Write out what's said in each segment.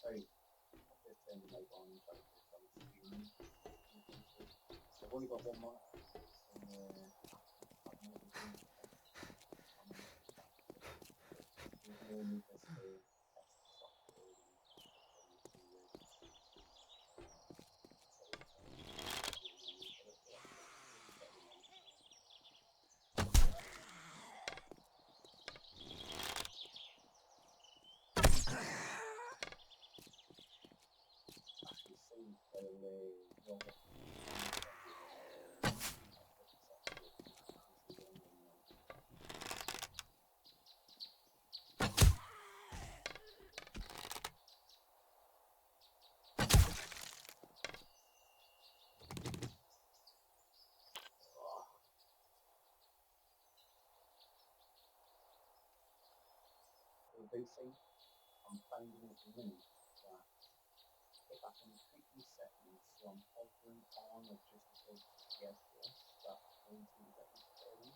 Sorry, I've just turned the light on so I can stream. So I've only got one more. No need to stay test the software and actually see the big thing I'm finding at the minute that if I can tweak these settings so I'm hovering on or just above the FPS, that going to get me clearing.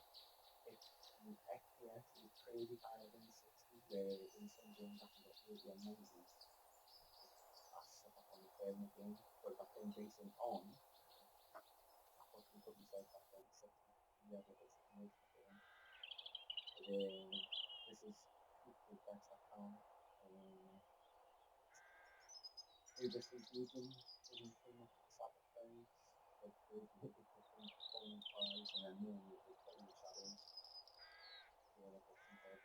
If the FPS is crazy higher than 60, where in some games I can get really amazing, I set up on the clearing again. But if I turn racing on, I can put myself back down to 60. Yeah, but it's most clearing. This is the best I can. Overseas movement isn't too much of a sacrifice, but there's different performance wise, and I know that there's probably shadows where the bits and bobs,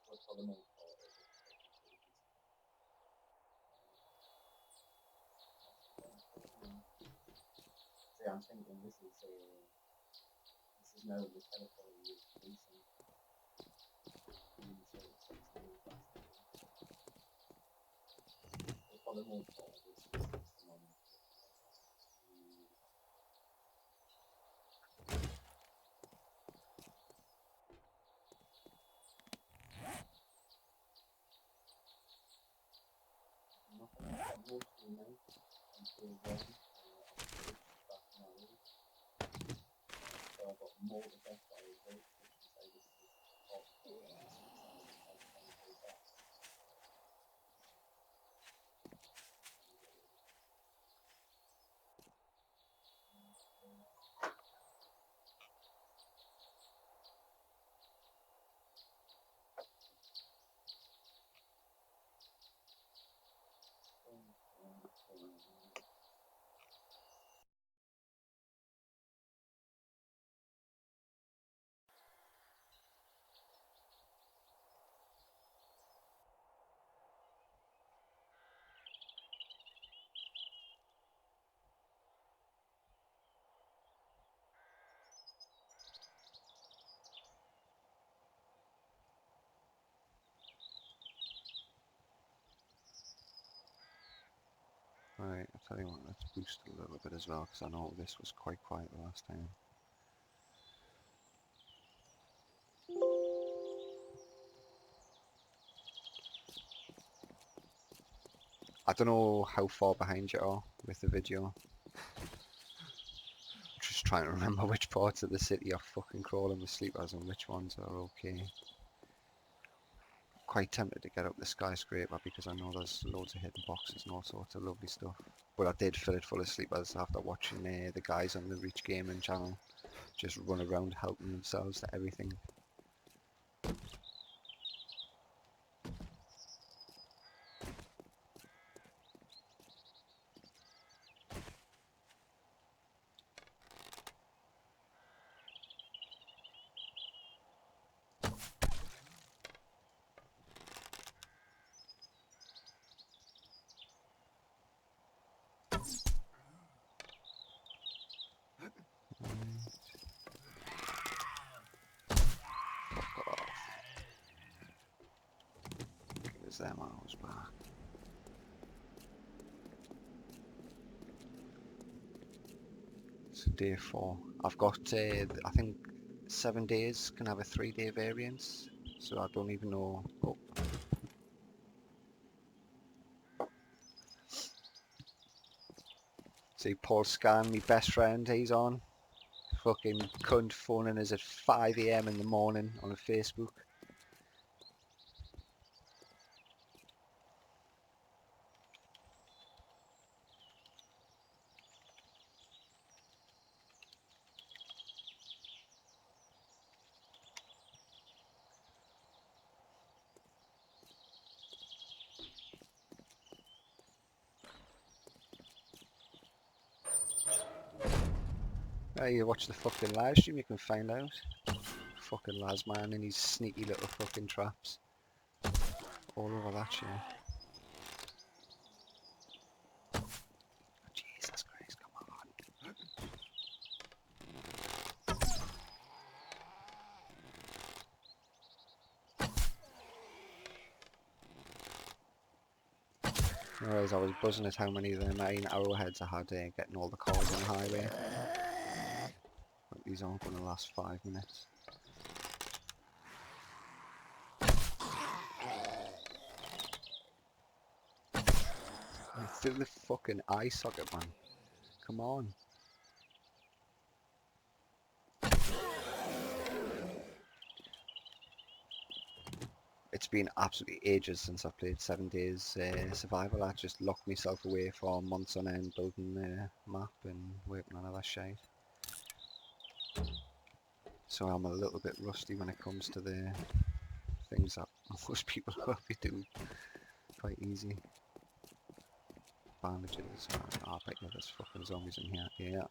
but for the most part, it's so I'm thinking this is now the territory of racing. But for the most part, it's the moment. day one on Twitch back in our week. So I got more to death by a vote, which decided to talk for 6 hours on play that. Right, I'll tell you what, let's boost a little bit as well, because I know this was quite quiet the last time. I don't know how far behind you are with the video. Just trying to remember which parts of the city are fucking crawling with sleepers and which ones are okay. Quite tempted to get up the skyscraper because I know there's loads of hidden boxes and all sorts of lovely stuff. But I did fill it full of sleepers after watching the guys on the Reach Gaming channel just run around helping themselves to everything. Fuck off. Give us them arrows back. So day 4. I've got, I think 7 days can have a 3-day variance. So I don't even know. Oh. See Paul Scan, my best friend, he's on. Fucking cunt phoning us at 5 AM in the morning on Facebook. You watch the fucking live stream, you can find out. Fucking Lasman and his sneaky little fucking traps. All over that shit. Jesus Christ, come on. Whereas I was buzzing at how many of the 9 arrowheads I had getting all the cars on the highway. But these aren't going to last 5 minutes. Through the fucking eye socket, man. Come on. It's been absolutely ages since I've played 7 Days Survival. I just locked myself away for months on end building the map and working on other shit. So I'm a little bit rusty when it comes to the things that most people probably do quite easy. Bandages. I bet you there's fucking zombies in here. Yeah.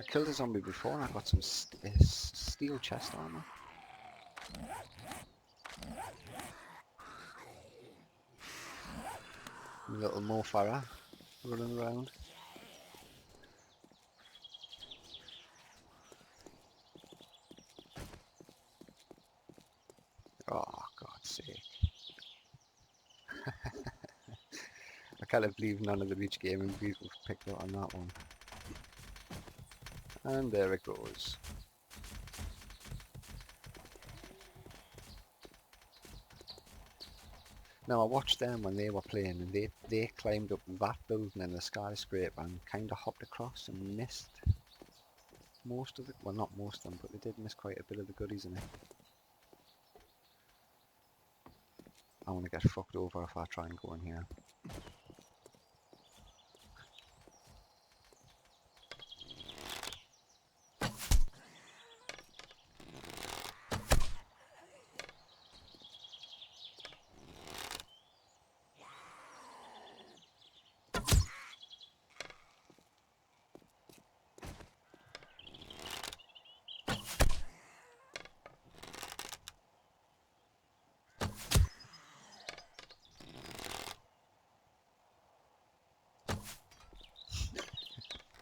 I killed a zombie before and I got some steel chest armor. A little Morfara running around. Oh, God's sake. I can't believe none of the Reach Gaming people picked up on that one. And there it goes. Now I watched them when they were playing, and they climbed up that building in the skyscraper and kind of hopped across and missed most of it. Well, not most of them, but they did miss quite a bit of the goodies in it. I want to get fucked over if I try and go in here.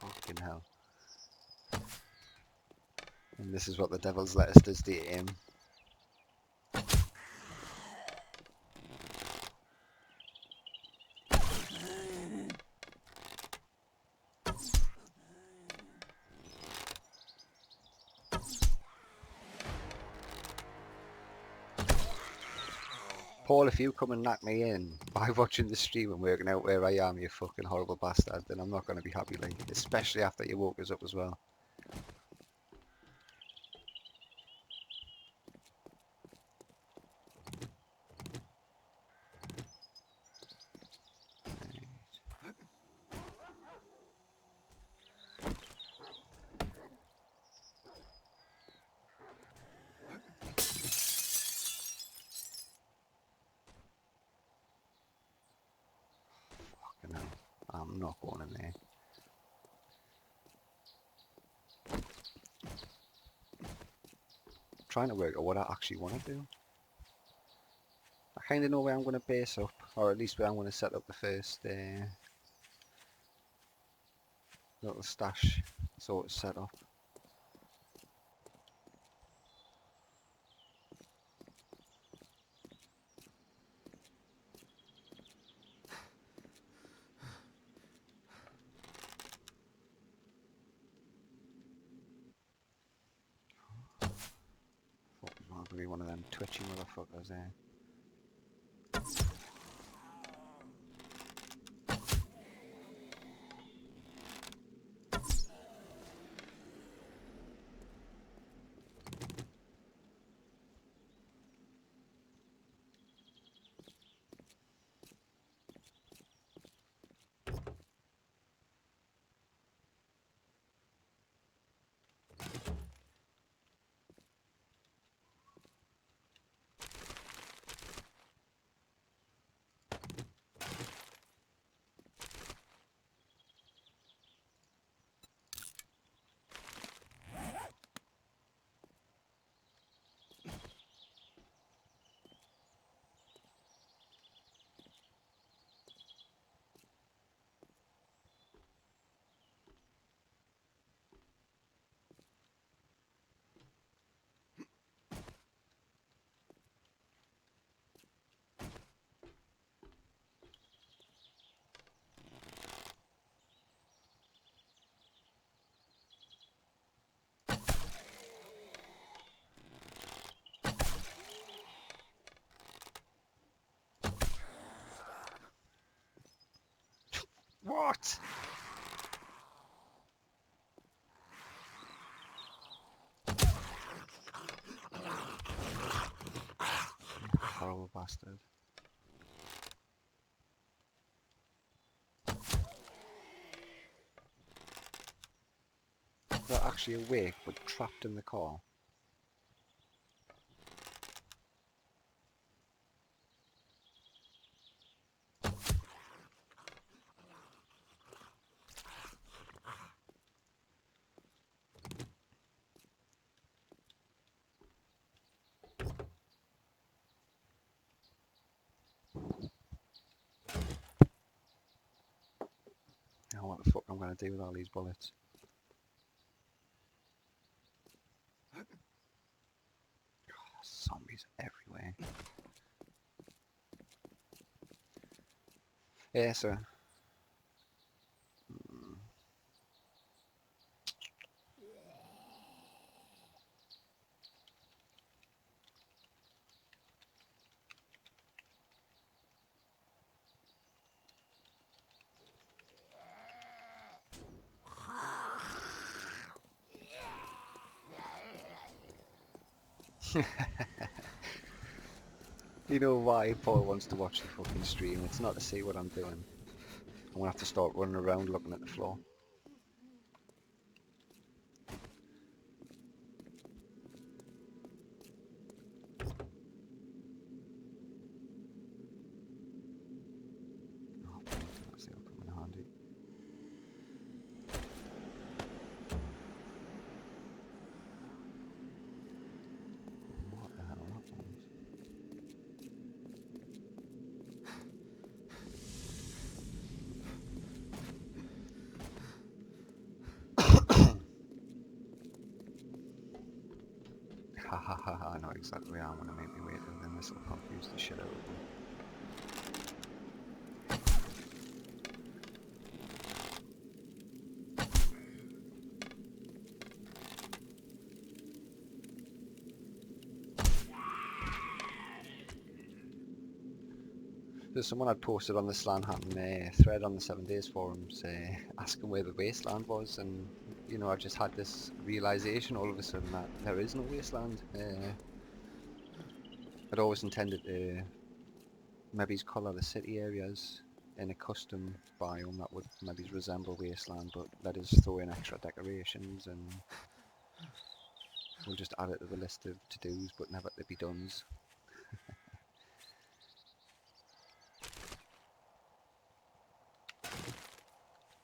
Fucking hell. And this is what the devil's lettuce does to him. Paul, if you come and knock me in by watching the stream and working out where I am, you fucking horrible bastard, then I'm not going to be happy, like, especially after you woke us up as well. Fucking hell. I'm not going in there. Trying to work out what I actually want to do. I kind of know where I'm going to base up, or at least where I'm going to set up the first little stash sort of setup. Fucking want to be one of them twitchy motherfuckers there. What? Horrible bastard. They're actually awake but trapped in the car. Now what the fuck I'm going to do with all these bullets? Zombies everywhere. Yeah, so... You know why Paul wants to watch the fucking stream? It's not to see what I'm doing. I'm gonna have to start running around looking at the floor. Oh, that's the come in handy. What the hell happened? Ha ha ha ha, I know exactly how I'm gonna make me wait, and then this will confuse the shit out of them. There's someone had posted on the Slaanhatten thread on the 7 Days forums asking where the wasteland was, and you know, I just had this realization all of a sudden that there is no wasteland. I'd always intended to maybe colour the city areas in a custom biome that would maybe resemble wasteland, but let us throw in extra decorations and we'll just add it to the list of to-dos but never to be dones.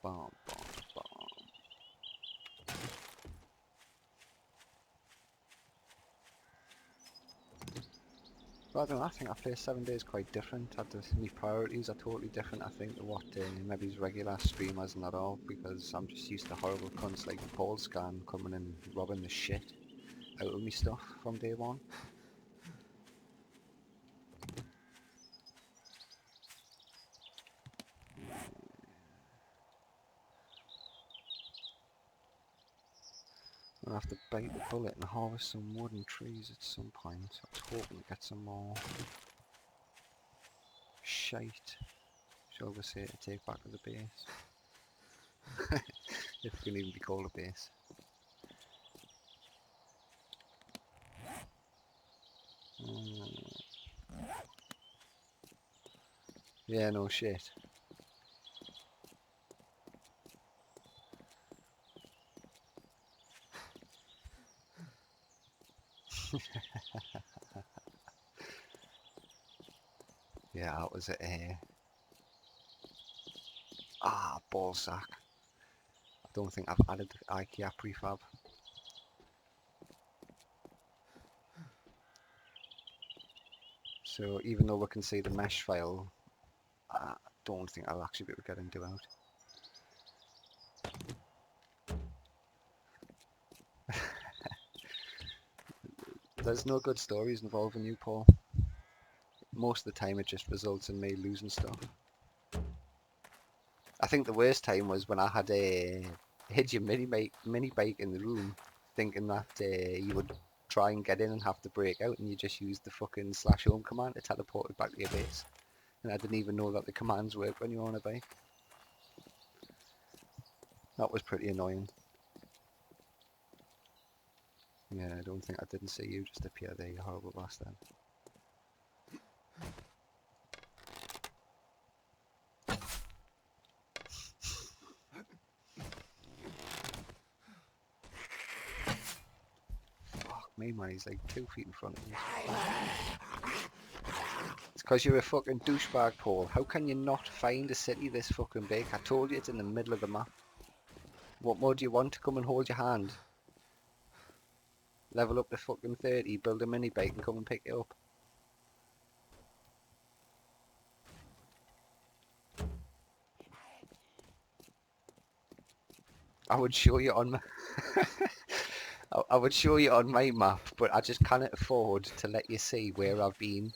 Bomb, bomb, bomb. But I don't know, I think I play 7 Days quite different. My priorities are totally different, I think, to what maybe regular streamers and that all, because I'm just used to horrible cunts like Paul Scan coming and robbing the shit out of me stuff from day one. I'll have to bite the bullet and harvest some wooden trees at some point. I was hoping to get some more shite, shall we say, to take back to the base. If it can even be called a base. Yeah, no shit. Yeah, that was it. Ballsack. I don't think I've added the IKEA prefab. So even though we can see the mesh file, I don't think I'll actually be able to get into out. There's no good stories involving you, Paul. Most of the time it just results in me losing stuff. I think the worst time was when I had hid your mini bike in the room, thinking that you would try and get in and have to break out, and you just used the fucking /home command to teleport it back to your base. And I didn't even know that the commands work when you're on a bike. That was pretty annoying. Yeah, I don't think I didn't see you just appear there, you horrible bastard. Fuck me, man, he's like 2 feet in front of me. It's because you're a fucking douchebag, Paul. How can you not find a city this fucking big? I told you it's in the middle of the map. What more do you want? To come and hold your hand? Level up to fucking 30, build a mini bike and come and pick it up. I would show you on my I would show you on my map, but I just cannot afford to let you see where I've been.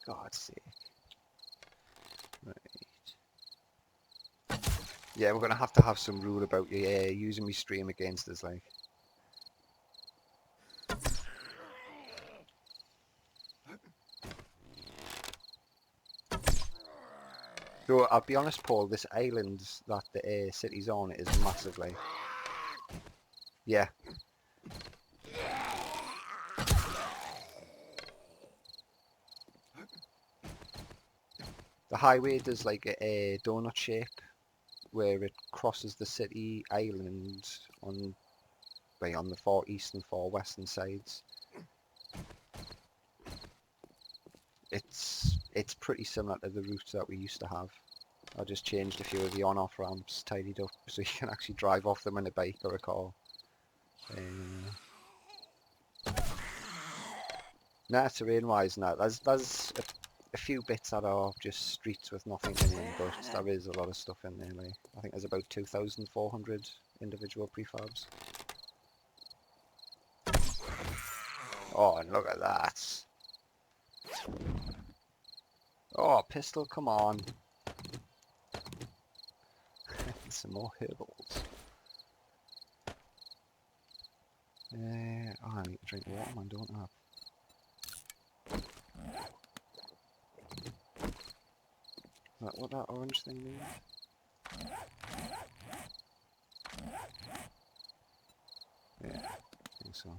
God's sake. Right. Yeah, we're gonna have to have some rule about you using me stream against us, like. Though I'll be honest, Paul, this island that the city's on is massive, like. Yeah. The highway does like a donut shape where it crosses the city island on on the far east and far western sides. It's pretty similar to the route that we used to have. I just changed a few of the on-off ramps, tidied up so you can actually drive off them in a bike or a car. Nah, terrain-wise, nah. There's a few bits that are just streets with nothing in them, but there is a lot of stuff in there. Like, I think there's about 2,400 individual prefabs. Oh, and look at that. Oh, pistol, come on. Some more herbals. Oh, I need to drink water, man, don't I? Is that what that orange thing means? Yeah, I think so.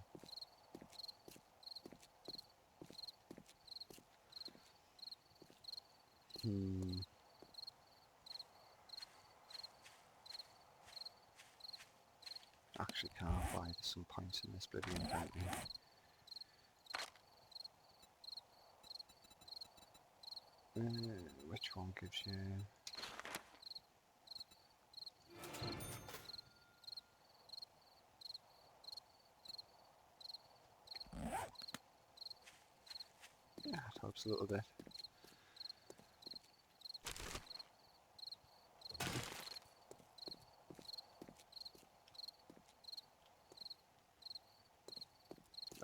Actually can't buy some points in this bloody inventory. Which one gives you... Yeah, it helps a little bit.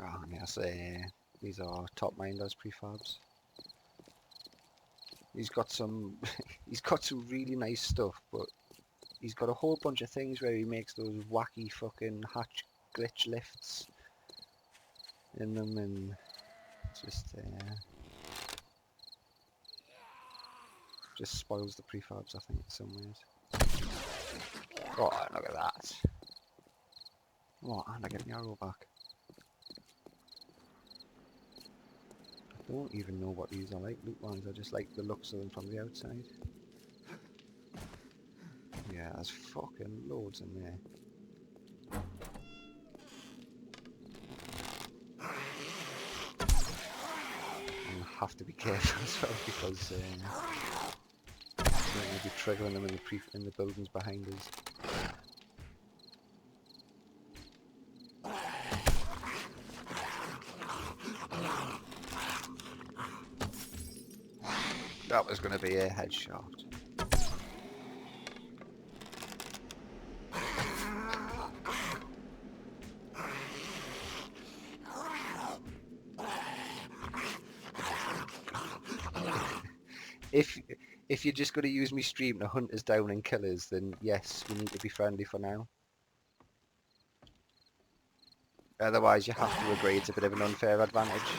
Oh, yes, these are top minders prefabs. He's got some, he's got some really nice stuff, but he's got a whole bunch of things where he makes those wacky fucking hatch glitch lifts in them, and just spoils the prefabs, I think, in some ways. Oh, look at that. Oh, and I get my arrow back. I don't even know what these are like, loot ones. I just like the looks of them from the outside. Yeah, there's fucking loads in there. And have to be careful as well because we're going to be triggering them in the buildings behind us. That was going to be a headshot. If you're just going to use me stream to hunt us down and kill us, then yes, we need to be friendly for now. Otherwise, you have to agree it's a bit of an unfair advantage.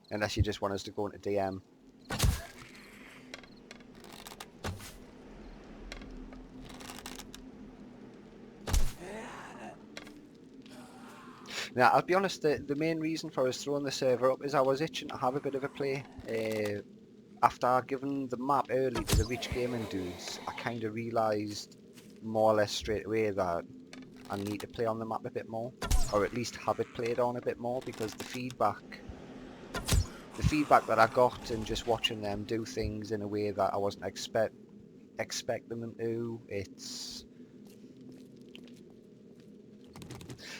Unless you just want us to go into DM. Now, I'll be honest, the main reason for us throwing the server up is I was itching to have a bit of a play. After giving the map early to the Reach Gaming dudes, I kind of realised more or less straight away that I need to play on the map a bit more, or at least have it played on a bit more, because the feedback that I got and just watching them do things in a way that I wasn't expecting them to,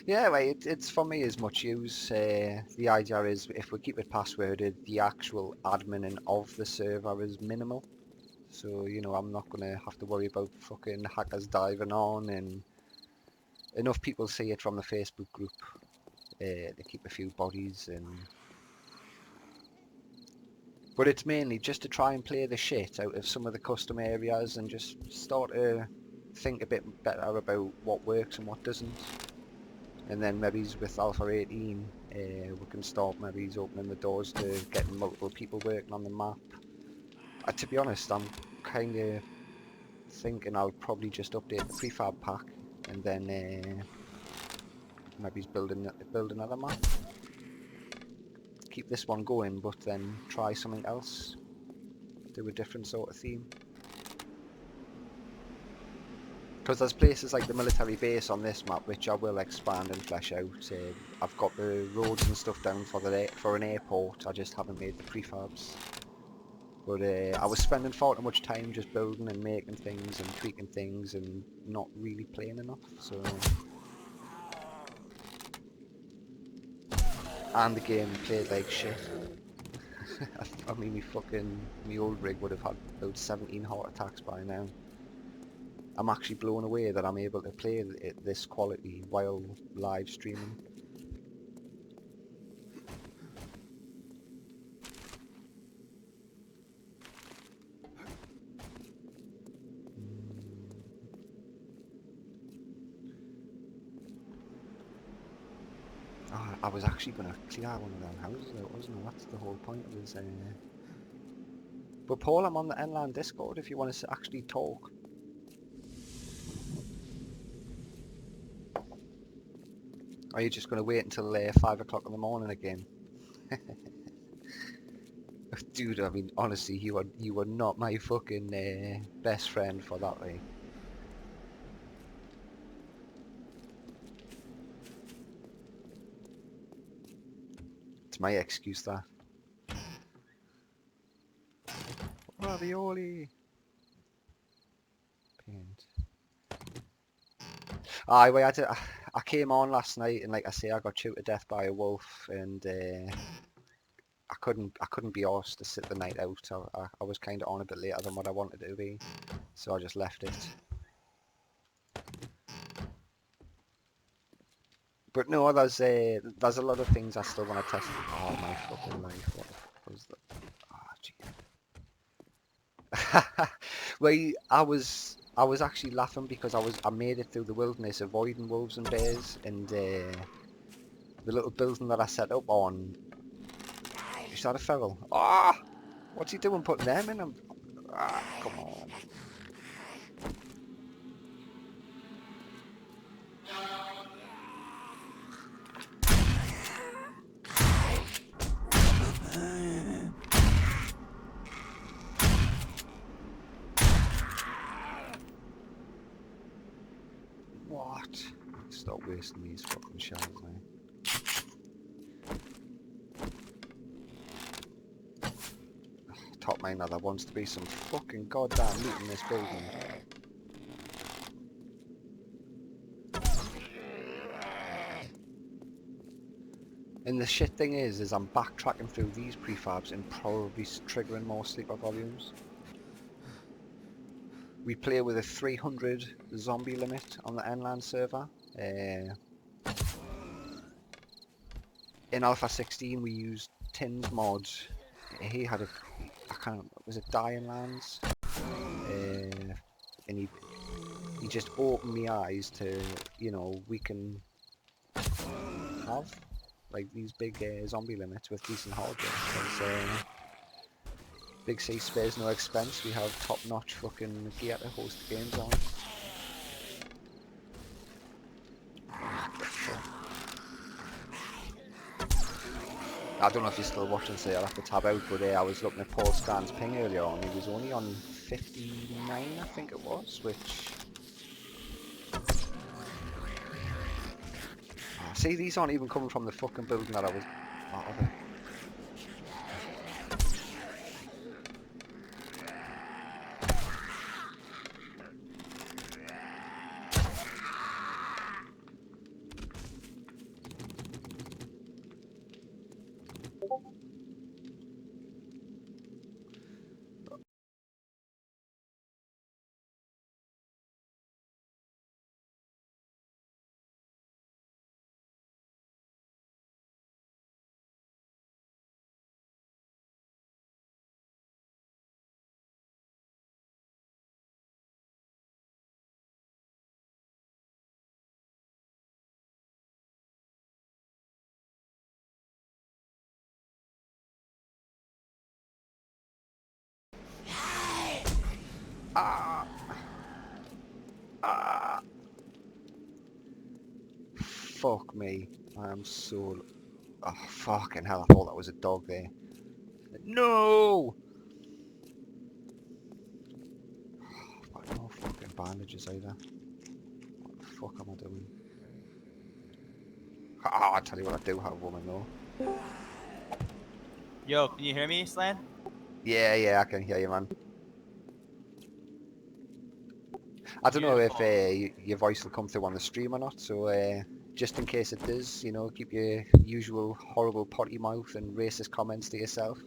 yeah, well, it's for me as much use. The idea is if we keep it passworded, the actual admin of the server is minimal. So, you know, I'm not going to have to worry about fucking hackers diving on, and enough people see it from the Facebook group. They keep a few bodies, but it's mainly just to try and play the shit out of some of the custom areas and just start to think a bit better about what works and what doesn't. And then maybe with Alpha 18, we can start maybe opening the doors to getting multiple people working on the map. To be honest, I'm kind of thinking I'll probably just update the prefab pack and then maybe build another map. Keep this one going, but then try something else. Do a different sort of theme. Because there's places like the military base on this map which I will expand and flesh out. I've got the roads and stuff down for an airport. I just haven't made the prefabs. But I was spending far too much time just building and making things and tweaking things and not really playing enough. So, and the game played like shit. I mean, me old rig would have had about 17 heart attacks by now. I'm actually blown away that I'm able to play this quality while live streaming. Oh, I was actually going to clear one of them houses out, wasn't I? That's the whole point of this. But Paul, I'm on the Inland Discord if you want to actually talk. Or are you just going to wait until 5 o'clock in the morning again? Dude, I mean, honestly, you are not my fucking best friend for that, way. It's my excuse, that. Ravioli! Paint. I came on last night and like I say, I got chewed to death by a wolf and I couldn't be arsed to sit the night out. I was kind of on a bit later than what I wanted to be, so I just left it. But no, there's a lot of things I still want to test. Oh my fucking life! What the fuck was that? Oh, well, I was actually laughing because I made it through the wilderness avoiding wolves and bears, and the little building that I set up on. Is that a feral? Ah! Oh, what's he doing putting them in? Come on. What? Stop wasting these fucking shells now. Top miner, there wants to be some fucking goddamn loot in this building. And the shit thing is I'm backtracking through these prefabs and probably triggering more sleeper volumes. We play with a 300 zombie limit on the Inland server. In Alpha 16 we used Tins mod. He had was it Dying Lands? And he just opened my eyes to, you know, we can have like these big zombie limits with decent hardware. Because Big C spares no expense. We have top-notch fucking gear to host the games on. I don't know if you're still watching, so I'll have to tab out, but I was looking at Paul Scan's ping earlier on. He was only on 59, I think it was, which... see, these aren't even coming from the fucking building that I was... Oh, are they? Ah! Ah! Fuck me. I'm so... Oh, fucking hell, I thought that was a dog there. No! I've got no fucking bandages either. What the fuck am I doing? Ah, I tell you what, I do have woman though. Yo, can you hear me, Slan? Yeah, I can hear you, man. I don't know if Beautiful. your voice will come through on the stream or not, so just in case it does, you know, keep your usual horrible potty mouth and racist comments to yourself.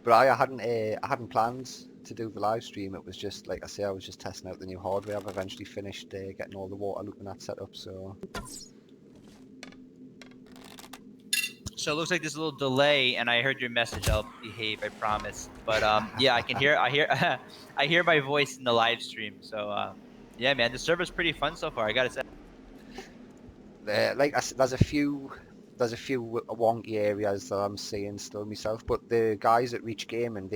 But I hadn't planned to do the live stream. It was just like I say, I was just testing out the new hardware. I've eventually finished getting all the water loop and that set up. So So it looks like there's a little delay, and I heard your message. I'll behave, I promise. But yeah, I can hear, I hear my voice in the live stream. So yeah, man, the server's pretty fun so far. I gotta say. like there's a few wonky areas that I'm seeing still myself. But the guys at Reach Gaming,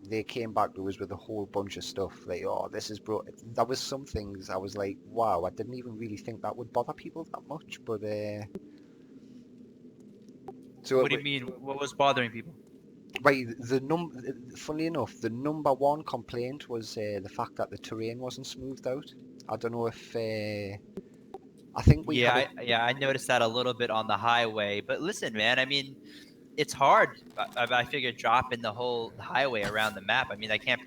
they came back to us with a whole bunch of stuff. Like, oh, this is bro. There was some things I was like, wow, I didn't even really think that would bother people that much. But so What do you mean? What was bothering people? right, funnily enough, the number one complaint was the fact that the terrain wasn't smoothed out. I don't know if I think we had Yeah, a I noticed that a little bit on the highway. But listen, man, I mean, it's hard. I figured dropping the whole highway around the map. I mean, I can't.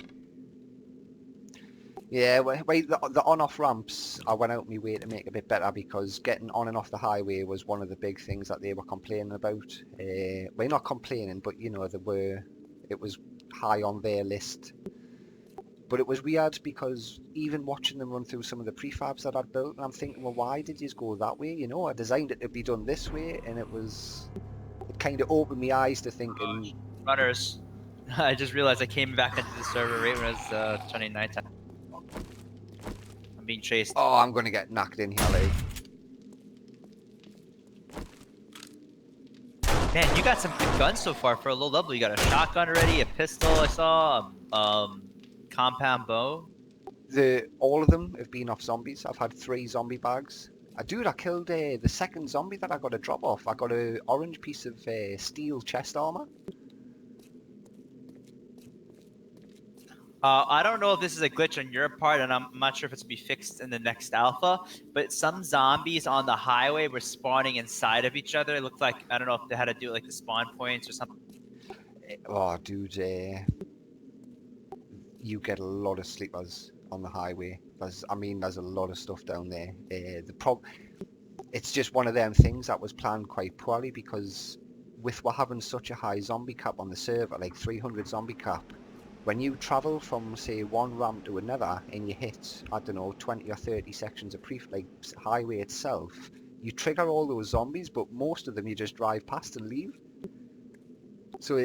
yeah, wait, the on-off ramps I went out my way to make a bit better because getting on and off the highway was one of the big things that they were complaining about. Well, not complaining, but you know, it was high on their list. But it was weird because even watching them run through some of the prefabs that I'd built, and I'm thinking, well, why did you go that way? You know, I designed it to be done this way, and it kind of opened my eyes to thinking, Runners. I just realized I came back into the server right when it was turning nighttime. I'm being chased. oh, I'm going to get knocked in here, like. Man, you got some good guns so far for a low level. You got a shotgun already, a pistol I saw, compound bow. All of them have been off zombies. I've had 3 zombie bags. Dude, I killed the second zombie that I got a drop off. I got a orange piece of steel chest armor. I don't know if this is a glitch on your part, and I'm not sure if it's be fixed in the next alpha, but some zombies on the highway were spawning inside of each other. It looked like, I don't know if they had to do it like the spawn points or something. Oh, dude, you get a lot of sleepers on the highway. There's a lot of stuff down there. It's just one of them things that was planned quite poorly because with we're having such a high zombie cap on the server, like 300 zombie cap, when you travel from say one ramp to another and you hit, I don't know, 20 or 30 sections of like highway itself, you trigger all those zombies, but most of them you just drive past and leave. So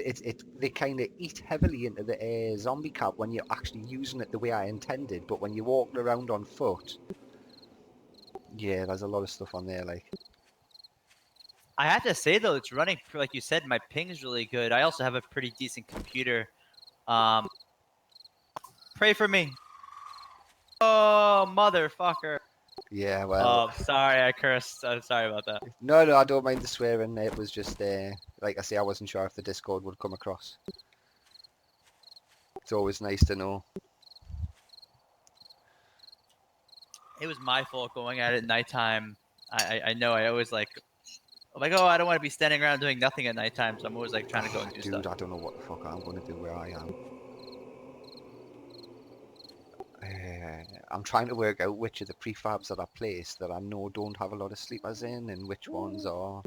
they kind of eat heavily into the zombie cap when you're actually using it the way I intended, but when you're walking around on foot, yeah, there's a lot of stuff on there, like. I have to say though, it's running, like you said, my ping is really good. I also have a pretty decent computer. Um, Pray for me. Oh, motherfucker. Yeah, well, Oh, sorry, I cursed. I'm sorry about that. no, I don't mind the swearing. It was just, like I say, I wasn't sure if the Discord would come across. It's always nice to know. It was my fault going at it nighttime. I know. I always like, I'm like, oh, I don't want to be standing around doing nothing at nighttime, so I'm always like trying to go and do stuff. Dude, I don't know what the fuck I'm going to do where I am. I'm trying to work out which of the prefabs that I placed that I know don't have a lot of sleepers in, and which ones are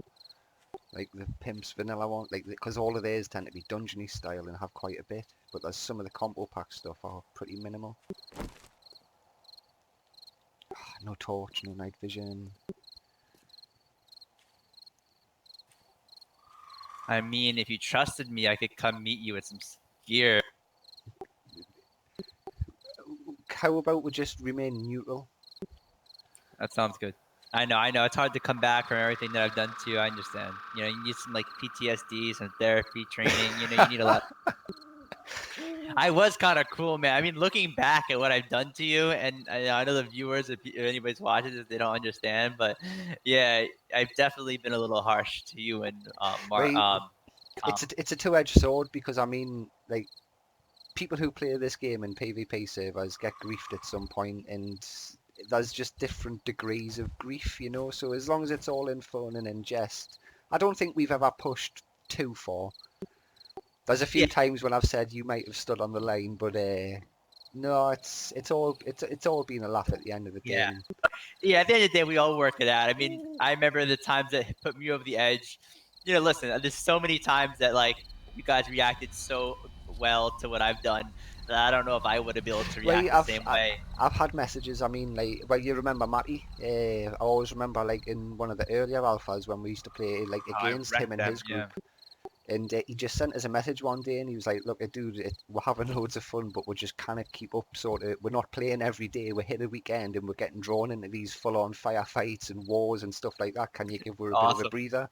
like the Pimps vanilla one, like because all of theirs tend to be dungeony style and have quite a bit, but there's some of the combo pack stuff are pretty minimal. No torch, no night vision. I mean, if you trusted me, I could come meet you with some gear. How about we just remain neutral? That sounds good. I know. It's hard to come back from everything that I've done to you. I understand. You know, you need some like PTSD, some therapy training. You know, you need a lot. I was kind of cruel, man. I mean, looking back at what I've done to you, and I know the viewers, if anybody's watching this, they don't understand. But yeah, I've definitely been a little harsh to you and Right, Tom. it's a two-edged sword because I mean, like people who play this game in PvP servers get griefed at some point, and there's just different degrees of grief, you know. So as long as it's all in fun and in jest, I don't think we've ever pushed too far. There's a Yeah, few times when I've said you might have stood on the line, but no, it's all been a laugh at the end of the yeah. day. Yeah, at the end of the day, we all work it out. I mean, I remember the times that put me over the edge. You know, listen, there's so many times that like you guys reacted so well to what I've done that I don't know if I would have been able to Right, react the same way. I've had messages. I mean, like, well, you remember Matty? I always remember, like, in one of the earlier alphas when we used to play, like, Oh, I against him wrecked and them. his Yeah. group. And he just sent us a message one day, and he was like, "Look, dude, we're having loads of fun, but we're just kind of keep up. Sort of, we're not playing every day. We're hit a weekend, and we're getting drawn into these full-on firefights and wars and stuff like that. Can you give her a bit of a Awesome. breather?"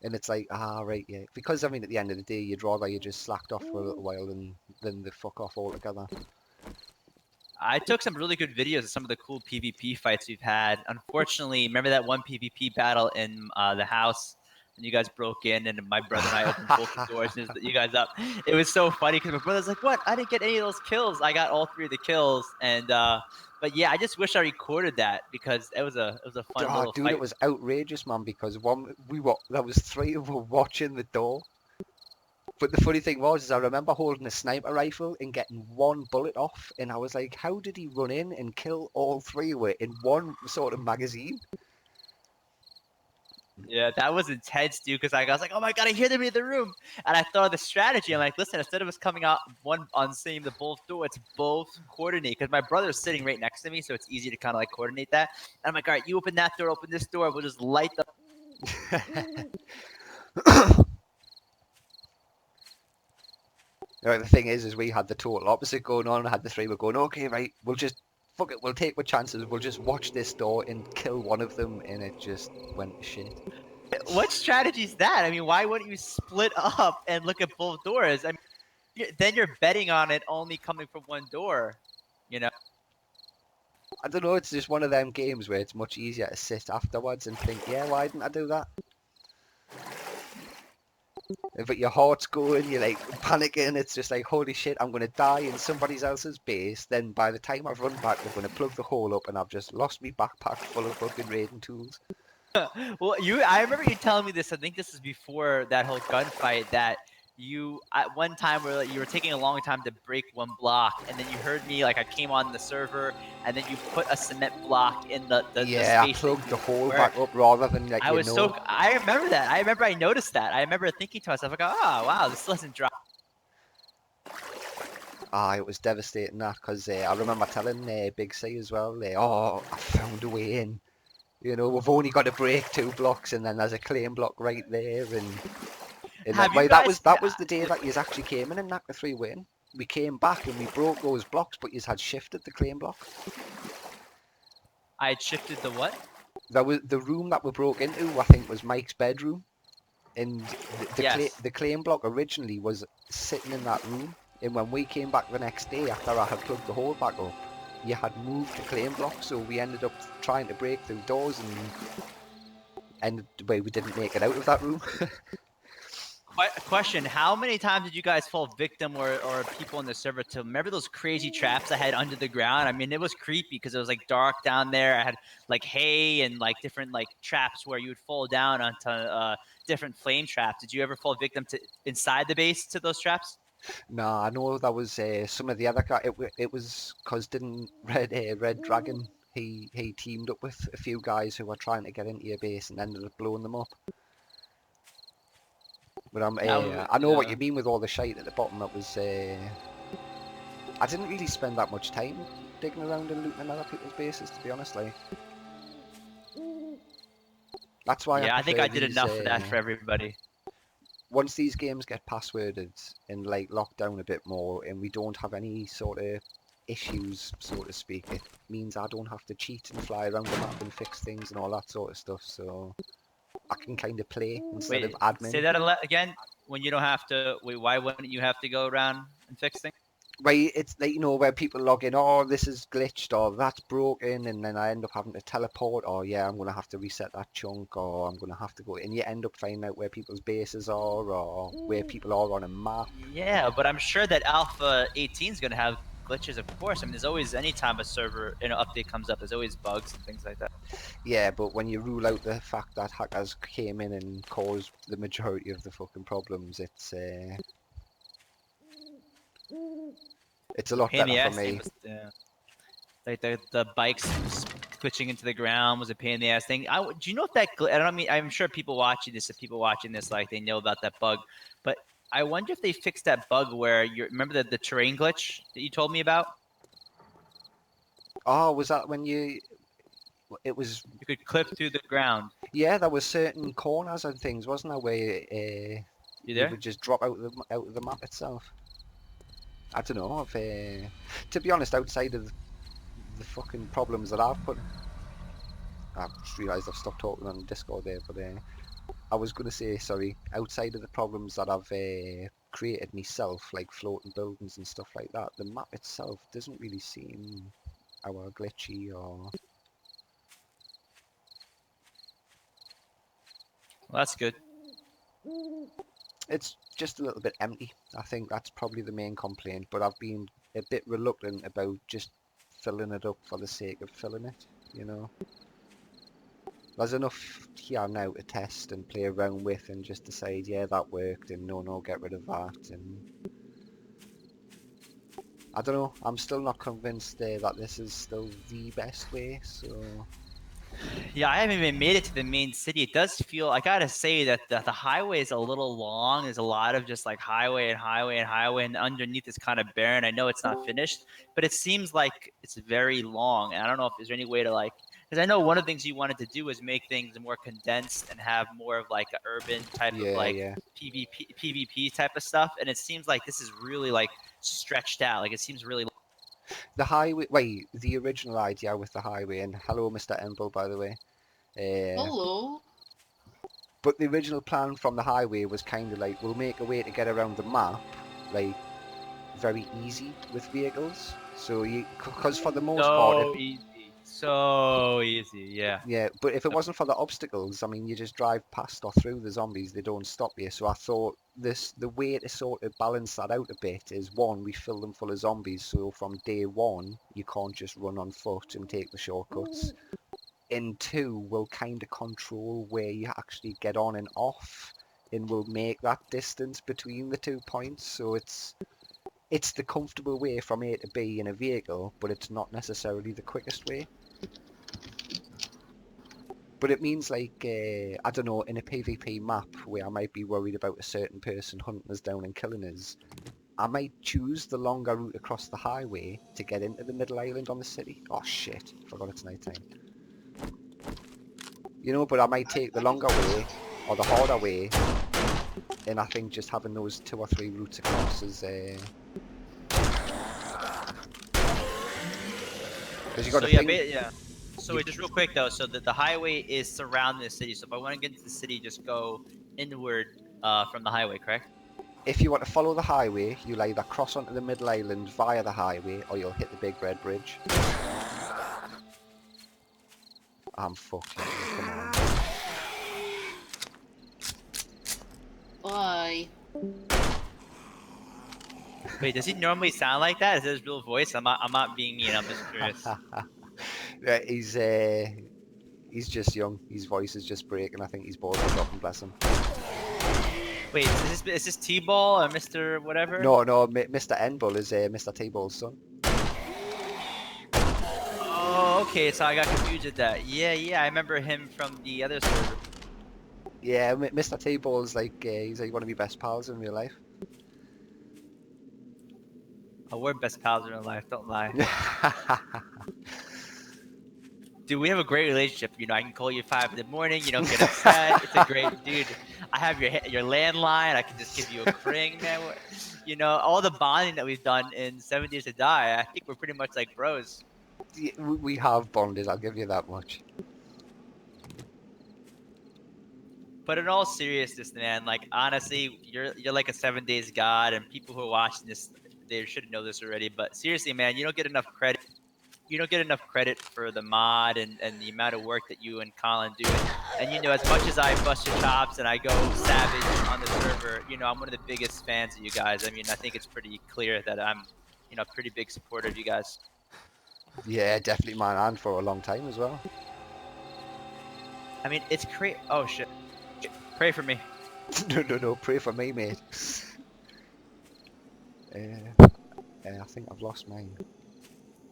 And it's like, right, yeah, because I mean, at the end of the day, you'd rather you just slacked off for a little while than the fuck off altogether. I took some really good videos of some of the cool PvP fights we've had. Unfortunately, remember that one PvP battle in the house when you guys broke in and my brother and I opened both the doors and you guys up. It was so funny because my brother's like, "What? I didn't get any of those kills. I got all three of the kills." And but yeah, I just wish I recorded that because it was a fun Oh, little dude, fight. it was outrageous, man. Because there was three of us watching the door. But the funny thing was, is I remember holding a sniper rifle and getting one bullet off, and I was like, how did he run in and kill all three of it in one sort of magazine? Yeah, that was intense, dude. Because I was like, "Oh my god, I hear them in the room," and I thought of the strategy. I'm like, "Listen, instead of us coming out one on seeing the both door, it's both coordinate." Because my brother's sitting right next to me, so it's easy to kind of like coordinate that. And I'm like, "All right, you open that door, open this door. We'll just light the." The thing is we had the total opposite going on. I had the three were going, okay, right, we'll just fuck it, we'll take our chances. We'll just watch this door and kill one of them, and it just went to shit. What strategy is that? I mean, why wouldn't you split up and look at both doors? I mean, then you're betting on it only coming from one door. You know. I don't know. It's just one of them games where it's much easier to sit afterwards and think, yeah, why didn't I do that? But your heart's going, you're like panicking. It's just like, holy shit, I'm gonna die in somebody else's base. Then by the time I've run back, they're gonna plug the hole up, and I've just lost me backpack full of fucking raiding tools. Well, I remember you telling me this. I think this is before that whole gunfight that you at one time where like, you were taking a long time to break one block, and then you heard me like I came on the server, and then you put a cement block in the Yeah, I space that plugged you the hole were. back up rather than let I you was know. so I remember that. I remember I noticed that. I remember thinking to myself like, oh wow, this doesn't drop. It was devastating that because I remember telling Big C as well. Oh, I found a way in. You know, we've only got to break 2 blocks, and then there's a claim block right there, and Have that you way guys? that was the day that you actually came in and knocked the 3 win. We came back and we broke those blocks, but you had shifted the claim block. I had shifted the what? That was the room that we broke into. I think was Mike's bedroom, and Yes. the claim block originally was sitting in that room. And when we came back the next day after I had plugged the hole back up, you had moved the claim block, so we ended up trying to break through doors and we didn't make it out of that room. Question: how many times did you guys fall victim or people in the server to remember those crazy traps I had under the ground? I mean, it was creepy because it was like dark down there. I had like hay and like different like traps where you would fall down onto different flame traps. Did you ever fall victim to inside the base to those traps? No, I know that was some of the other guys. It was because didn't Red Dragon he teamed up with a few guys who were trying to get into your base and ended up blowing them up. But I know what Yeah. you mean with all the shite at the bottom. That was I didn't really spend that much time digging around and looting other people's bases, to be honest. Like that's why I Yeah, I think prefer I did these. enough for that for everybody. Once these games get passworded and like locked down a bit more, and we don't have any sort of issues, so to speak. It means I don't have to cheat and fly around the map and fix things and all that sort of stuff. So I can kind of play instead of Wait, say admin. that again. When you don't have to. Wait, why wouldn't you have to go around and fix things? Right, it's like, where people log in, oh, this is glitched or that's broken, and then I end up having to teleport, or yeah, I'm gonna have to reset that chunk, or I'm gonna have to go, and you end up finding out where people's bases are, or where people are on a map. Yeah, but I'm sure that Alpha 18 is going to have glitches, of course. I mean, there's always, anytime a server, update comes up, there's always bugs and things like that. Yeah, but when you rule out the fact that hackers came in and caused the majority of the fucking problems, it's a lot Pain in better the for ass thing me. was, like the bikes glitching into the ground was a pain in the ass thing. Do you know if that? I don't mean. I'm sure people watching this, like they know about that bug, but I wonder if they fixed that bug where you remember the terrain glitch that you told me about. Oh, was that when it was, You could clip through the ground. yeah, there was certain corners and things, wasn't there, where You you there? would just drop out of the map itself. I don't know if, to be honest, outside of the fucking problems that I've put, I've just realised I've stopped talking on Discord there, but I was going to say, sorry, outside of the problems that I've created myself, like floating buildings and stuff like that, the map itself doesn't really seem our glitchy or... Well, that's good. It's just a little bit empty. I think that's probably the main complaint, but I've been a bit reluctant about just filling it up for the sake of filling it, you know? There's enough here now to test and play around with and just decide, yeah, that worked, and no, get rid of that. And I don't know, I'm still not convinced that this is still the best way, so... Yeah, I haven't even made it to the main city. It does feel, I gotta say that the highway is a little long. There's a lot of just like highway and highway and highway, and underneath is kind of barren. I know it's not finished, but it seems like it's very long. And I don't know if there's any way to like, because I know one of the things you wanted to do is make things more condensed and have more of like an urban type of Yeah, like yeah. PvP type of stuff. And it seems like this is really like stretched out. Like it seems really. The highway, wait, the original idea with the highway, and hello Mr. Emble, by the way. Hello. But the original plan from the highway was kind of like, we'll make a way to get around the map, like, very easy with vehicles. So because for the most part, So easy. So easy. Yeah. yeah, but if it wasn't for the obstacles, I mean, you just drive past or through the zombies, they don't stop you. So I thought the way to sort of balance that out a bit is, one, we fill them full of zombies, so from day one, you can't just run on foot and take the shortcuts. And two, we'll kind of control where you actually get on and off, and we'll make that distance between the 2 points, so it's the comfortable way from A to B in a vehicle, but it's not necessarily the quickest way. But it means, like, I don't know, in a PvP map where I might be worried about a certain person hunting us down and killing us, I might choose the longer route across the highway to get into the middle island on the city. Oh shit, forgot it's night time. But I might take the longer way or the harder way, and I think just having those 2 or 3 routes across is... Because you got So to yeah, think... yeah. So wait, just real quick though. So the highway is surrounding the city. So if I want to get into the city, just go inward from the highway, correct? If you want to follow the highway, you'll either cross onto the middle island via the highway, or you'll hit the big red bridge. I'm fucked. Come on. Bye. Wait, does he normally sound like that? Is that his real voice? I'm not being mean. I'm just curious. Yeah, he's just young. His voice is just breaking. I think he's bored of dropping, bless him. Wait, is this T-Ball or Mr. Whatever? No, Mr. Enbull is Mr. T-Ball's son. Oh, okay. So I got confused with that. Yeah. I remember him from the other server. Yeah, Mr. T-Ball's like, he's like one of my best pals in real life. Oh, we're best pals in real life. Don't lie. Dude, we have a great relationship. You know, I can call you at 5 in the morning. You don't get upset. It's a great dude. I have your landline. I can just give you a ring, man. You know, all the bonding that we've done in 7 Days to Die. I think we're pretty much like bros. Yeah, we have bonded, I'll give you that much. But in all seriousness, man, like honestly, you're like a 7 Days god, and people who are watching this, they should know this already. But seriously, man, you don't get enough credit. You don't get enough credit for the mod and the amount of work that you and Colin do. And you know, as much as I bust your chops and I go savage on the server, you know, I'm one of the biggest fans of you guys. I mean, I think it's pretty clear that I'm, you know, a pretty big supporter of you guys. Yeah, definitely man, and for a long time as well. I mean, it's crazy. Oh shit! Pray for me. No, pray for me, mate. I think I've lost mine.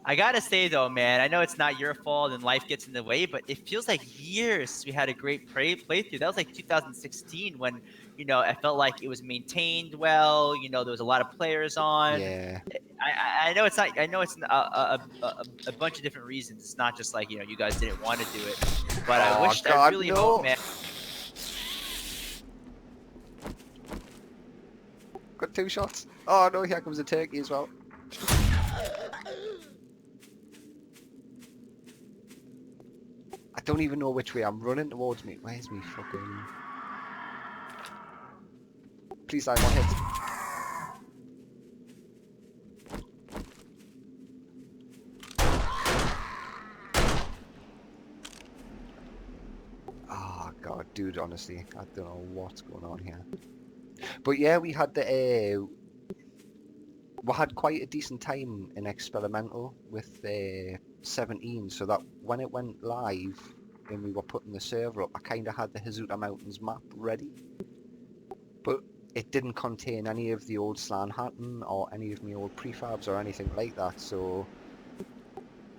I gotta say though, man, I know it's not your fault and life gets in the way, but it feels like years since we had a great playthrough. That was like 2016 when, you know, I felt like it was maintained well. You know, there was a lot of players on. Yeah. I know it's not. I know it's a bunch of different reasons. It's not just like, you know, you guys didn't want to do it, but I Oh wished. I God, really no. hope, man. Got 2 shots. Oh no, here comes a turkey as well. I don't even know which way I'm running towards me. Where's me fucking... Please die, one hit. Oh God, dude, honestly, I don't know what's going on here. But yeah, we had quite a decent time in experimental with 17, so that when it went live and we were putting the server up, I kind of had the Hazuta Mountains map ready, but it didn't contain any of the old Slaanhatten or any of my old prefabs or anything like that, so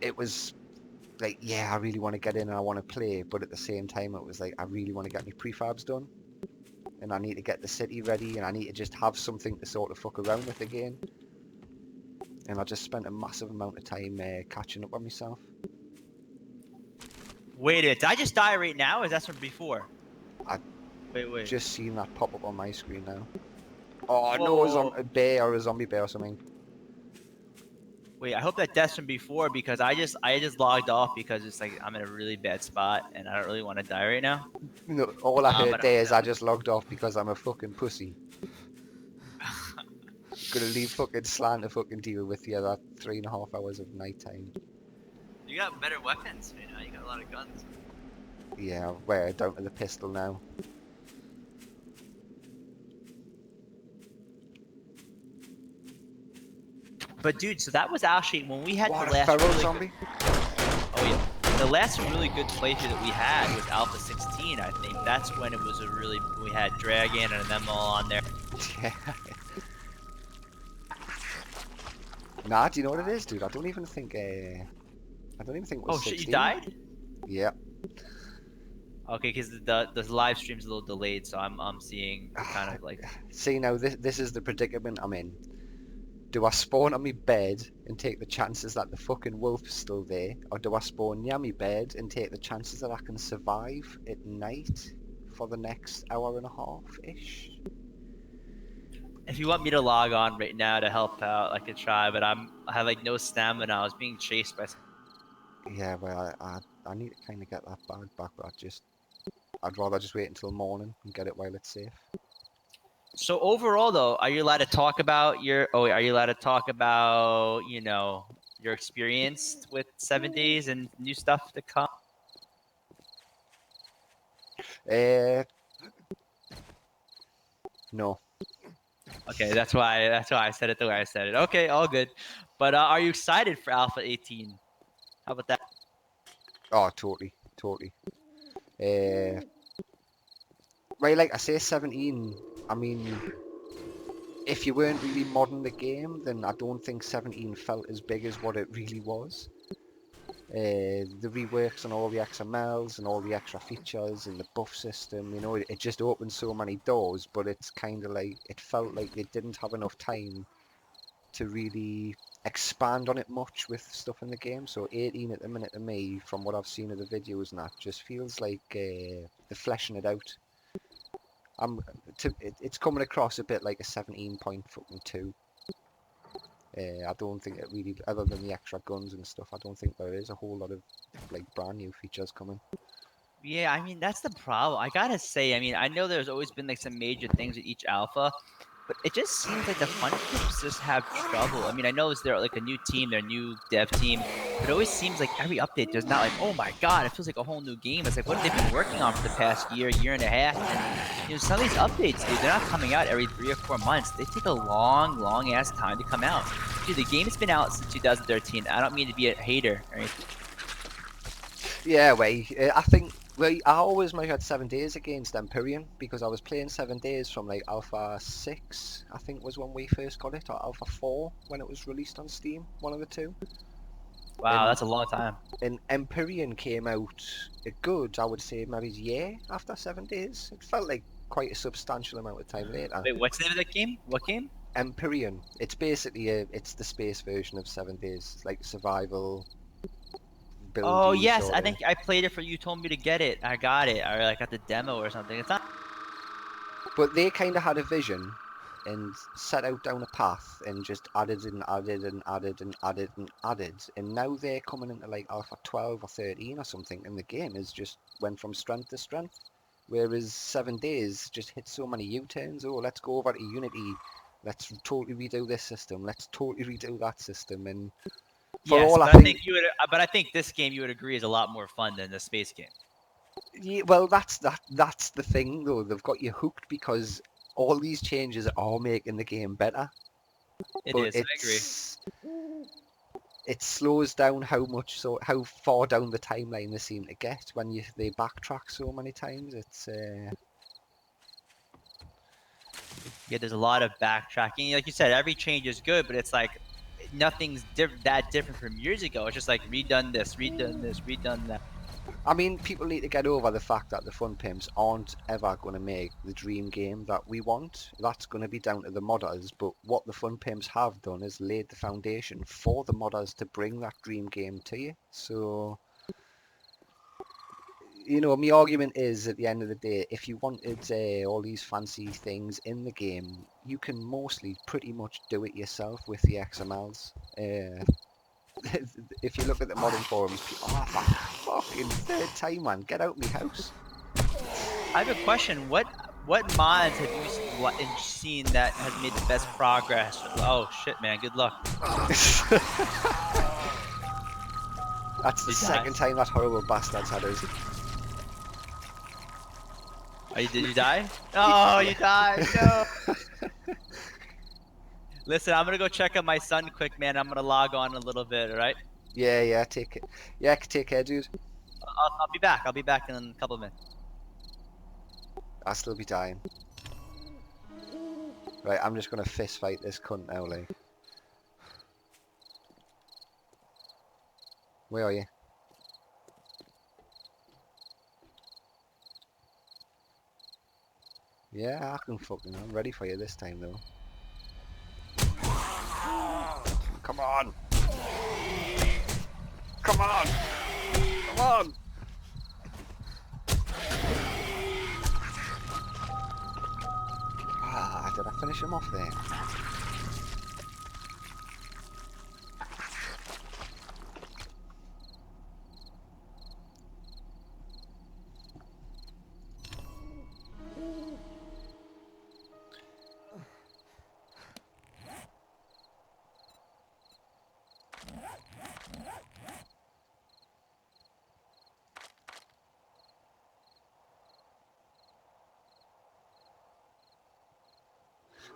it was like, yeah, I really want to get in and I want to play, but at the same time it was like, I really want to get my prefabs done, and I need to get the city ready, and I need to just have something to sort of fuck around with again. And I just spent a massive amount of time catching up on myself. Wait a minute, did I just die right now? Or is that from before? I Wait. Just seen that pop up on my screen now. Oh Whoa. no, a bear or a zombie bear or something. Wait, I hope that death's from before because I just logged off because it's like I'm in a really bad spot and I don't really want to die right now. No, all I heard But there is I just logged off because I'm a fucking pussy. Gonna leave fucking Slan to fucking deal with you that 3.5 hours of night time. you got better weapons, you know. You got a lot of guns. Yeah, we're down to the pistol now. But dude, so that was actually when we had What, the a last feral really zombie? oh yeah, the last really good playthrough that we had was Alpha 16. I think that's when it was a really we had Dragon and them all on there. Yeah. Nah, do you know what it is, dude? I don't even think it was Oh 16. shit, you died? Yeah. Okay, because the live stream's a little delayed, so I'm seeing kind of like. See, now this is the predicament I'm in. Do I spawn on my bed and take the chances that the fucking wolf's still there? Or do I spawn near my bed and take the chances that I can survive at night for the next hour and a half-ish? If you want me to log on right now to help out, I could try, but I have like no stamina. I was being chased by. Yeah, well, I need to kind of get that bag back, but I'd rather just wait until morning and get it while it's safe. So overall, though, are you allowed to talk about your? Oh, are you allowed to talk about your experience with 7 days and new stuff to come? No. Okay, that's why I said it the way I said it. Okay, all good. But are you excited for Alpha 18? How about that? Oh, totally. Right, like I say, 17, I mean, if you weren't really modding the game, then I don't think 17 felt as big as what it really was. The reworks and all the XMLs and all the extra features and the buff system, you know, it just opened so many doors, but it's kind of like, it felt like they didn't have enough time to really expand on it much with stuff in the game. So 18 at the minute to me, from what I've seen of the videos and that, just feels like they're fleshing it out. It's coming across a bit like a 17.2. I don't think it really, other than the extra guns and stuff, I don't think there is a whole lot of like brand new features coming. Yeah, I mean that's the problem. I gotta say, I mean, I know there's always been like some major things with each alpha, but it just seems like the fun pimps just have trouble. I mean, I know it's they're like a new team, their new dev team, but it always seems like every update there's not like, oh my god, it feels like a whole new game. It's like what have they been working on for the past year, year and a half? And you know, some of these updates, dude, they're not coming out every 3 or 4 months. They take a long, long ass time to come out. Dude, the game's been out since 2013. I don't mean to be a hater or anything. Yeah, I think I always measured 7 days against Empyrean because I was playing 7 days from like Alpha 6, I think was when we first got it, or Alpha 4 when it was released on Steam, one of the two. Wow, that's a long time. And Empyrean came out a good, I would say, maybe a year after 7 days. It felt like quite a substantial amount of time later. Wait, what's the name of that game? What game? Empyrean. It's basically it's the space version of 7 days. It's like survival, Oh buildy yes, sort I of. think I played it for you. Told me to get it. I got it. Or I got the demo or something. It's not. But they kind of had a vision and set out down a path and just added and added and added and added and added. And now they're coming into like Alpha 12 or 13 or something, and the game has just went from strength to strength. Whereas 7 days just hit so many U-turns. Oh, let's go over to Unity. Let's totally redo this system. Let's totally redo that system. And for Yes, all I but I think, think you would. But I think this game you would agree is a lot more fun than the space game. yeah, well, that's the thing though. They've got you hooked because all these changes are making the game better. It But is. I agree. it slows down how far down the timeline they seem to get when they backtrack so many times. It's Yeah, there's a lot of backtracking. Like you said, every change is good, but it's like nothing's that different from years ago. It's just like redone this, redone this, redone that. I mean, people need to get over the fact that the Fun Pimps aren't ever going to make the dream game that we want. That's going to be down to the modders, but what the Fun Pimps have done is laid the foundation for the modders to bring that dream game to you. So, you know, my argument is at the end of the day, if you wanted all these fancy things in the game, you can mostly pretty much do it yourself with the XMLs. If you look at the modern forums, oh, fucking third time, man, get out of my house. I have a question. What mods have you seen that has made the best progress? Oh shit, man. Good luck. That's the second time that horrible bastard's had us. Did you die? Oh, you died. No. Listen, I'm gonna go check on my son quick, man. I'm gonna log on in a little bit. All right. Yeah, take it. Yeah, take care, dude. I'll be back. I'll be back in a couple of minutes. I'll still be dying. Right, I'm just gonna fist fight this cunt now, like. Where are you? Yeah, I'm ready for you this time, though. Come on! Come on! Come on! Ah, did I finish him off there?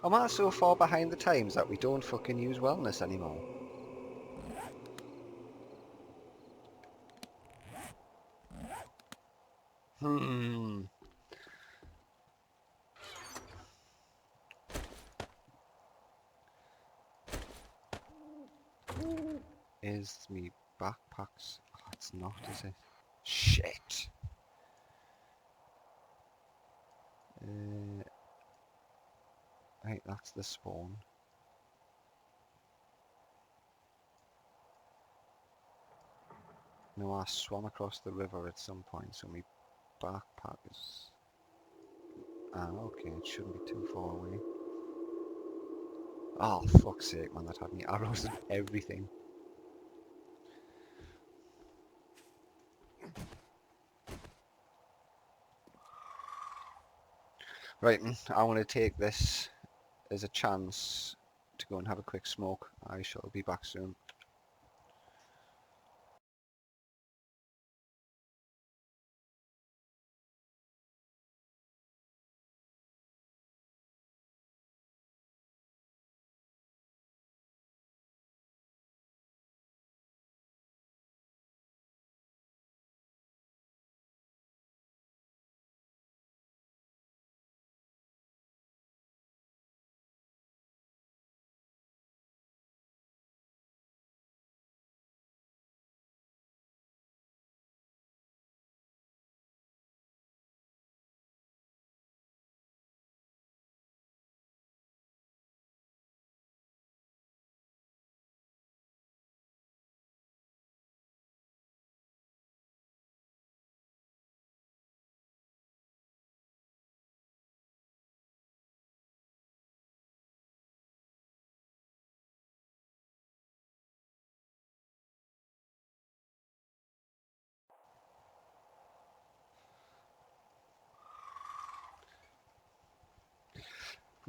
Am I so far behind the times that we don't fucking use wellness anymore? Hmm. Is me backpacks? Oh, it's not, is it? Shit. Right, that's the spawn. No, I swam across the river at some point, so my backpack is... Ah, okay, it shouldn't be too far away. Oh, fuck's sake, man, that had me arrows and everything. Right, I want to take this as a chance to go and have a quick smoke. I shall be back soon.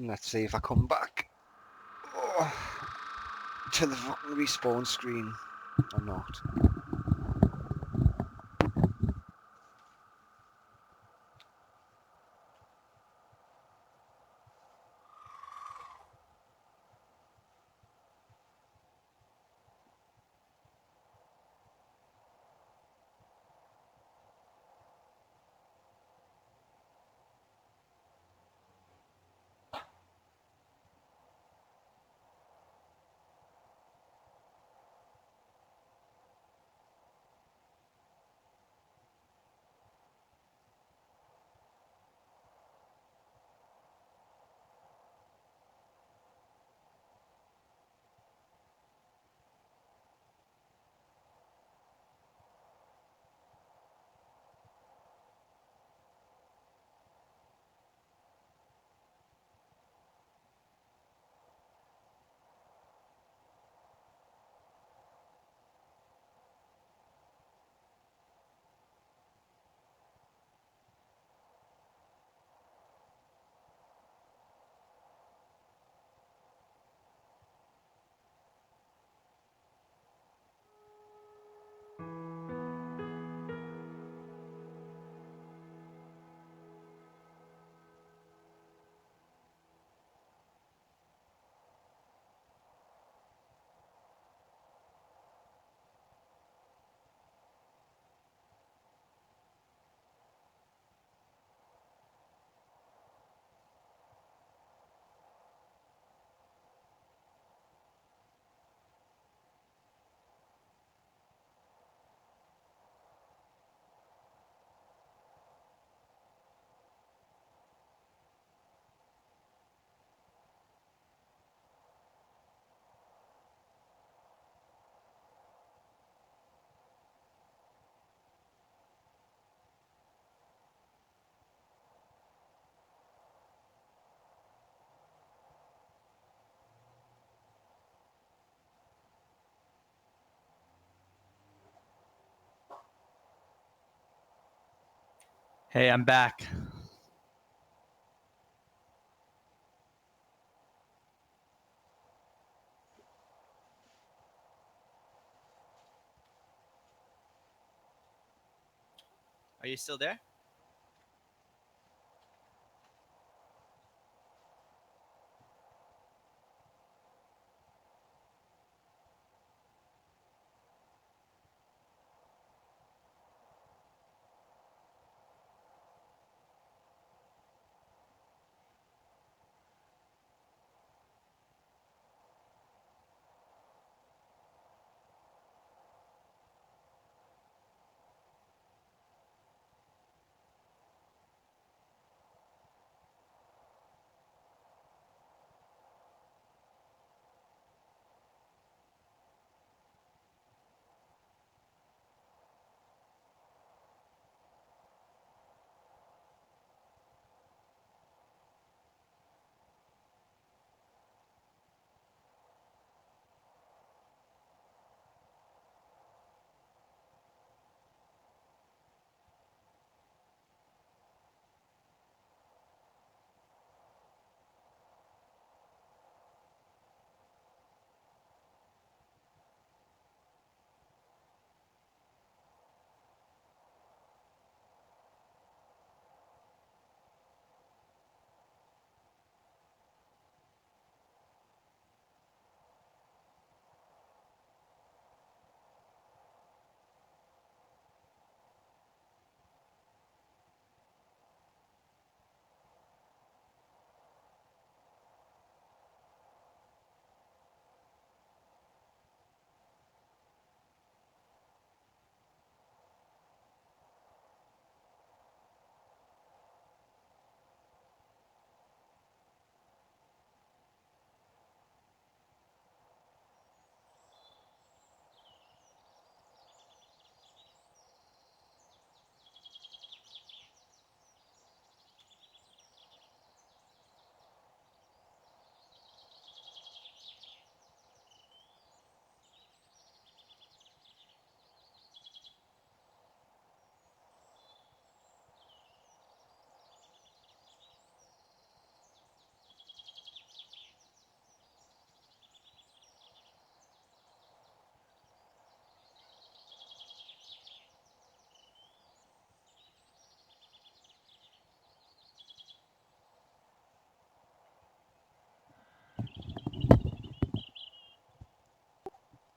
Let's see if I come back to the fucking respawn screen or not. Hey, I'm back. Are you still there?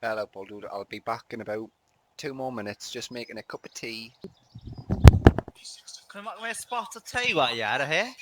Hello, Paul, dude. I'll be back in about 2 more minutes. Just making a cup of tea. Kan du make me a spot of tea while you're out of here?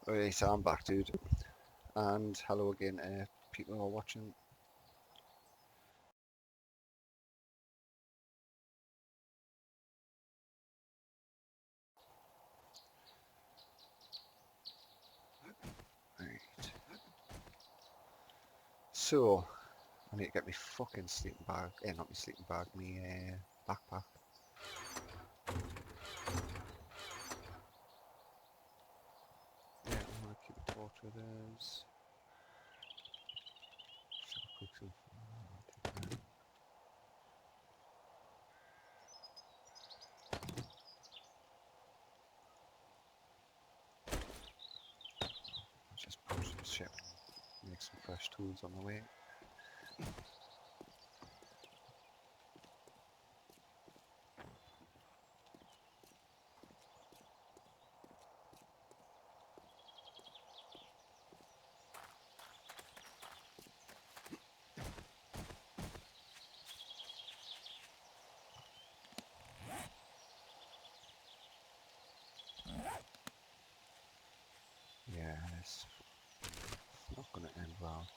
Okay, so I'm back, dude. And hello again, people who are watching. Right. So, I need to get my fucking sleeping bag. Not my sleeping bag, my backpack. Yeah, I'm gonna keep the torch with us. Just punch this shit. Make some fresh tools on the way. Yeah, it's not gonna end well.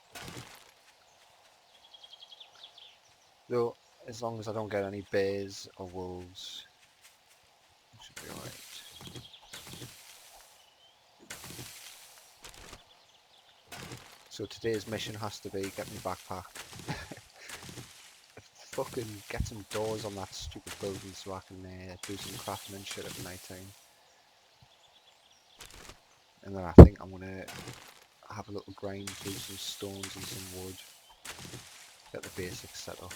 Though, as long as I don't get any bears or wolves, I should be alright. So today's mission has to be get me backpack. Fucking get some doors on that stupid building so I can do some crafting and shit at night time. And then I think I'm gonna have a little grind through some stones and some wood. Get the basics set up.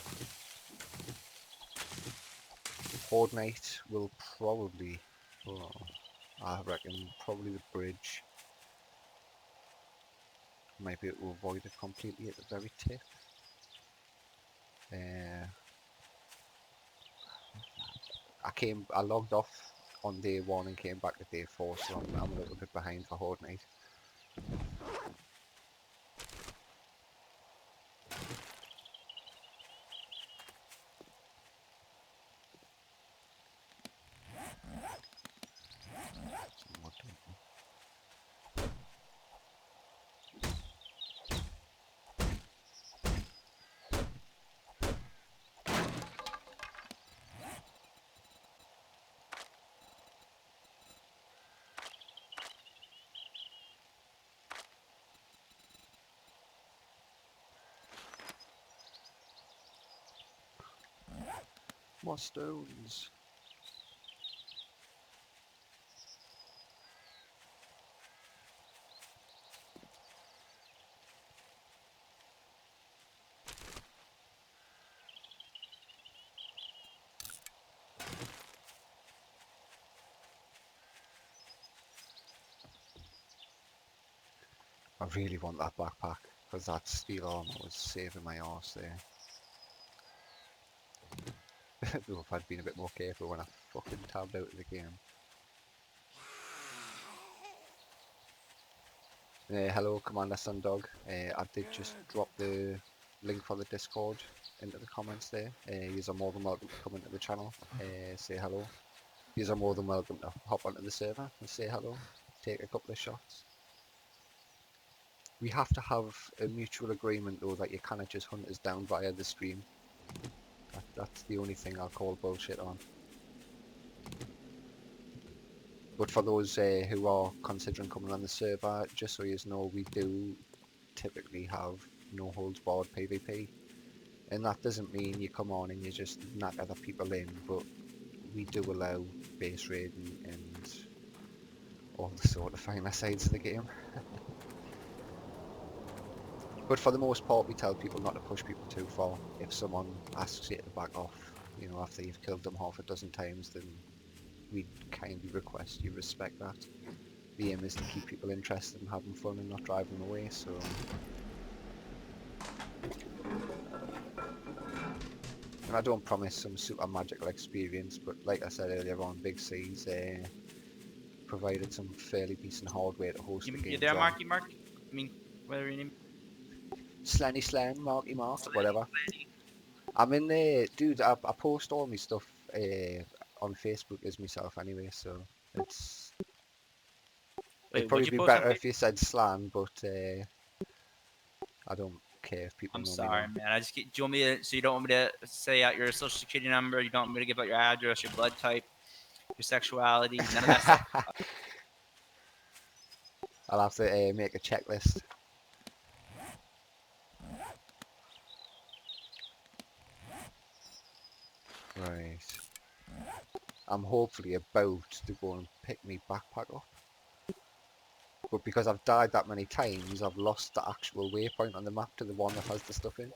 Horde night will probably, oh, I reckon probably the bridge. Might be able to avoid it completely at the very tip. I logged off on day 1 and came back at day 4, so I'm a little bit behind for Horde night. Some wood, don't we? More stones. I really want that backpack, because that steel armor was saving my arse there. Though if I'd been a bit more careful when I fucking tabbed out of the game. Hello Commander Sundog, I did just drop the link for the Discord into the comments there. Yous are more than welcome to come into the channel, say hello. Yous are more than welcome to hop onto the server and say hello, take a couple of shots. We have to have a mutual agreement though that you cannot just hunt us down via the stream. That's the only thing I'll call bullshit on. But for those who are considering coming on the server, just so you know, we do typically have no holds barred PvP. And that doesn't mean you come on and you just knock other people in, but we do allow base raiding and all the sort of finer sides of the game. But for the most part, we tell people not to push people too far. If someone asks you to back off, you know, after you've killed them half a dozen times, then we kindly request you respect that. The aim is to keep people interested and having fun and not drive them away, so... And I don't promise some super magical experience, but like I said earlier on, Big C's provided some fairly decent hardware to host the game. You there, Marky Mark? I mean, whatever your name. Slanny Slan, Marky Mark, whatever. I'm in there, dude. I post all my stuff on Facebook as myself anyway, so it's. Wait, It'd probably what'd you be post better on if you said Slan, but I don't care if people I'm know me sorry, now. man. I just get. Do you want me to? So you don't want me to say out your social security number? You don't want me to give out your address, your blood type, your sexuality, none of that stuff. I'll have to make a checklist. Right. I'm hopefully about to go and pick me backpack up. But because I've died that many times, I've lost the actual waypoint on the map to the one that has the stuff in.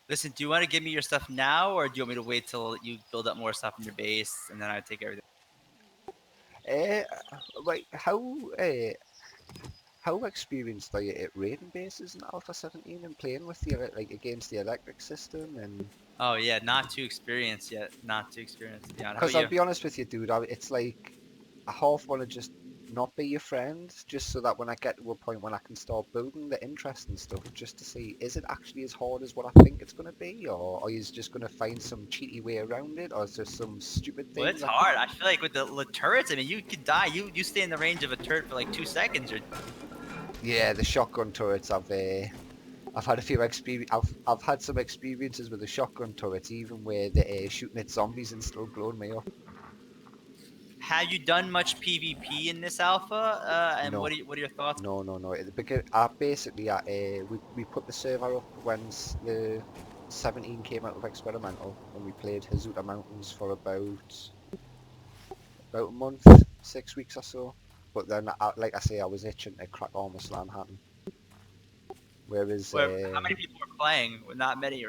Listen, do you want to give me your stuff now, or do you want me to wait till you build up more stuff in your base and then I take everything? Like, how experienced are you at raiding bases in Alpha 17 and playing with the like against the electric system and? Oh yeah, not too experienced yet. Not too experienced, to be honest. How Because about I'll you? be honest with you, dude, it's like I half want to just not be your friend, just so that when I get to a point when I can start building the interesting stuff, just to see, is it actually as hard as what I think it's going to be, or are you just going to find some cheaty way around it, or is there some stupid thing Well, it's that... hard. I feel like with the turrets, I mean, you could die. You stay in the range of a turret for like 2 seconds, or Yeah, the shotgun turrets have I've had a few experience. I've had some experiences with the shotgun turrets, even where they're shooting at zombies and still blowing me up. Have you done much PvP in this alpha? And No, what are your thoughts? no. At the beginning, we put the server up when the 17 came out of experimental, and we played Hazuta Mountains for about a month, 6 weeks or so. But then, like I say, I was itching to crack on with Slaanhatten. Whereas How many people are playing? Not many.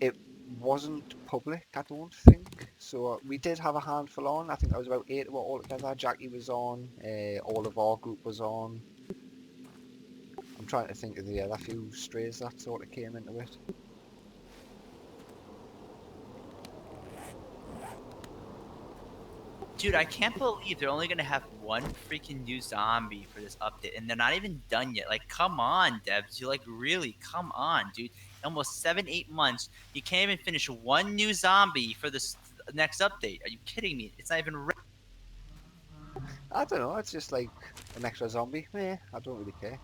it wasn't public, I don't think. So we did have a handful on. I think there was about 8 of us all together. Jackie was on. All of our group was on. I'm trying to think of the other few strays that sort of came into it. Dude, I can't believe they're only gonna have one freaking new zombie for this update, and they're not even done yet. Like, come on, devs. You like really come on, dude. Almost 7-8 months. You can't even finish one new zombie for this next update. Are you kidding me? It's not even ready. I don't know. It's just like an extra zombie. I don't really care.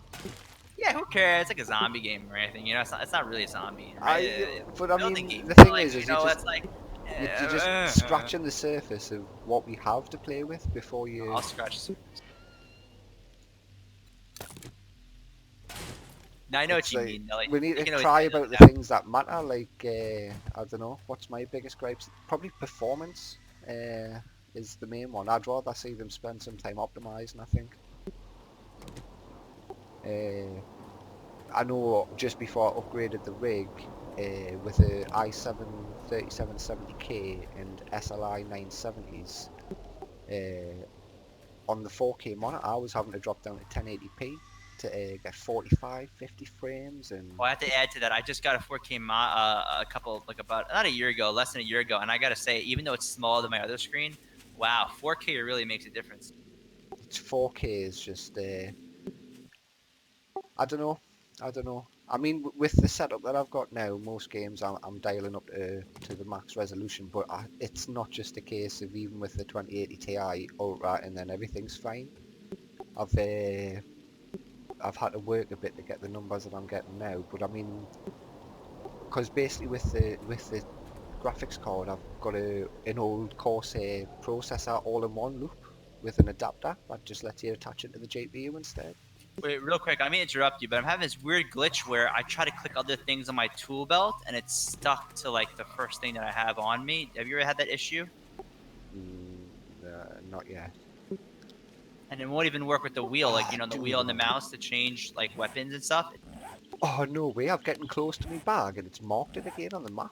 Yeah, who cares? It's like a zombie game or anything. You know, it's not really a zombie, right? But I Building mean, game the thing killing. is You you know, just it's like. you're just scratching the surface of what we have to play with before you. I'll scratch. Now I know what It's you like mean. Though. Like, we need you to can always cry edit about the it out. things that matter. Like I don't know, what's my biggest gripes? Probably performance. Is the main one. I'd rather see them spend some time optimizing. I think. I know just before I upgraded the rig with a i7 3770K and SLI 970s on the 4K monitor, I was having to drop down to 1080p to get 45, 50 frames and. Well, I have to add to that. I just got a 4K a couple, like about not a year ago, less than a year ago, and I gotta say, even though it's smaller than my other screen, wow, 4K really makes a difference. It's 4K is just I don't know. I don't know. I mean, with the setup that I've got now, most games I'm dialing up to the max resolution, but it's not just a case of even with the 2080 Ti Ultra and then everything's fine. I've uh, I've had to work a bit to get the numbers that I'm getting now, but I mean, because basically with the graphics card, I've got an old Corsair processor all-in-one loop with an adapter that just lets you attach it to the GPU instead. Wait, real quick, I may interrupt you, but I'm having this weird glitch where I try to click other things on my tool belt, and it's stuck to like the first thing that I have on me. Have you ever had that issue? Not yet. And it won't even work with the wheel, like the Dude, wheel and the mouse to change like weapons and stuff. oh no way! I'm getting close to my bag and it's marked it again on the map.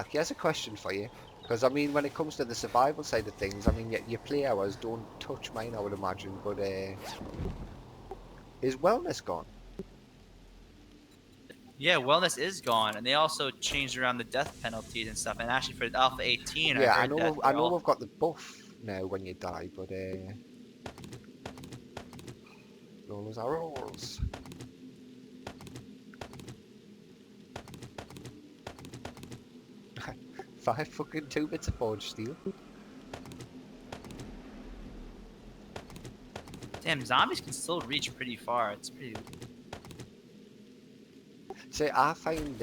Here's a question for you. Because I mean, when it comes to the survival side of things, I mean, your play hours don't touch mine, I would imagine. But is wellness gone? Yeah, wellness is gone, and they also changed around the death penalties and stuff. And actually, for Alpha 18, I Yeah, I heard that know. I they're know all. we've got the buff now when you die, but rolls are rolls. 5 fucking 2 bits of forge steel. Damn, zombies can still reach pretty far. It's pretty. See, I find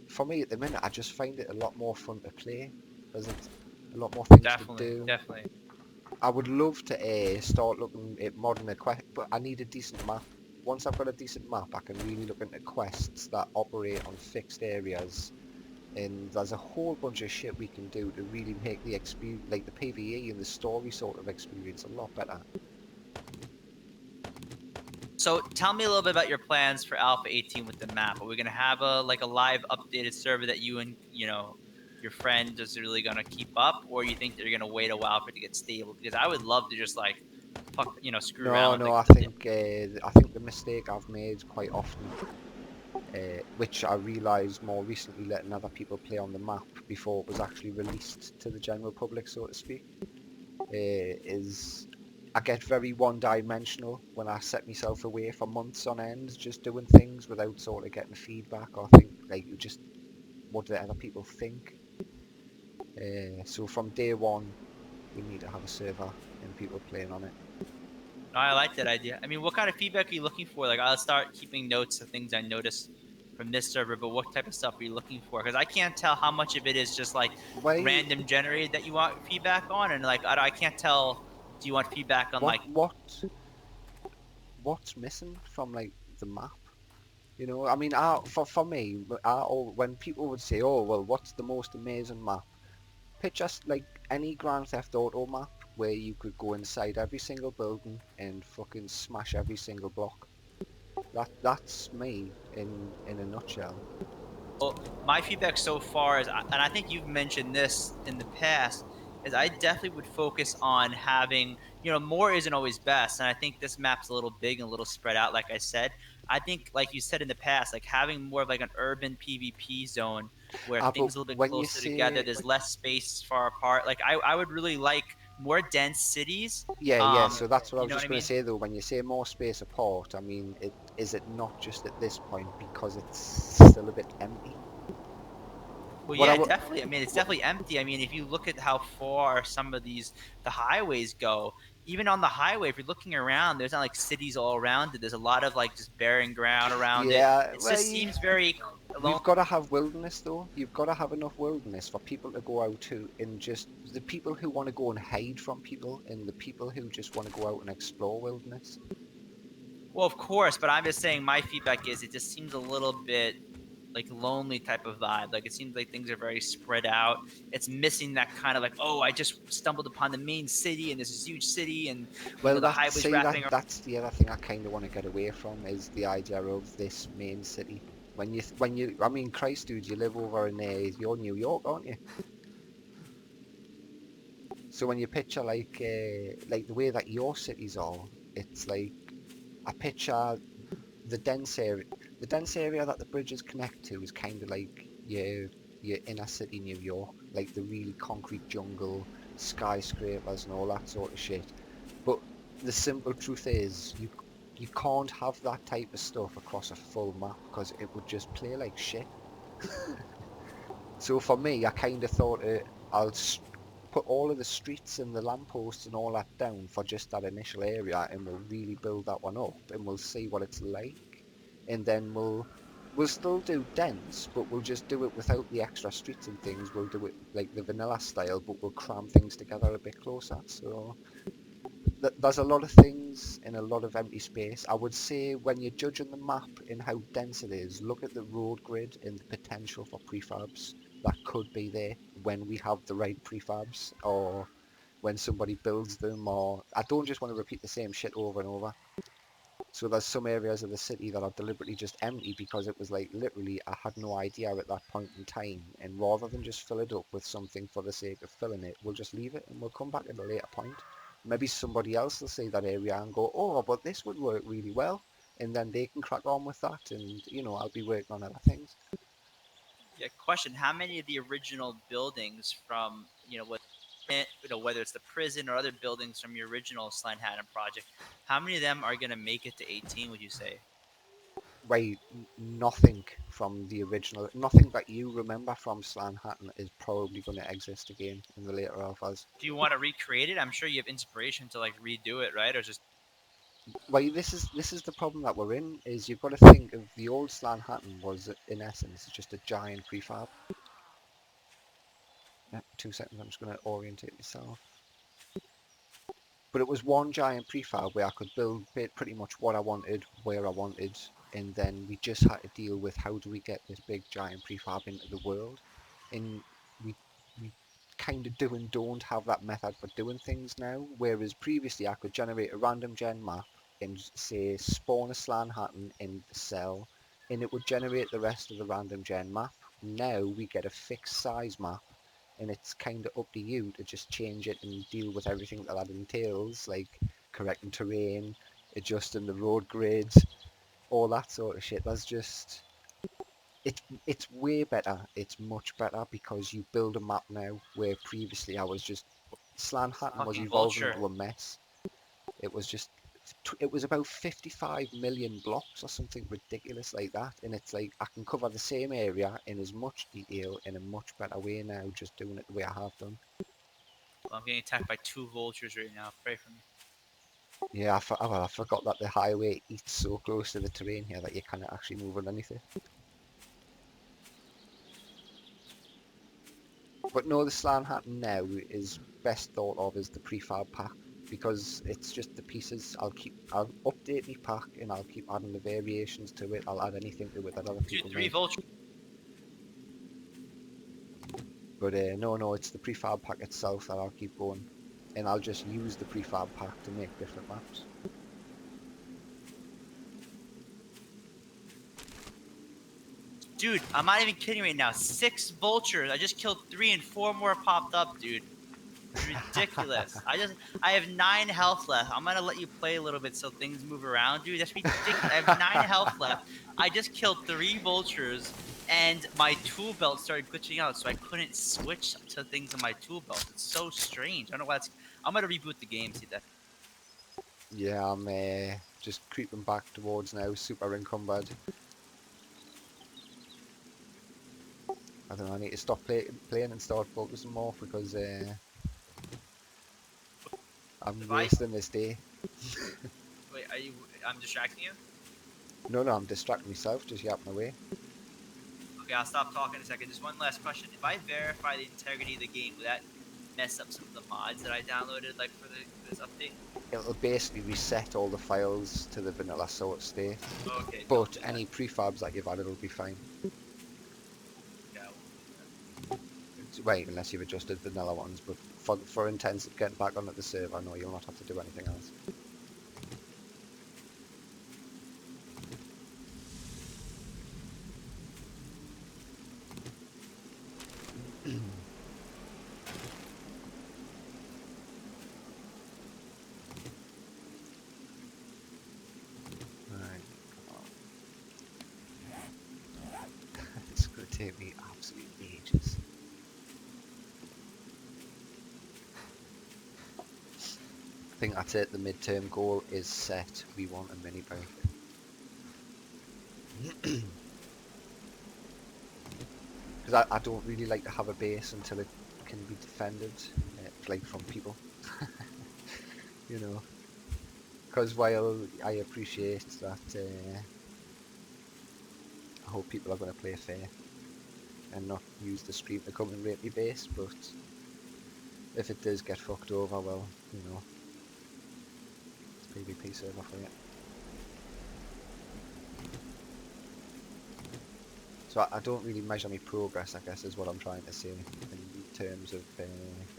for me at the minute, I just find it a lot more fun to play because it's a lot more things to Definitely, do. definitely. I would love to start looking at modding a quest, but I need a decent map. Once I've got a decent map, I can really look into quests that operate on fixed areas. And there's a whole bunch of shit we can do to really make the experience, like the PvE and the story sort of experience, a lot better. So tell me a little bit about your plans for Alpha 18 with the map. Are we gonna have a live updated server that you and your friend is really gonna keep up, or you think they're gonna wait a while for it to get stable? Because I would love to just like fuck screw around No, with no, like I think the mistake I've made quite often, which I realised more recently letting other people play on the map before it was actually released to the general public, so to speak, is I get very one-dimensional when I set myself away for months on end just doing things without sort of getting feedback or think like you just what do other people think. So from day one, we need to have a server and people playing on it. No, I like that idea. I mean, what kind of feedback are you looking for? Like, I'll start keeping notes of things I notice from this server, but what type of stuff are you looking for? Because I can't tell how much of it is just like Why? random generated that you want feedback on, and like I can't tell. Do you want feedback on like? What's missing from like the map? You know, I mean, for me, when people would say, "Oh, well, what's the most amazing map?" Picture like any Grand Theft Auto map where you could go inside every single building and fucking smash every single block. That's me in a nutshell. Well, my feedback so far is, and I think you've mentioned this in the past, is I definitely would focus on having, more isn't always best. And I think this map's a little big and a little spread out, like I said. I think, like you said in the past, like having more of like an urban PvP zone where But things are a little bit when you closer together, say there's less space far apart. Like I would really like more dense cities. yeah, so that's what I You was know what just I going to mean? say though. When you say more space apart, I mean, is it not just at this point because it's still a bit empty? Well, What I yeah, wa- definitely. I mean, it's definitely empty. I mean, if you look at how far some of the highways go, even on the highway, if you're looking around, there's not like cities all around it. There's a lot of like just barren ground around it. Yeah, It well, just seems very alone. we've got to have wilderness though. You've got to have enough wilderness for people to go out to, and just the people who want to go and hide from people, and the people who just want to go out and explore wilderness. Well, of course, but I'm just saying my feedback is it just seems a little bit like lonely type of vibe. Like it seems like things are very spread out. It's missing that kind of like, oh, I just stumbled upon the main city and this is huge city and Well, the highways wrapping around. that's the other thing I kind of want to get away from is the idea of this main city. I mean, Christ, dude, you live over in you're New York, aren't you? So when you picture like the way that your cities are, it's like I picture the dense area, the dense area that the bridges connect to is kind of like your inner city New York, like the really concrete jungle, skyscrapers and all that sort of shit. But the simple truth is, you can't have that type of stuff across a full map because it would just play like shit. So for me, I kind of thought put all of the streets and the lampposts and all that down for just that initial area, and we'll really build that one up, and we'll see what it's like, and then we'll still do dense, but we'll just do it without the extra streets and things. We'll do it like the vanilla style, but we'll cram things together a bit closer. So there's a lot of things in a lot of empty space. I would say when you're judging the map and how dense it is, look at the road grid and the potential for prefabs that could be there when we have the right prefabs or when somebody builds them, or I don't just want to repeat the same shit over and over. So there's some areas of the city that are deliberately just empty because it was like literally I had no idea at that point in time, and rather than just fill it up with something for the sake of filling it, we'll just leave it and we'll come back at a later point. Maybe somebody else will see that area and go, oh, but this would work really well, and then they can crack on with that, and I'll be working on other things. Yeah, question: how many of the original buildings from whether it's the prison or other buildings from your original Slaanhatten project, how many of them are going to make it to 18? Would you say? Wait, nothing from the original, nothing that you remember from Slaanhatten is probably going to exist again in the later alphas. Do you want to recreate it? I'm sure you have inspiration to like redo it, right? Or just Well, this is the problem that we're in. Is you've got to think of the old Slaanhatten was in essence just a giant prefab. 2 seconds, I'm just going to orientate myself. But it was one giant prefab where I could build pretty much what I wanted, where I wanted, and then we just had to deal with how do we get this big giant prefab into the world, and we kind of do and don't have that method for doing things now. Whereas previously I could generate a random gen map and say spawn a Slaanhatten in the cell, and it would generate the rest of the random gen map. Now we get a fixed size map, and it's kind of up to you to just change it and deal with everything that entails, like correcting terrain, adjusting the road grids, all that sort of shit. That's just it's way better. It's much better because you build a map now where previously I was just Slaanhatten was fucking evolving vulture? into a mess. It was just it was about 55 million blocks or something ridiculous like that, and it's like I can cover the same area in as much detail in a much better way now just doing it the way I have done. I'm getting attacked by 2 vultures right now. Pray for me. Yeah, I forgot that the highway eats so close to the terrain here that you cannot actually move underneath it. But no, the Slaanhatten now is best thought of as the prefab pack because it's just the pieces. I'll update my pack and I'll keep adding the variations to it. I'll add anything to it that other Dude, people 3 make. vultures. But no, it's the prefab pack itself that I'll keep going, and I'll just use the prefab pack to make different maps. Dude, I'm not even kidding right now. 6 vultures. I just killed 3 and 4 more popped up, dude. It's ridiculous. I have 9 health left. I'm gonna let you play a little bit so things move around, dude. That's ridiculous. I have 9 health left. I just killed 3 vultures, and my tool belt started glitching out, so I couldn't switch to things on my tool belt. It's so strange. I don't know why. I'm gonna reboot the game. See that? Yeah, I'm just creeping back towards now, super encumbered. I don't know, I need to stop playing and start focusing more because I'm If I wasting this day. wait, are you? I'm distracting you. No, I'm distracting myself, just yapping away. Okay, I'll stop talking in a second. Just one last question. If I verify the integrity of the game, will that mess up some of the mods that I downloaded, like for this update? It'll basically reset all the files to the vanilla sort of state, Okay, don't but do that. any prefabs that you've added will be fine. Okay, I won't do that. Right, unless you've adjusted vanilla ones, but for intents of getting back onto the server, no, you'll not have to do anything else. Right, come on. It's going to take me absolutely ages. I think that's it, the midterm goal is set. We want a mini bike. Because I don't really like to have a base until it can be defended, like from people. You know, because while I appreciate that, I hope people are going to play fair and not use the stream to come and rape me base, but if it does get fucked over, well, you know, it's PvP server for you. So I don't really measure my progress, I guess, is what I'm trying to say, in terms of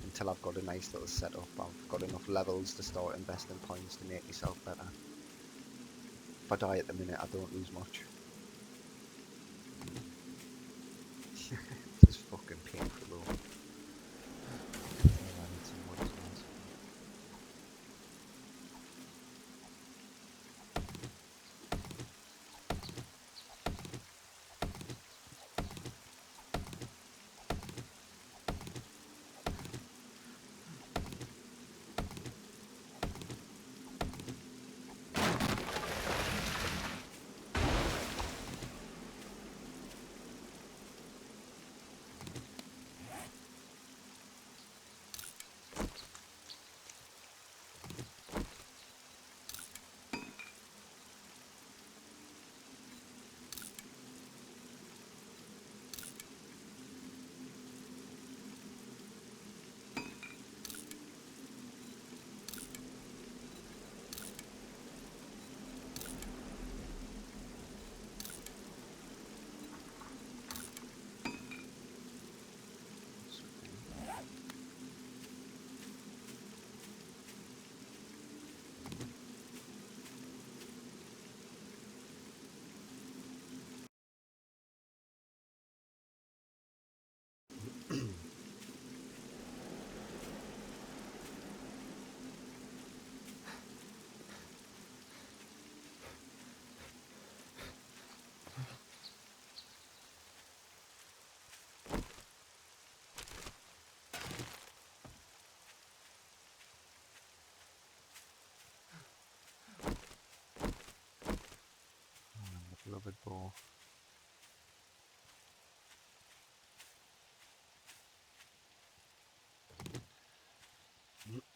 until I've got a nice little setup, I've got enough levels to start investing points to make myself better. If I die at the minute, I don't lose much. This is fucking painful though. I need some wood as well.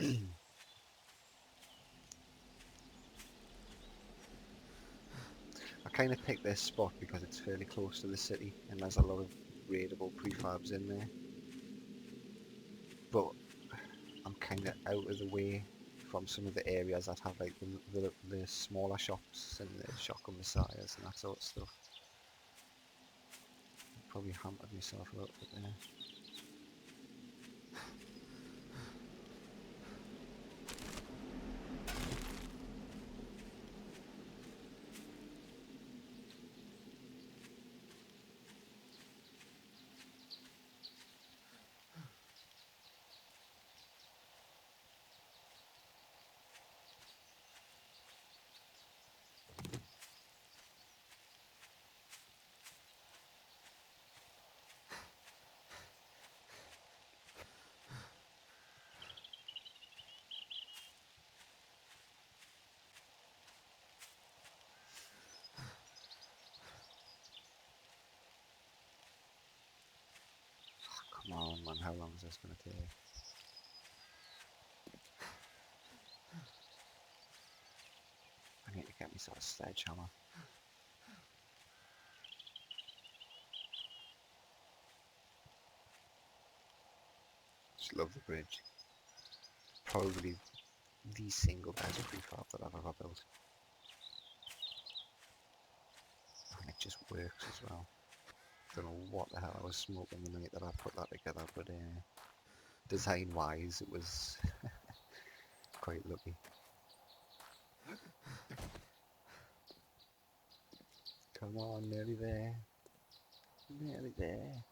I kind of picked this spot because it's fairly close to the city and there's a lot of raidable prefabs in there. But I'm kind of out of the way from some of the areas that have like the smaller shops and the shotgun messiahs and that sort of stuff. Probably hampered myself a little bit there. Come on, man, how long is this going to take? I need to get myself a sledgehammer. Just love the bridge. Probably the single best prefab that I've ever built. And it just works as well. Don't know what the hell I was smoking the night that I put that together, but design wise it was quite lucky. Come on, nearly there. Nearly there.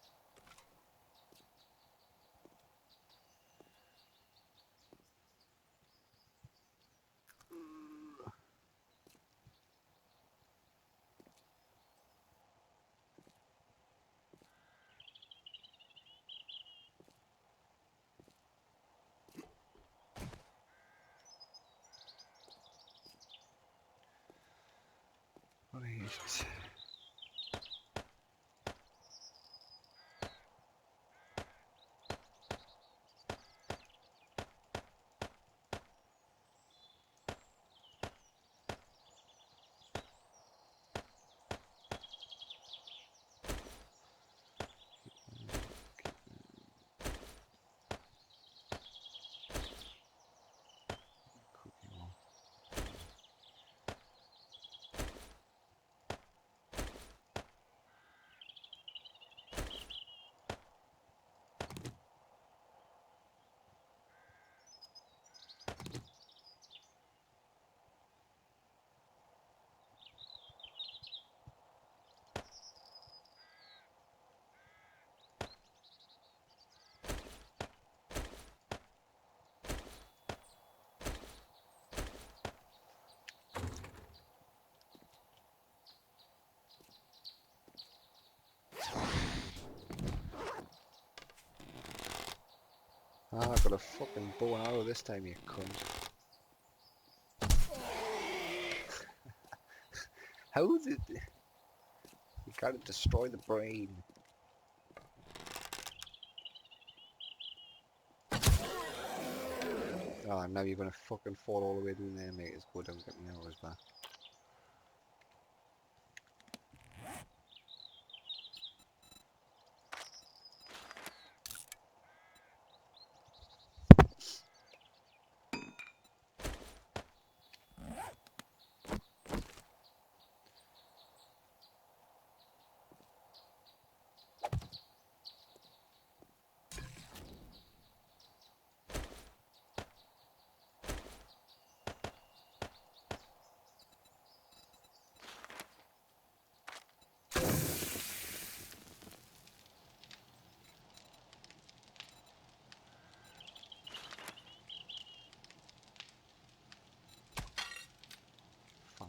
Right. Cooking on. Ah, I got a fucking bow and arrow this time, you cunt. How did... You gotta destroy the brain. Oh, now you're gonna fucking fall all the way down there, mate. It's good, don't get me arrows back. Fine.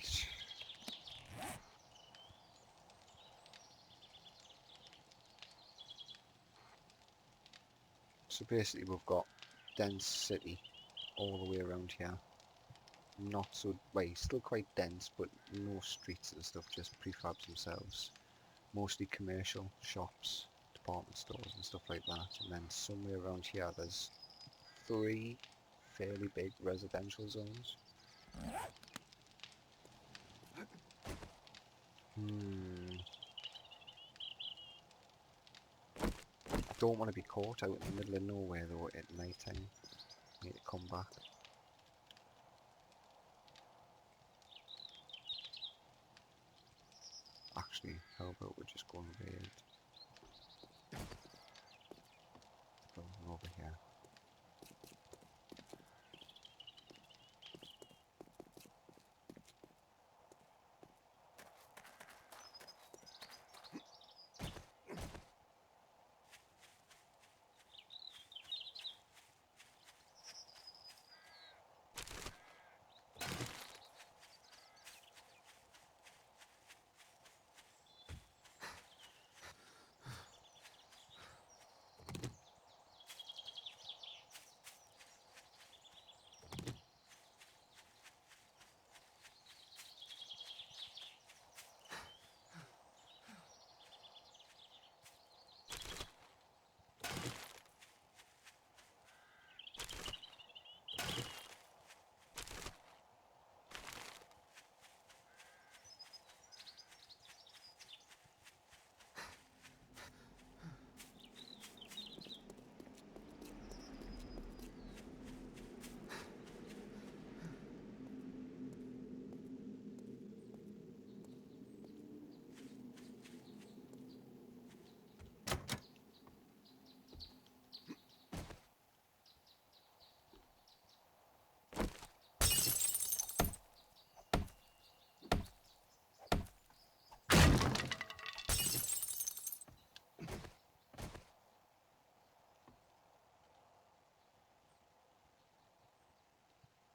Right. So basically we've got dense city all the way around here. Not so, well, still quite dense, but no streets and stuff, just prefabs themselves. Mostly commercial shops, department stores and stuff like that. And then somewhere around here there's 3 fairly big residential zones. I don't want to be caught out in the middle of nowhere though at night time. Need to come back. Actually, how about we just go and raid? Building over here.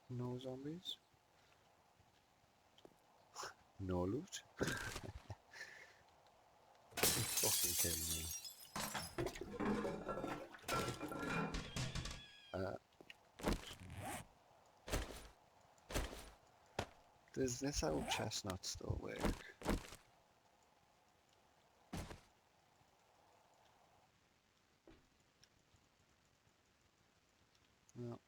No zombies? No loot? Fucking kidding me. Does this old chestnut still work? No.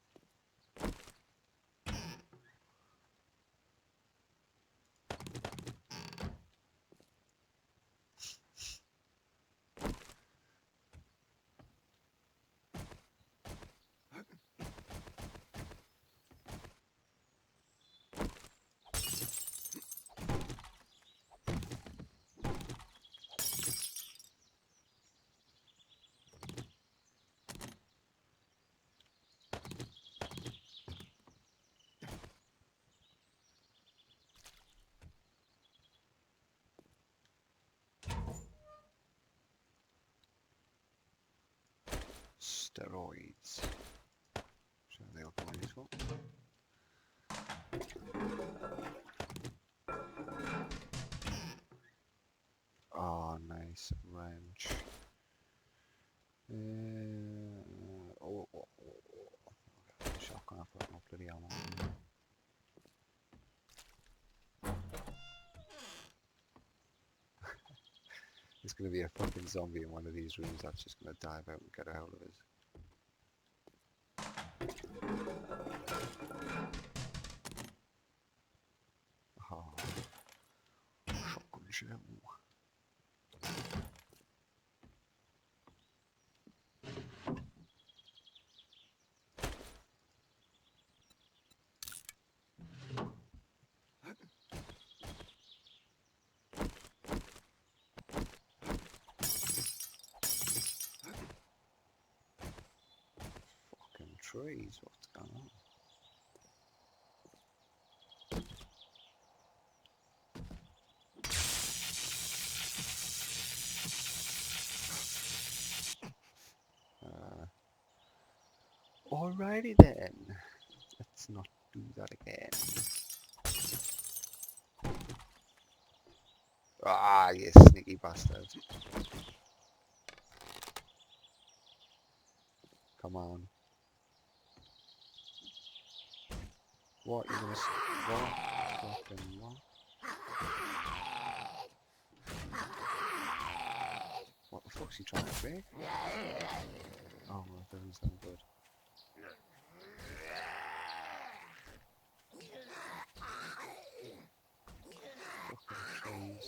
Steroids. So they'll go in as well. Oh, nice wrench. Shotgun, I've got no bloody ammo. There's gonna be a fucking zombie in one of these rooms that's just gonna dive out and get a hold of us. Oh, shotgun shell. Fucking trees, what's going on? Alrighty then. Let's not do that again. Ah, you sneaky bastard. Come on. What you gonna what? Fucking what? What the fuck's he trying to break? Oh, well, that doesn't sound good. Fucking trees.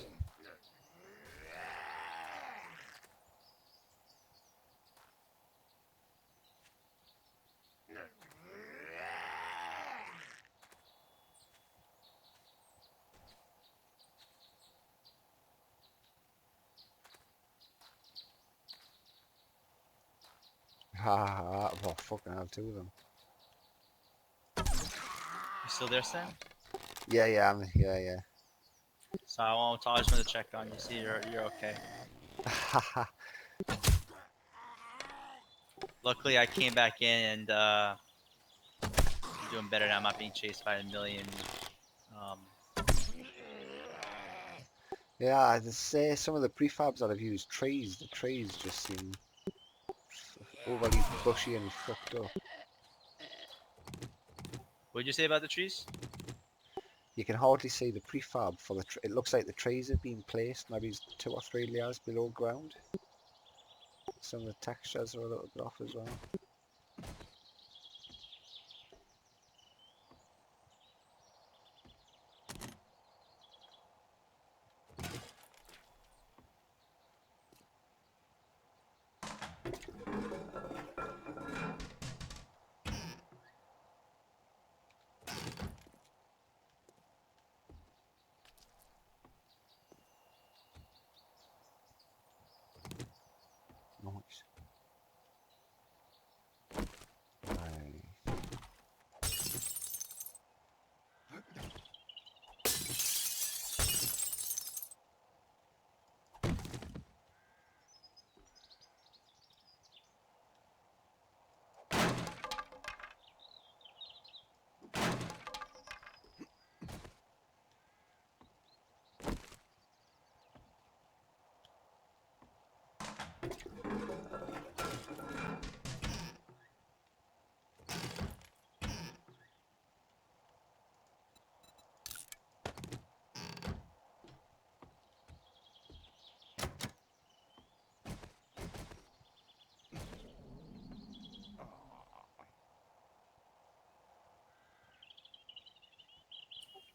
Ha ha ha. Oh, fucking hell, two of them. You still there, Sam? Yeah, yeah. So I just want to check on you. See, you're okay. Luckily, I came back in and I'm doing better now. I'm not being chased by a million. Um, Yeah, I'd say some of the prefabs that I've used, the trees just seem overly bushy and fucked up. what did you say about the trees? You can hardly see the prefab for the. It looks like the trees have been placed maybe 2 or 3 layers below ground. Some of the textures are a little bit off as well. Nice. Aye.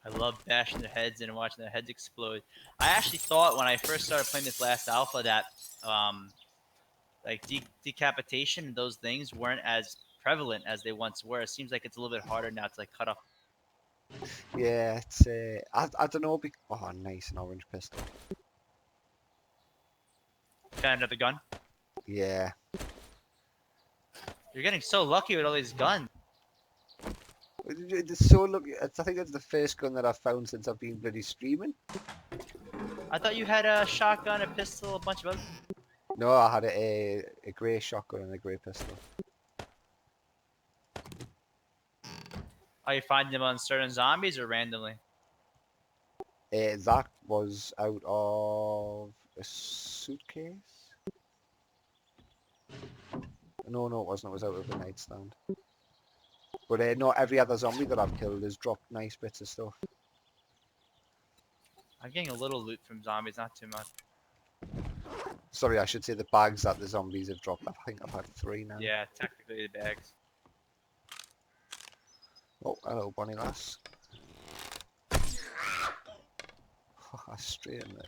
I love bashing their heads in and watching their heads explode. I actually thought when I first started playing this last alpha that like decapitation and those things weren't as prevalent as they once were. It seems like it's a little bit harder now to like cut off. Yeah, it's I don't know. Oh, nice, an orange pistol. Found another gun. Yeah. You're getting so lucky with all these guns. It's so lucky. I think it's the first gun that I've found since I've been bloody streaming. I thought you had a shotgun, a pistol, a bunch of other. No, I had a grey shotgun and a grey pistol. Are you finding them on certain zombies or randomly? That was out of a suitcase. No, it wasn't. It was out of the nightstand. But no, every other zombie that I've killed has dropped nice bits of stuff. I'm getting a little loot from zombies, not too much. Sorry, I should say the bags that the zombies have dropped. I think I've had 3 now. Yeah, technically the bags. Oh, hello, Bonnie lass. Straight in the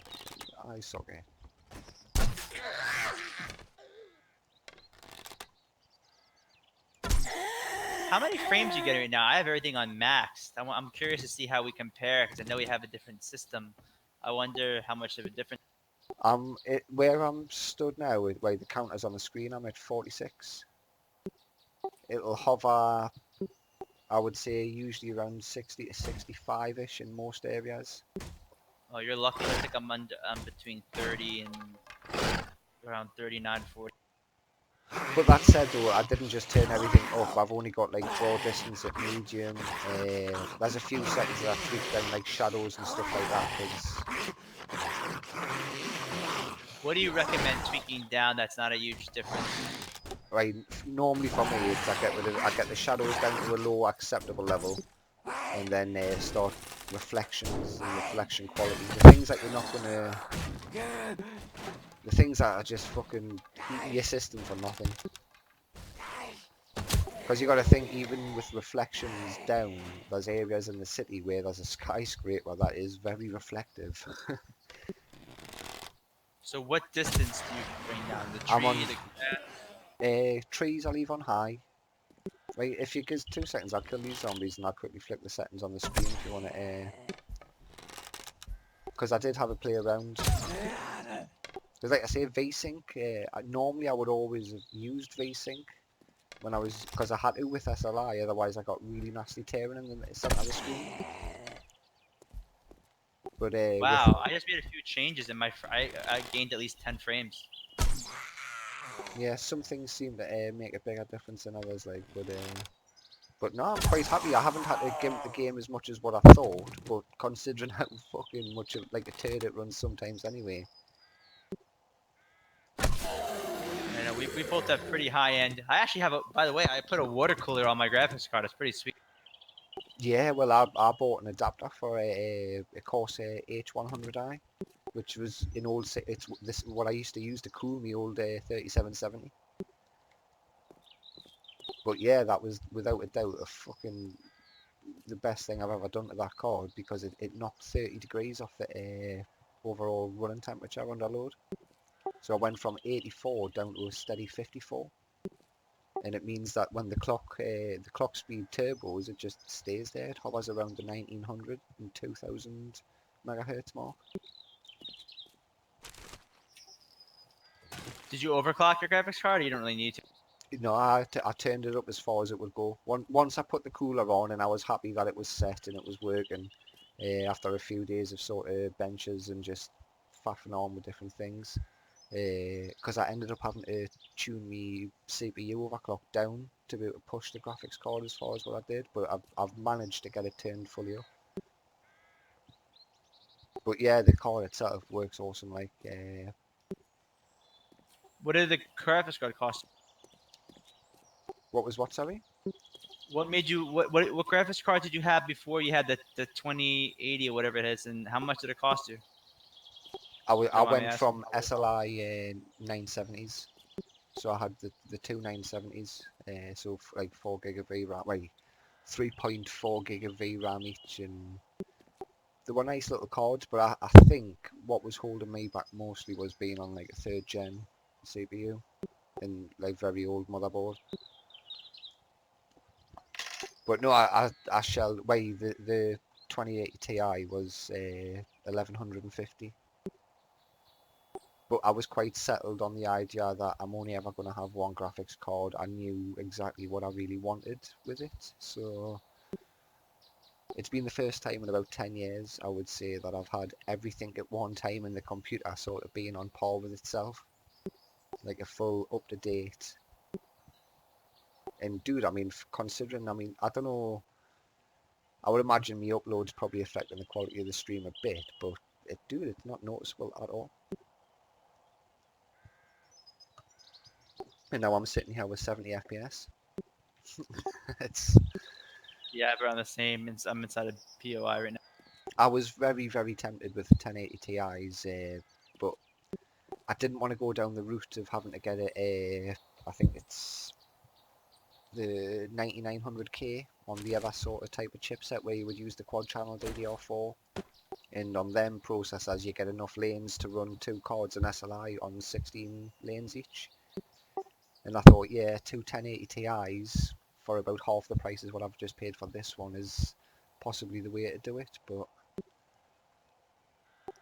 eye socket. How many frames are you getting right now? I have everything on maxed. I'm curious to see how we compare because I know we have a different system. I wonder how much of a difference. Where I'm stood now, where the counter's on the screen, I'm at 46. It'll hover, I would say, usually around 60 to 65-ish in most areas. Oh, you're lucky. I think I'm between 30 and around 39, 40. But that said, though, I didn't just turn everything up. I've only got like draw distance at medium. There's a few settings that I tweaked down, like shadows and stuff like that. What do you recommend tweaking down that's not a huge difference? Right, normally for me, it's I get the shadows down to a low acceptable level, and then start reflections and reflection quality. The things that you're not gonna, the things that are just fucking heating your system for nothing. Because you got to think, even with reflections down, there's areas in the city where there's a skyscraper that is very reflective. So what distance do you bring down? The I'm tree, on the trees. I leave on high. Right, if you give 2 seconds, I'll kill these zombies and I'll quickly flick the settings on the screen if you want to. Because I did have a play around. Because like I say, VSync. Normally I would always have used VSync when I was, because I had to with SLI. Otherwise I got really nasty tearing in the centre of the screen. But with wow, I just made a few changes and I gained at least 10 frames. yeah, some things seem to make a bigger difference than others. Like, but no, I'm quite happy. I haven't had to gimp the game as much as what I thought. But considering how fucking much of like a turd it runs sometimes anyway. I know we both have pretty high end. I actually have a. By the way, I put a water cooler on my graphics card. It's pretty sweet. Yeah, well, I bought an adapter for a Corsair H100i, which was an old. It's this what I used to use to cool my old 3770. But yeah, that was without a doubt a fucking the best thing I've ever done to that card because it knocked 30 degrees off the overall running temperature under load. So I went from 84 down to a steady 54. And it means that when the clock speed turbos, it just stays there. It hovers around the 1900 and 2000 megahertz mark. Did you overclock your graphics card? Or you don't really need to. No, I turned it up as far as it would go. Once I put the cooler on and I was happy that it was set and it was working, after a few days of sort of benches and just faffing on with different things, because I ended up having to tune my CPU overclock down to be able to push the graphics card as far as what I did, but I've managed to get it turned fully up. But yeah, the card itself works awesome. Like, What did the graphics card cost? what was what, sorry? What made you? What graphics card did you have before you had the 2080 or whatever it is, and how much did it cost you? If you I don't mind me went asking. from SLI 970s, so I had the two 970s, so like 4 gig of VRAM, wait, 3.4 gig of VRAM each, and they were nice little cards, but I think what was holding me back mostly was being on like a 3rd gen CPU and like very old motherboard. But no, I shall. Wait, the 2080 Ti was 1150. But I was quite settled on the idea that I'm only ever going to have one graphics card. I knew exactly what I really wanted with it. So it's been the first time in about 10 years, I would say, that I've had everything at one time in the computer sort of being on par with itself. Like a full up-to-date. And dude, I mean, considering, I mean, I don't know, I would imagine me uploads probably affecting the quality of the stream a bit, but dude, it's not noticeable at all. And now I'm sitting here with 70 FPS. It's. Yeah, we're on the same. I'm inside a POI right now. I was very, very tempted with 1080 Ti's, but I didn't want to go down the route of having to get I think it's the 9900K on the other sort of type of chipset where you would use the quad channel DDR4. And on them processors, you get enough lanes to run 2 cards and SLI on 16 lanes each. And I thought, yeah, two 1080 Ti's for about half the price is what I've just paid for this one is possibly the way to do it, but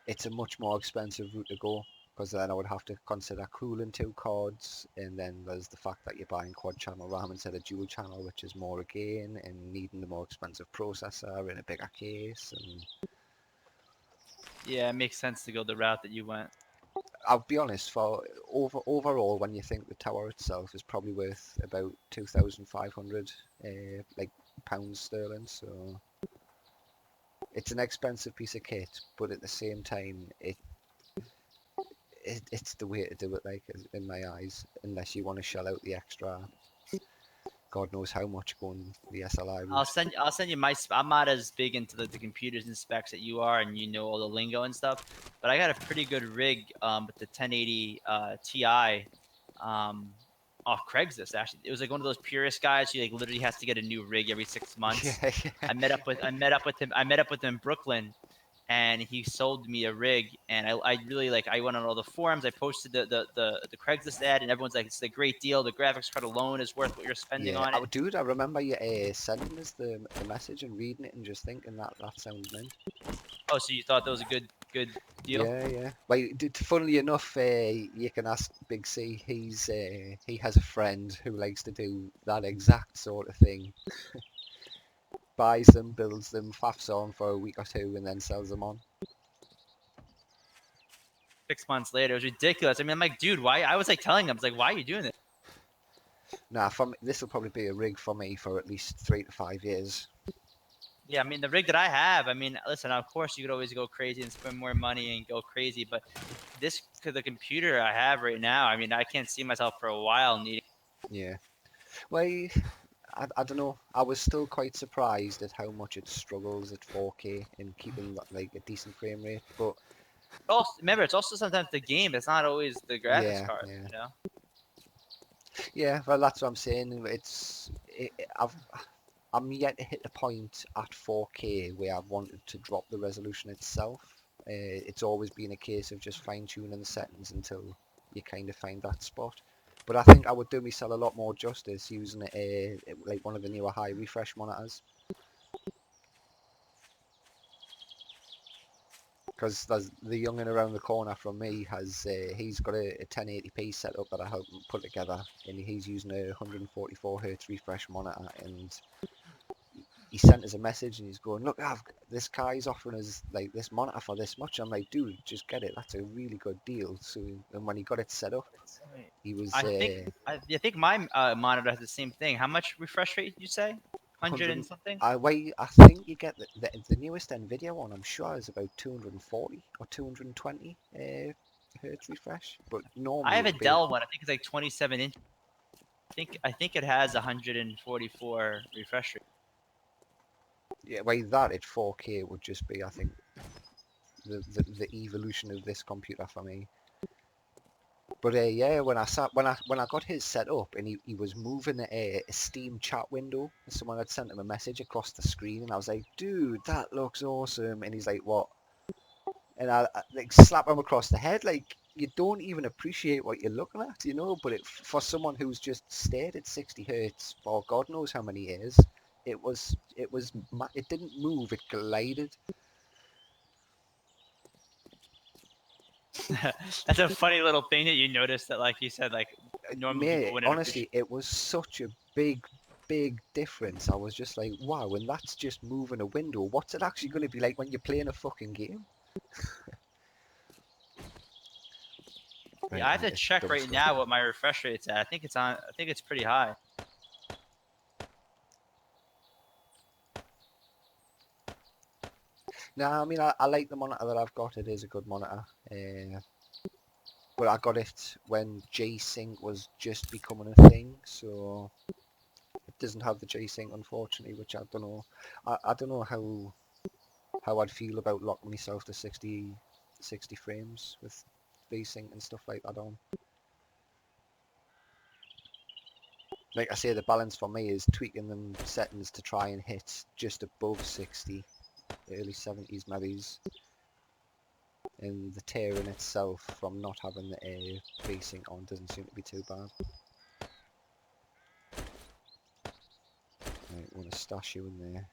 it's a much more expensive route to go because then I would have to consider cooling 2 cards, and then there's the fact that you're buying quad channel RAM instead of dual channel, which is more again, and needing the more expensive processor in a bigger case. And Yeah, it makes sense to go the route that you went. I'll be honest, for overall, when you think the tower itself is probably worth about 2,500 like pounds sterling, so it's an expensive piece of kit, but at the same time, it's the way to do it, like in my eyes. Unless you want to shell out the extra, God knows how much going the SLI route. I'll send you my. I'm not as big into the computers and specs that you are, and you know all the lingo and stuff. But I got a pretty good rig with the 1080 Ti off Craigslist. Actually, it was like one of those purist guys who like literally has to get a new rig every 6 months. Yeah, yeah. I met up with him. I met up with him in Brooklyn, and he sold me a rig. And I really like. I went on all the forums. I posted the Craigslist ad, and everyone's like, "It's a great deal. The graphics card alone is worth what you're spending Yeah, on it." dude, I remember you sending us the message and reading it and just thinking that sounds mint. Oh, so you thought that was a good deal? Yeah, yeah. Well, funnily enough, you can ask Big C. He has a friend who likes to do that exact sort of thing. Buys them, builds them, faffs on for a week or two, and then sells them on. 6 months later, it was ridiculous. I mean, I'm like, dude, why? I was like telling him, I was like, why are you doing this? Nah, this will probably be a rig for me for at least 3 to 5 years. Yeah, I mean, the rig that I have, I mean, listen, of course you could always go crazy and spend more money and go crazy, but the computer I have right now, I mean, I can't see myself for a while needing. Yeah. Well, I don't know. I was still quite surprised at how much it struggles at 4K in keeping like a decent frame rate. But Also, remember, it's also sometimes the game. It's not always the graphics yeah, card, yeah, you know? yeah. Well, that's what I'm saying. I'm yet to hit the point at 4K where I've wanted to drop the resolution itself. It's always been a case of just fine tuning the settings until you kind of find that spot. But I think I would do myself a lot more justice using like one of the newer high refresh monitors. Because there's the youngin around the corner from me he's got a 1080p setup that I helped him put together, and he's using a 144 hertz refresh monitor, and he sent us a message and he's going, look, this guy's offering us like this monitor for this much. I'm like, dude, just get it. That's a really good deal. So, and when he got it set up, he was I think my monitor has the same thing. How much refresh rate did you say? 100 100. and something? I think you get the newest Nvidia one. I'm sure is about 240 or 220 hertz refresh, but I normally have a it'll be Dell one. I think it's like 27 inch. I think it has 144 refresh rate. yeah. Well, that at 4K would just be, I think, the evolution of this computer for me. But yeah, when I got his set up and he was moving a Steam chat window, someone had sent him a message across the screen, and I was like, dude, that looks awesome. And he's like, what? And I like slap him across the head, like you don't even appreciate what you're looking at, you know. But for someone who's just stayed at 60 hertz for God knows how many years, it didn't move, it glided. That's a funny little thing that you noticed that, like you said, like normal people Mate, wouldn't appreciate. honestly, it was such a big difference. I was just like, wow, and that's just moving a window. What's it actually going to be like when you're playing a fucking game? Yeah, Right, I have to it's check dumb right stuff. now what my refresh rate's at. I think it's on. I think it's pretty high. No, I mean, I like the monitor that I've got. It is a good monitor. But I got it when G-Sync was just becoming a thing, so it doesn't have the G-Sync, unfortunately, which I don't know. I don't know how I'd feel about locking myself to 60 frames with V-Sync and stuff like that on. Like I say, the balance for me is tweaking them settings to try and hit just above 60, early 70s maybe. And the tearing itself from not having the V-Sync on doesn't seem to be too bad. Right, want to stash you in there.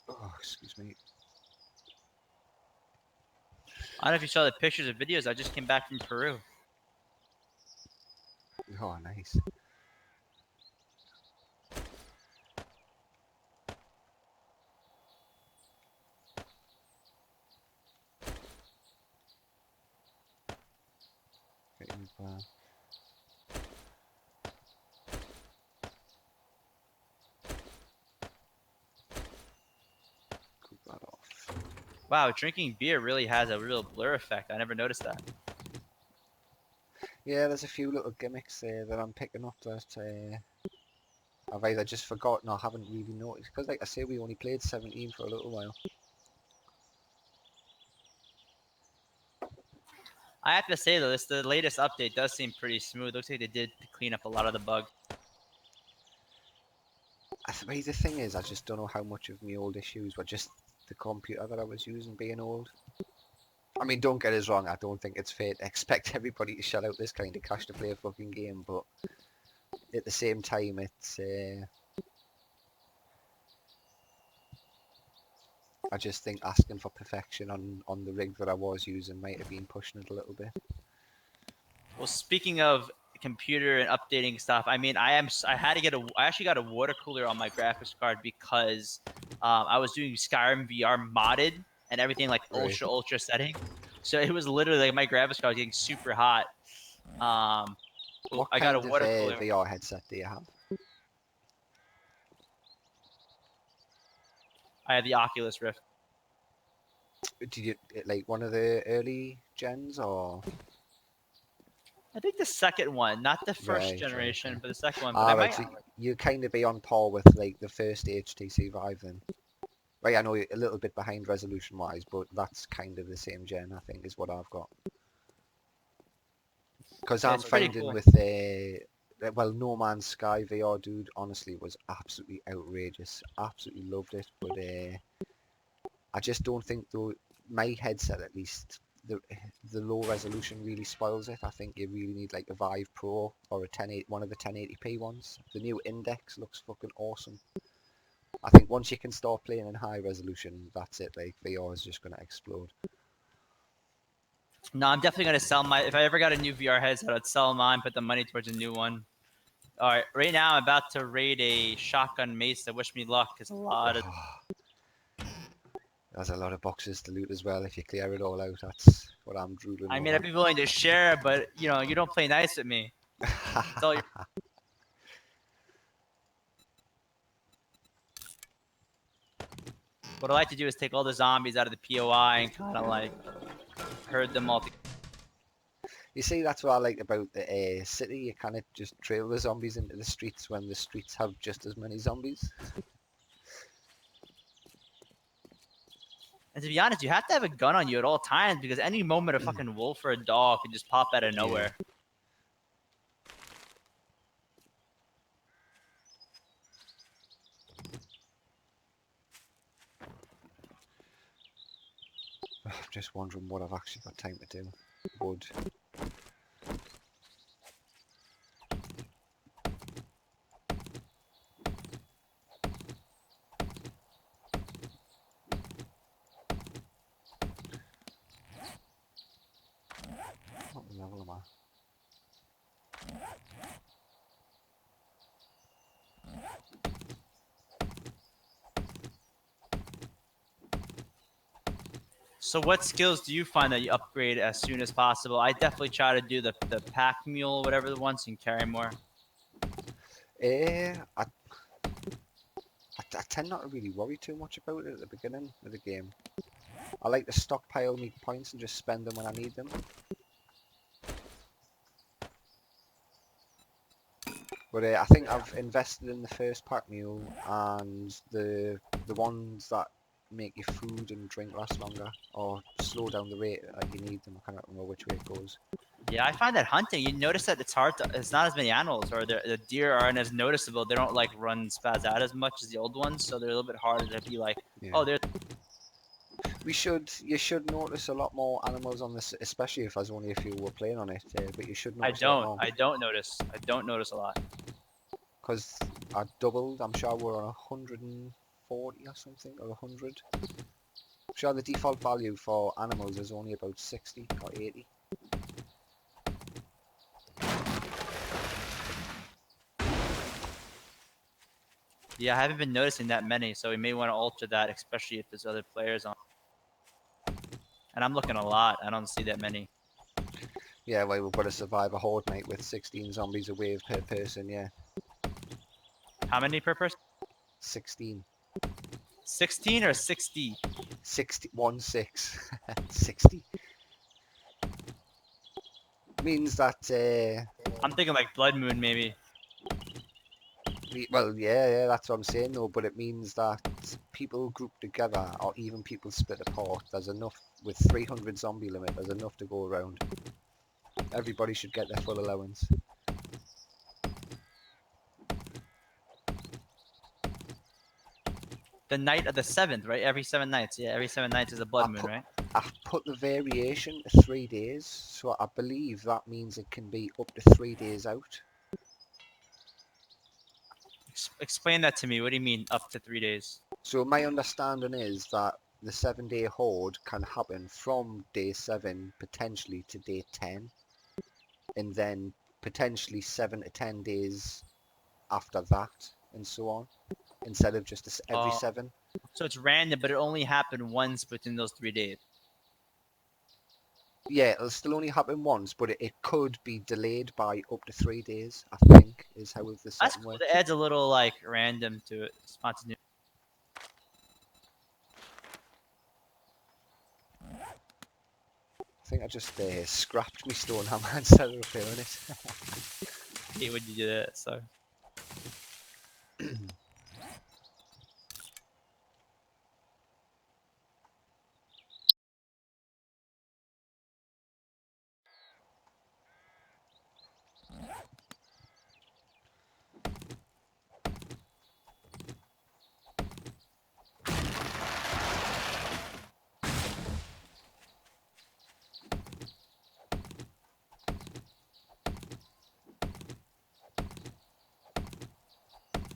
Oh, excuse me. I don't know if you saw the pictures or videos. I just came back from Peru. Oh, nice. Getting Wow, drinking beer really has a real blur effect. I never noticed that. Yeah, there's a few little gimmicks there that I'm picking up that I've either just forgotten or haven't really noticed. Because like I say, we only played 17 for a little while. I have to say though, the latest update does seem pretty smooth. Looks like they did clean up a lot of the bugs. I suppose the thing is, I just don't know how much of my old issues were just the computer that I was using being old. I mean, don't get us wrong, I don't think it's fair to expect everybody to shell out this kind of cash to play a fucking game, but at the same time, it's... I just think asking for perfection on the rig that I was using might have been pushing it a little bit. Well, speaking of computer and updating stuff, I mean, I had to get I actually got a water cooler on my graphics card because I was doing Skyrim VR modded and everything like Right. ultra setting. So it was literally like my graphics card was getting super hot. What I got a kind of water cooler. VR headset do you have? I have the Oculus Rift. Did you like one of the early gens or? I think the second one, not the first Right, generation, okay. but the second one. But I Right, might. so you kind of be on par with like the first HTC Vive then. Right, I know you're a little bit behind resolution wise, but that's kind of the same gen, I think, is what I've got. Because Yeah, I'm it's pretty finding cool. with well, No Man's Sky VR, dude, honestly was absolutely outrageous. Absolutely loved it, but I just don't think though my headset at least the low resolution really spoils it. I think you really need like a Vive Pro or one of the 1080p ones. The new Index looks fucking awesome. I think once you can start playing in high resolution, that's it. Like VR is just gonna explode. No, I'm definitely gonna sell my. If I ever got a new VR headset, I'd sell mine, put the money towards a new one. All right, right now I'm about to raid a shotgun Mesa. Wish me luck. It's a lot of. There's a lot of boxes to loot as well. If you clear it all out, that's what I'm drooling I mean, over. I'd be willing to share, but you don't play nice with me. It's all your. What I like to do is take all the zombies out of the POI and kind of like herd them all together. You see, that's what I like about the city. You kind of just trail the zombies into the streets when the streets have just as many zombies. And to be honest, you have to have a gun on you at all times because any moment a fucking wolf or a dog can just pop out of nowhere. I'm just wondering what I've actually got time to do. Wood. What level am I? So what skills do you find that you upgrade as soon as possible? I definitely try to do the pack mule, whatever the ones, and carry more. I tend not to really worry too much about it at the beginning of the game. I like to stockpile me points and just spend them when I need them. But I think I've invested in the first pack mule and the ones that make your food and drink last longer or slow down the rate that you need them. I can't remember which way it goes. Yeah, I find that hunting, you notice that it's hard to, it's not as many animals, or the deer aren't as noticeable. They don't like run spaz out as much as the old ones, so they're a little bit harder to be like, Yeah. oh, they're. You should notice a lot more animals on this, especially if there's only a few were playing on it. But you should I notice a lot more. don't. I don't notice. I don't notice a lot. Because I doubled. I'm sure we're on 140 or something, or 100. I'm sure the default value for animals is only about 60 or 80. Yeah, I haven't been noticing that many, so we may want to alter that, especially if there's other players on. And I'm looking a lot. I don't see that many. Yeah, well, we've got to survive a horde night with 16 zombies a wave per person, yeah. How many per person? 16. 16 or 60? 60, 6. 60. Means that, I'm thinking like blood moon maybe. well, yeah, that's what I'm saying though, but it means that people grouped together or even people split apart, there's enough, with 300 zombie limit, there's enough to go around. Everybody should get their full allowance. The night of the 7th, right? Every 7 nights. Yeah, every 7 nights is a blood moon, right? I've put the variation to 3 days, so I believe that means it can be up to 3 days out. Explain that to me. What do you mean up to 3 days? So my understanding is that the 7-day horde can happen from day 7 potentially to day 10, and then potentially 7 to 10 days after that, and so on, instead of just every 7. So it's random, but it only happened once within those 3 days. Yeah, it'll still only happen once, but it could be delayed by up to 3 days, I think, is how the That's setting cool. works. It adds a little like random to it. Spontaneous. I think I just scrapped my stone hammer instead of repairing it. I hate when you do that. So.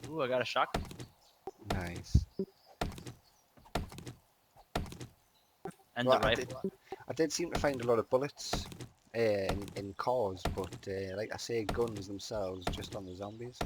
Ooh, I got a shotgun. Nice. And Well, the rifle. I did seem to find a lot of bullets in cars, but like I say, guns themselves just on the zombies.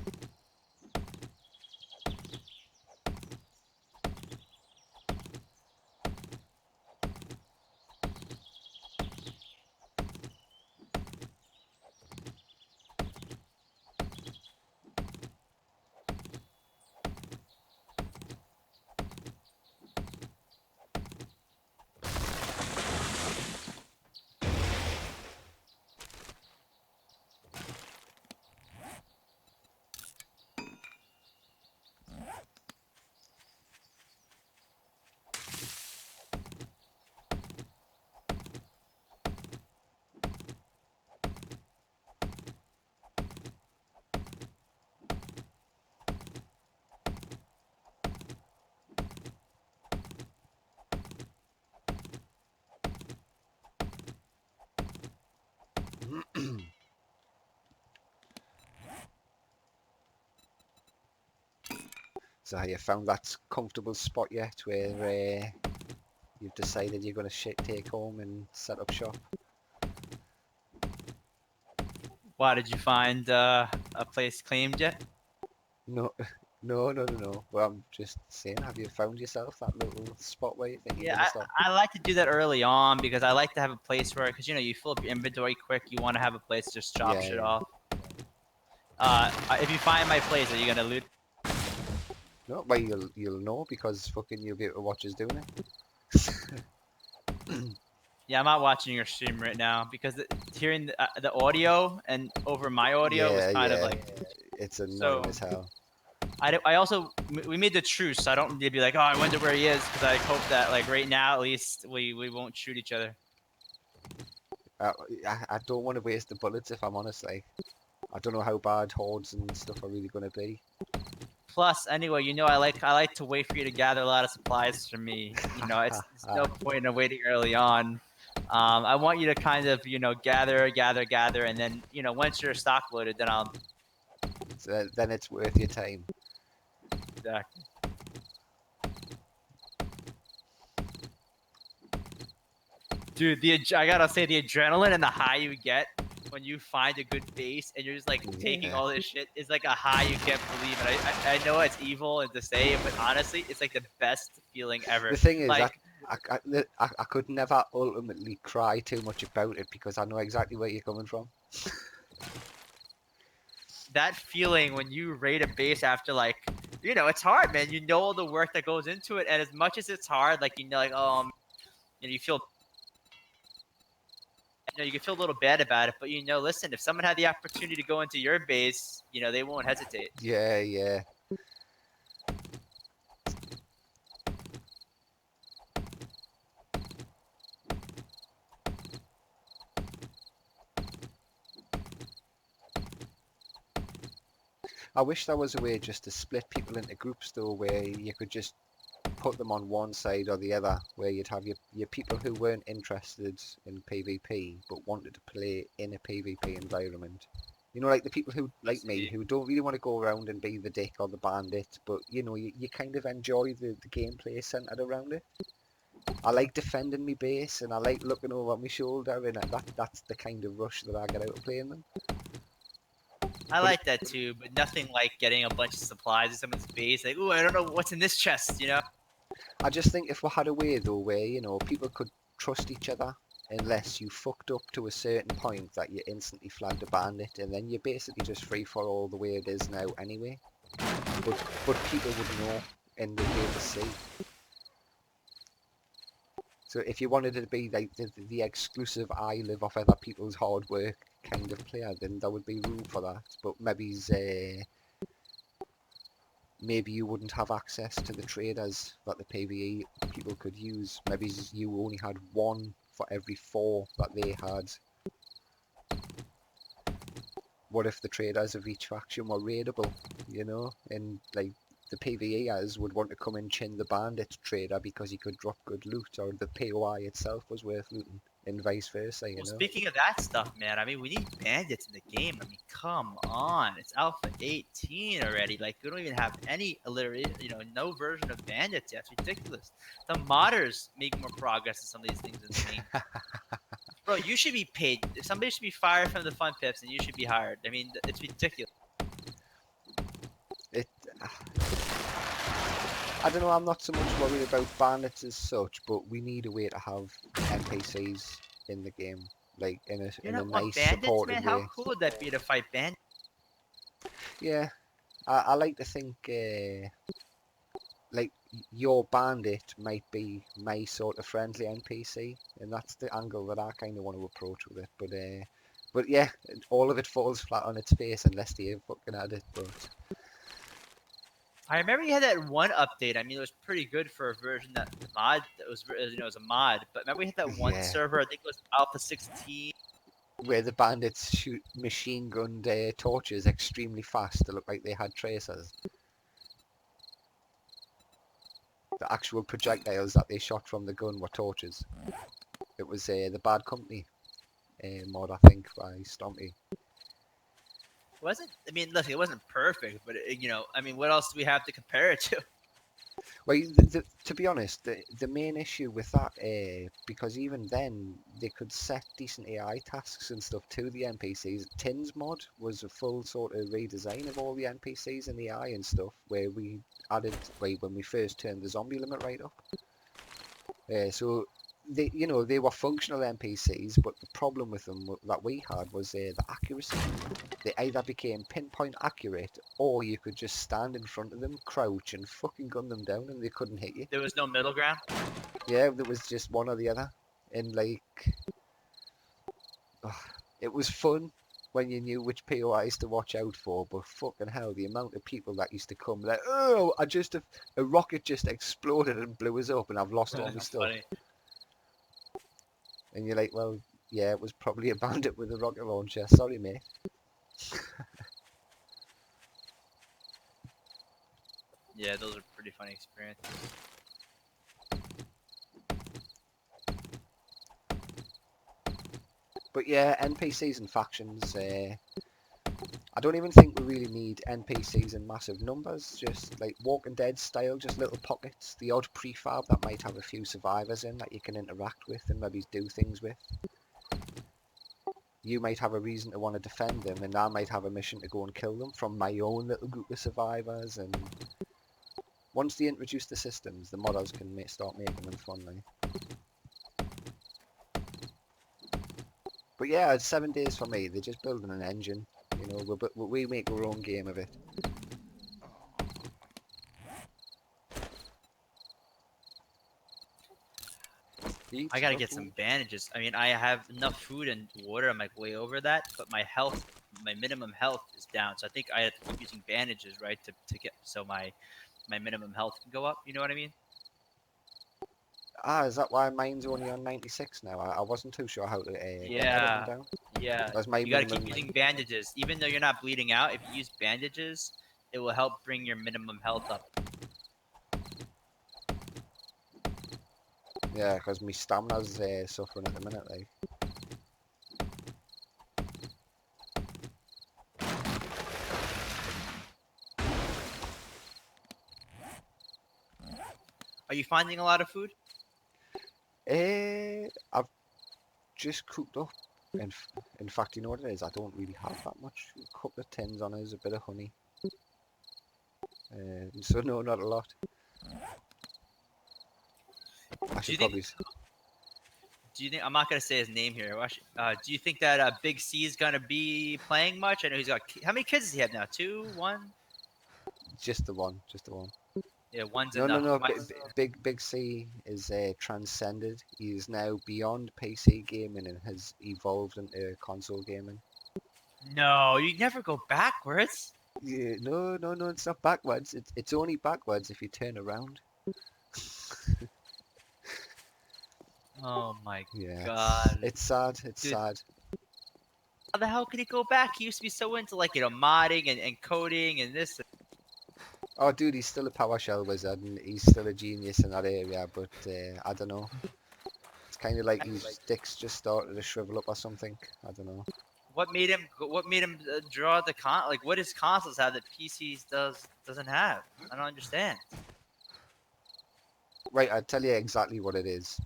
So have you found that comfortable spot yet where you've decided you're going to take home and set up shop? Why did you find a place claimed yet? No, no. Well, I'm just saying, have you found yourself that little spot where you think you're Yeah, going to stop? I like to do that early on because I like to have a place where, because you fill up your inventory quick. You want to have a place to just chop shit Yeah. off. If you find my place, are you gonna loot? No, well, you'll know because fucking you'll be able to watch us doing it. Yeah, I'm not watching your stream right now because hearing the audio and over my audio was kind of like. It's annoying So as hell. I also we made the truce, so I don't need to be like, oh, I wonder where he is, because I hope that like right now at least we won't shoot each other. I don't want to waste the bullets if I'm honest. Like, I don't know how bad hordes and stuff are really going to be. Plus, anyway, I like to wait for you to gather a lot of supplies for me. It's no point in waiting early on. I want you to kind of gather, and then once you're stock loaded, then I'll. So then it's worth your time. Exactly. Dude, I gotta say, the adrenaline and the high you get when you find a good base and you're just like taking all this shit is like a high you can't believe. And I know it's evil and to say, but honestly, it's like the best feeling ever. The thing is, like, I could never ultimately cry too much about it because I know exactly where you're coming from. that feeling when you raid a base after like you know, it's hard, man. You know all the work that goes into it, and as much as it's hard, like you know, like you know, you can feel a little bad about it, but you know, listen, if someone had the opportunity to go into your base, you know, they won't hesitate. Yeah, yeah. I wish there was a way just to split people into groups though, where you could just put them on one side or the other, where you'd have your people who weren't interested in PvP but wanted to play in a PvP environment. You know, like the people who, like me, See, who don't really want to go around and be the dick or the bandit, but you know, you kind of enjoy the gameplay centered around it. I like defending my base and I like looking over my shoulder, and that's the kind of rush that I get out of playing them. I But like that too, but nothing like getting a bunch of supplies in someone's base. Like, ooh, I don't know what's in this chest, you know? I just think if we had a way though where, you know, people could trust each other unless you fucked up to a certain point that you instantly flagged a bandit, and then you're basically just free for all the way it is now anyway. But people would know and they'd be able to see. So if you wanted it to be like the exclusive I live off other people's hard work kind of player, then there would be room for that. But maybe you wouldn't have access to the traders that the PvE people could use. Maybe you only had one for every four that they had. What if the traders of each faction were raidable, you know? And like the PvEers would want to come and chin the bandit trader because he could drop good loot, or the POI itself was worth looting, and vice versa, you Well, know? speaking of that stuff, man, I mean, we need bandits in the game. I mean, come on. It's Alpha 18 already. Like, we don't even have any alliteration, you know, no version of bandits yet. It's ridiculous. The modders make more progress in some of these things than me. Bro, you should be paid. If somebody should be fired from the fun pips, and you should be hired. I mean, it's ridiculous. It, I don't know, I'm not so much worried about bandits as such, but we need a way to have NPCs in the game, like You in a don't want nice bandits, supported man? How way. cool would that be to fight bandits? Yeah, I like to think like your bandit might be my sort of friendly NPC, and that's the angle that I kind of want to approach with it. But yeah, all of it falls flat on its face unless they fucking add it. But I remember you had that one update. I mean, it was pretty good for a version that mod that was, you know, it was a mod. But remember we had that one yeah, server. I think it was Alpha 16. where the bandits shoot machine gunned torches extremely fast to look like they had tracers. The actual projectiles that they shot from the gun were torches. It was the Bad Company mod, I think, by Stompy. Wasn't I mean, look, it wasn't perfect, but you know, I mean, what else do we have to compare it to? Well, to be honest, the main issue with that, because even then they could set decent AI tasks and stuff to the NPCs. Tins mod was a full sort of redesign of all the NPCs and the AI and stuff, where we added, like, when we first turned the zombie limit right up. So they were functional NPCs, but the problem with them that we had was the accuracy. They either became pinpoint accurate, or you could just stand in front of them, crouch, and fucking gun them down, and they couldn't hit you. There was no middle ground. Yeah, there was just one or the other, and like, ugh, it was fun when you knew which POIs to watch out for. But fucking hell, the amount of people that used to come like, oh, a rocket just exploded and blew us up, and I've lost all my That's stuff. funny. And you're like, well, yeah, it was probably a bandit with a rocket launcher. Sorry, mate. Yeah, those are pretty funny experiences. But yeah, NPCs and factions. I don't even think we really need NPCs in massive numbers. Just like Walking Dead style, just little pockets. The odd prefab that might have a few survivors in that you can interact with and maybe do things with. You might have a reason to want to defend them, and I might have a mission to go and kill them from my own little group of survivors. And once they introduce the systems, the modders can start making them fun. Like. But yeah, it's 7 days for me. They're just building an engine. You know, we make our own game of it. Eat I gotta the get some food. bandages. I mean, I have enough food and water. I'm like way over that, but my health, my minimum health is down. So I think I have to keep using bandages, right, to get so my minimum health can go up. You know what I mean? Ah, is that why mine's only on 96 now? I wasn't too sure how to get my minimum Yeah, down. yeah. That's my You gotta keep minimum. using bandages, even though you're not bleeding out. If you use bandages, it will help bring your minimum health up. Yeah, because my stamina's suffering at the minute. Like, Are you finding a lot of food? I've just cooked up. In fact, you know what it is? I don't really have that much. A couple of tins on us, a bit of honey. So no, not a lot. I Do you should think? probably. Do you think? I'm not gonna say his name here. Do you think that Big C is gonna be playing much? I know he's got. How many kids does he have now? Two, one? Just the one, just the one. Yeah, one's No, no, enough. no. Big C is transcended. He is now beyond PC gaming and has evolved into console gaming. No, you never go backwards. Yeah, no, no, no. It's not backwards. It's only backwards if you turn around. Oh my Yeah, god, it's sad. It's dude. sad. How the hell could he go back? He used to be so into like modding and coding and this. Oh, dude, he's still a PowerShell wizard and he's still a genius in that area. But I don't know. It's kind of like his sticks just started to shrivel up or something. I don't know. What made him? What made him draw the con? Like, what does consoles have that PCs doesn't have? I don't understand. Right, I'll tell you exactly what it is.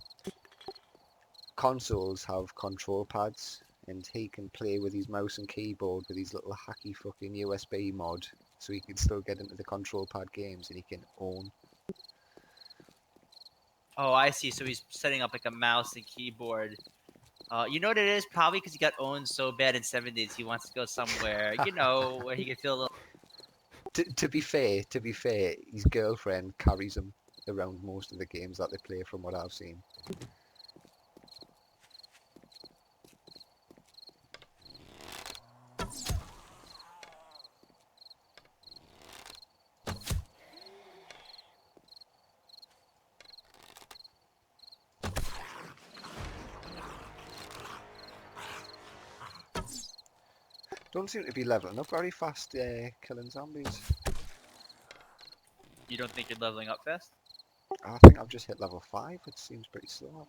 Consoles have control pads, and he can play with his mouse and keyboard with his little hacky fucking USB mod, so he can still get into the control pad games and he can own. Oh, I see. So he's setting up like a mouse and keyboard. You know what it is? Probably because he got owned so bad in '70s. He wants to go somewhere, where he can feel a little. To be fair, his girlfriend carries him around most of the games that they play, from what I've seen. Don't seem to be leveling up very fast, killing zombies. You don't think you're leveling up fast? I think I've just hit level 5, it seems pretty slow.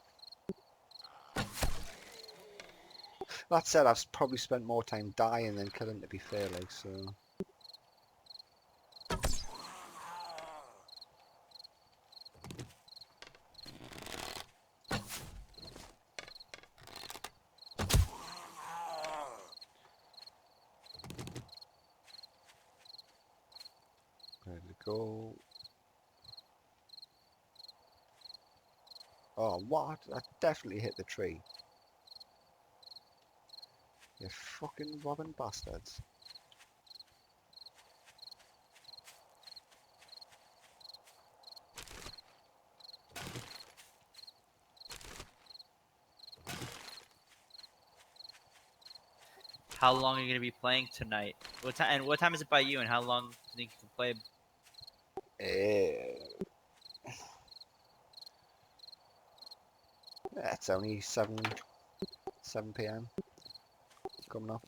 That said, I've probably spent more time dying than killing, to be fair, like, so... There we go. Oh, what? I definitely hit the tree. You fucking robbing bastards. How long are you gonna be playing tonight? What time? And what time is it by you? And how long do you think you can play? Uh, it's only 7 p.m. coming up.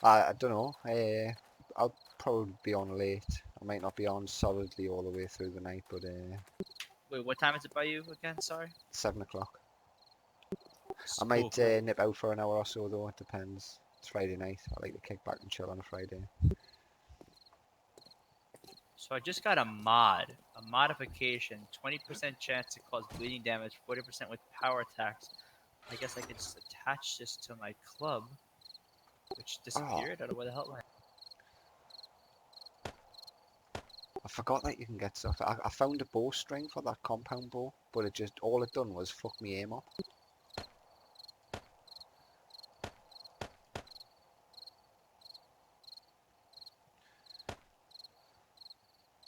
I don't know. I'll probably be on late. I might not be on solidly all the way through the night, but Wait, what time is it by you again? Sorry. 7 o'clock. I might Cool. nip out for an hour or so though, it depends. It's Friday night. I like to kick back and chill on a Friday. So I just got a modification, 20% chance to cause bleeding damage, 40% with power attacks. I guess I could just attach this to my club, which Oh, disappeared. I don't know where the hell it went. I forgot that you can get stuff. I found a bowstring for that compound bow, but all it done was fuck me aim up.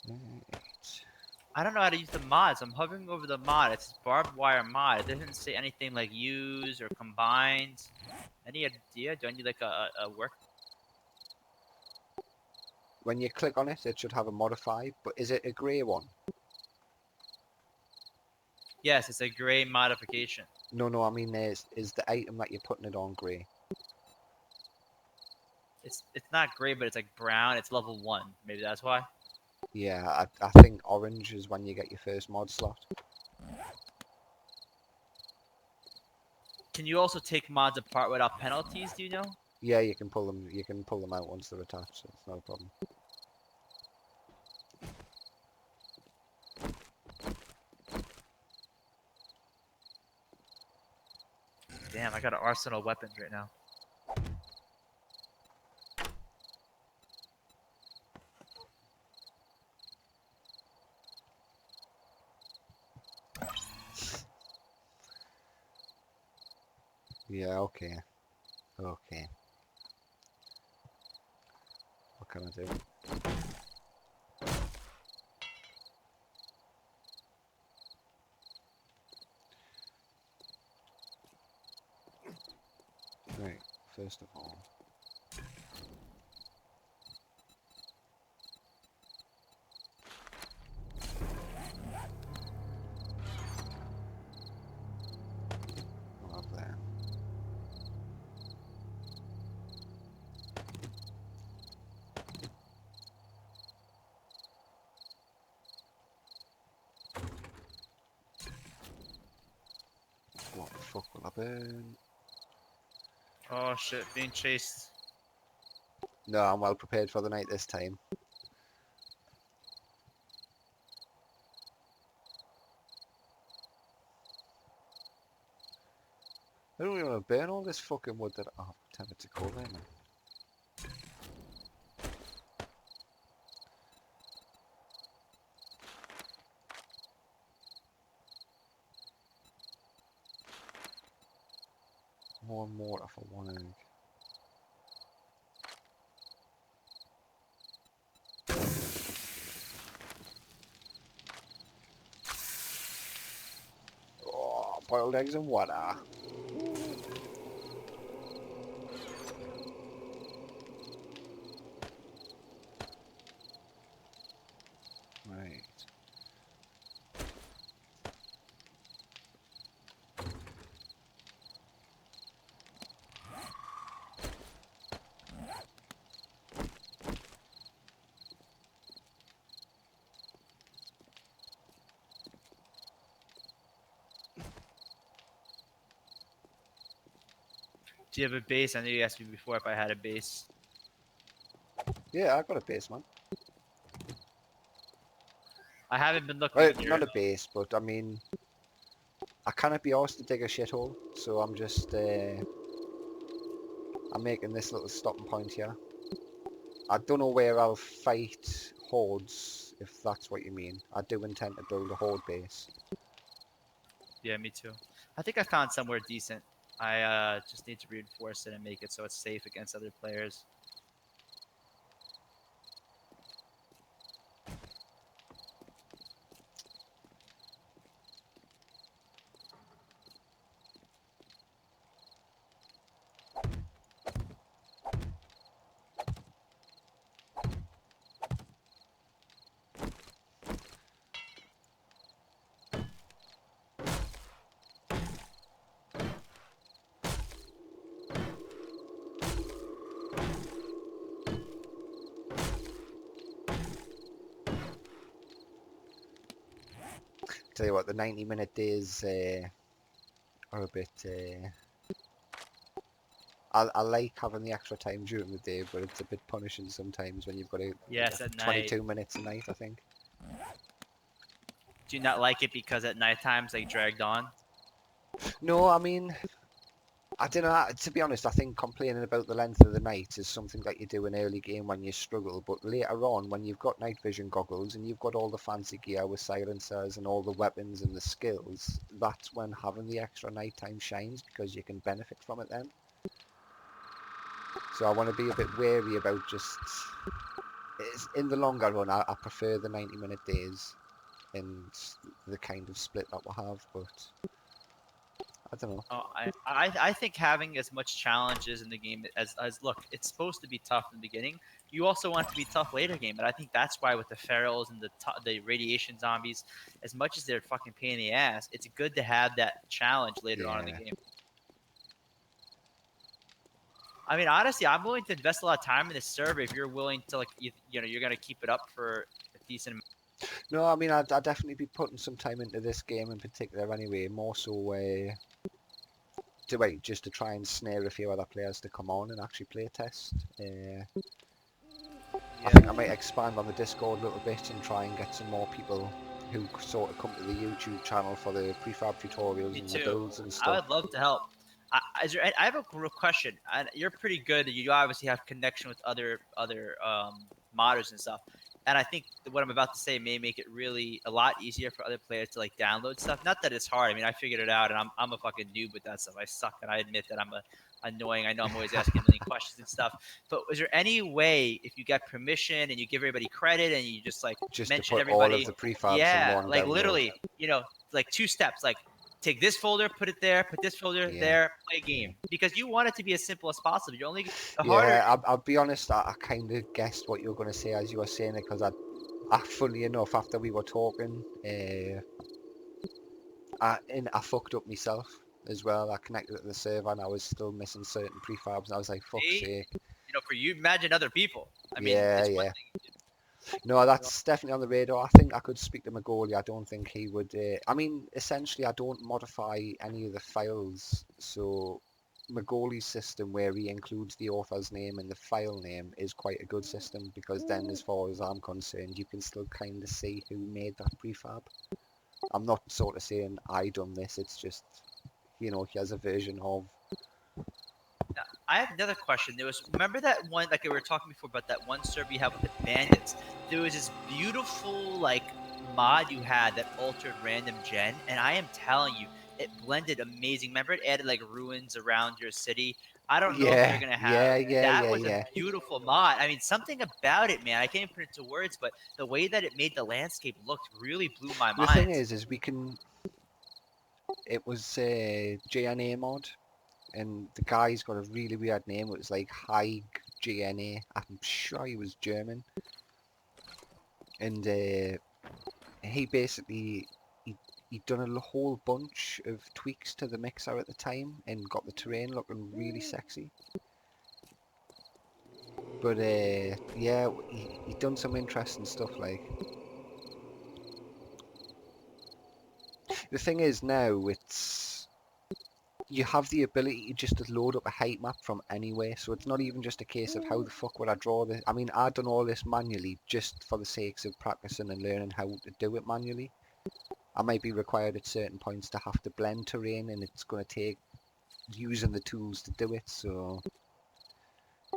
Right. I don't know how to use the mods. I'm hovering over the mod. It's barbed wire mod. It doesn't say anything like use or combined. Any idea? Do I need like a work? When you click on it, it should have a modify, but is it a grey one? Yes, it's a gray modification. No, I mean is the item that you're putting it on grey? It's not gray, but it's like brown. It's level 1. Maybe that's why. Yeah, I think orange is when you get your first mod slot. Can you also take mods apart without penalties? Do you know? Yeah, you can pull them. You can pull them out once they're attached. So it's not a problem. Damn, I got an arsenal of weapons right now. Yeah, okay. Okay. What can I do? Right, first of all. We'll have that. What the fuck will I burn? Oh shit, being chased. No, I'm well prepared for the night this time. I don't really want to burn all this fucking wood that I'm tempted to coal in. More mortar for one egg. Oh, boiled eggs and water. Right. Do you have a base? I know you asked me before if I had a base. Yeah, I got a base, man. I haven't been looking Well, in your. not a base, but I mean, I cannot be asked to dig a shithole, so I'm just, I'm making this little stopping point here. I don't know where I'll fight hordes, if that's what you mean. I do intend to build a horde base. Yeah, me too. I think I found somewhere decent. I just need to reinforce it and make it so it's safe against other players. Tell you what, the 90-minute days are a bit... I like having the extra time during the day, but it's a bit punishing sometimes when you've got to Yes, at night. 22 minutes a night, I think. Do you not like it because at night times they dragged on? No, I mean, I don't know. To be honest, I think complaining about the length of the night is something that you do in early game when you struggle. But later on, when you've got night vision goggles and you've got all the fancy gear with silencers and all the weapons and the skills, that's when having the extra nighttime shines because you can benefit from it then. So I want to be a bit wary about just... In the longer run, I prefer the 90-minute days. and the kind of split that we'll have, but I don't know. Oh, I think having as much challenges in the game as look, it's supposed to be tough in the beginning. You also want it to be tough later game, and I think that's why with the ferals and the radiation zombies, as much as they're fucking pain in the ass, it's good to have that challenge later on in the Yeah. game. I mean, honestly, I'm willing to invest a lot of time in this server if you're willing to, like, you know, you're gonna keep it up for a decent amount. No, I mean, I'd definitely be putting some time into this game in particular anyway, more so just to try and snare a few other players to come on and actually play a test. I think I might expand on the Discord a little bit and try and get some more people who sort of come to the YouTube channel for the prefab tutorials Me and the too. builds and I stuff. would love to help. I have a real question. You're pretty good. You obviously have connection with other modders and stuff. And I think that what I'm about to say may make it really a lot easier for other players to like download stuff. Not that it's hard. I mean, I figured it out, and I'm a fucking noob with that stuff. I suck, and I admit that I'm annoying. I know I'm always asking a million questions and stuff. But is there any way, if you get permission and you give everybody credit and you just like Just to mention put all everybody, of the prefabs in yeah, one like download. literally, you know, like 2 steps, like take this folder, put it there, put this folder Yeah. there, play game. Because you want it to be as simple as possible. You're only the harder. Yeah, I'll be honest, I kind of guessed what you were going to say as you were saying it, because funnily enough, after we were talking, I fucked up myself as well. I connected to the server and I was still missing certain prefabs, and I was like, fuck's See? sake. You know, for you, imagine other people. I mean, Yeah, it's one yeah. thing. No, that's definitely on the radar. I think I could speak to Magoli. I don't think he would. I mean, essentially, I don't modify any of the files. So Magoli's system, where he includes the author's name and the file name, is quite a good system because then, as far as I'm concerned, you can still kind of see who made that prefab. I'm not sort of saying I done this. It's just, he has a version of. Now, I have another question. Remember that one, like we were talking before about that one server you have with the bandits. There was this beautiful like mod you had that altered random gen, and I am telling you, it blended amazing. Remember, it added like ruins around your city. I don't know if they're Yeah, gonna have. That was yeah. a beautiful mod. I mean, something about it, man. I can't even put it into words, but the way that it made the landscape look really blew my The thing mind. is we can. It was JNA mod, and the guy's got a really weird name. It was like Haig GNA. I'm sure he was German, and he basically he'd done a whole bunch of tweaks to the mixer at the time and got the terrain looking really sexy. But yeah, he'd done some interesting stuff. Like the thing is now, you have the ability to just to load up a height map from anywhere, so it's not even just a case of how the fuck would I draw this. I mean, I've done all this manually just for the sakes of practicing and learning how to do it manually. I might be required at certain points to have to blend terrain, and it's going to take using the tools to do it. So,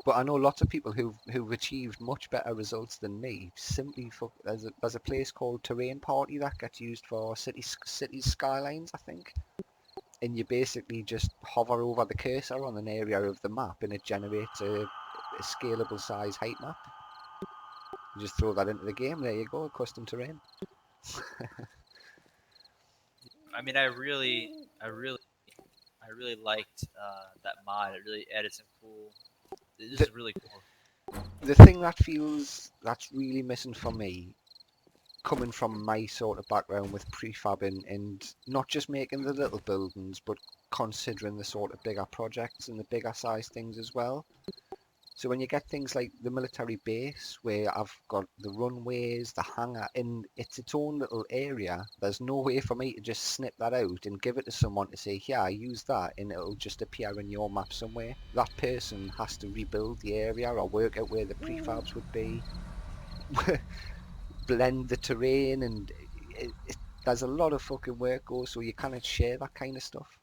but I know lots of people who've achieved much better results than me. Simply for there's a place called Terrain Party that gets used for cities skylines, I think. And you basically just hover over the cursor on an area of the map and it generates a scalable size height map. You just throw that into the game, there you go, custom terrain. I mean, I really liked that mod. It really added some cool. This The, is really cool. the thing that's really missing for me, coming from my sort of background with prefabbing and not just making the little buildings, but considering the sort of bigger projects and the bigger size things as well. So when you get things like the military base, where I've got the runways, the hangar, and it's its own little area, there's no way for me to just snip that out and give it to someone to say, yeah, use that, and it'll just appear in your map somewhere. That person has to rebuild the area or work out where the prefabs would be, blend the terrain, and there's a lot of fucking work goes, so you cannot share that kind of stuff.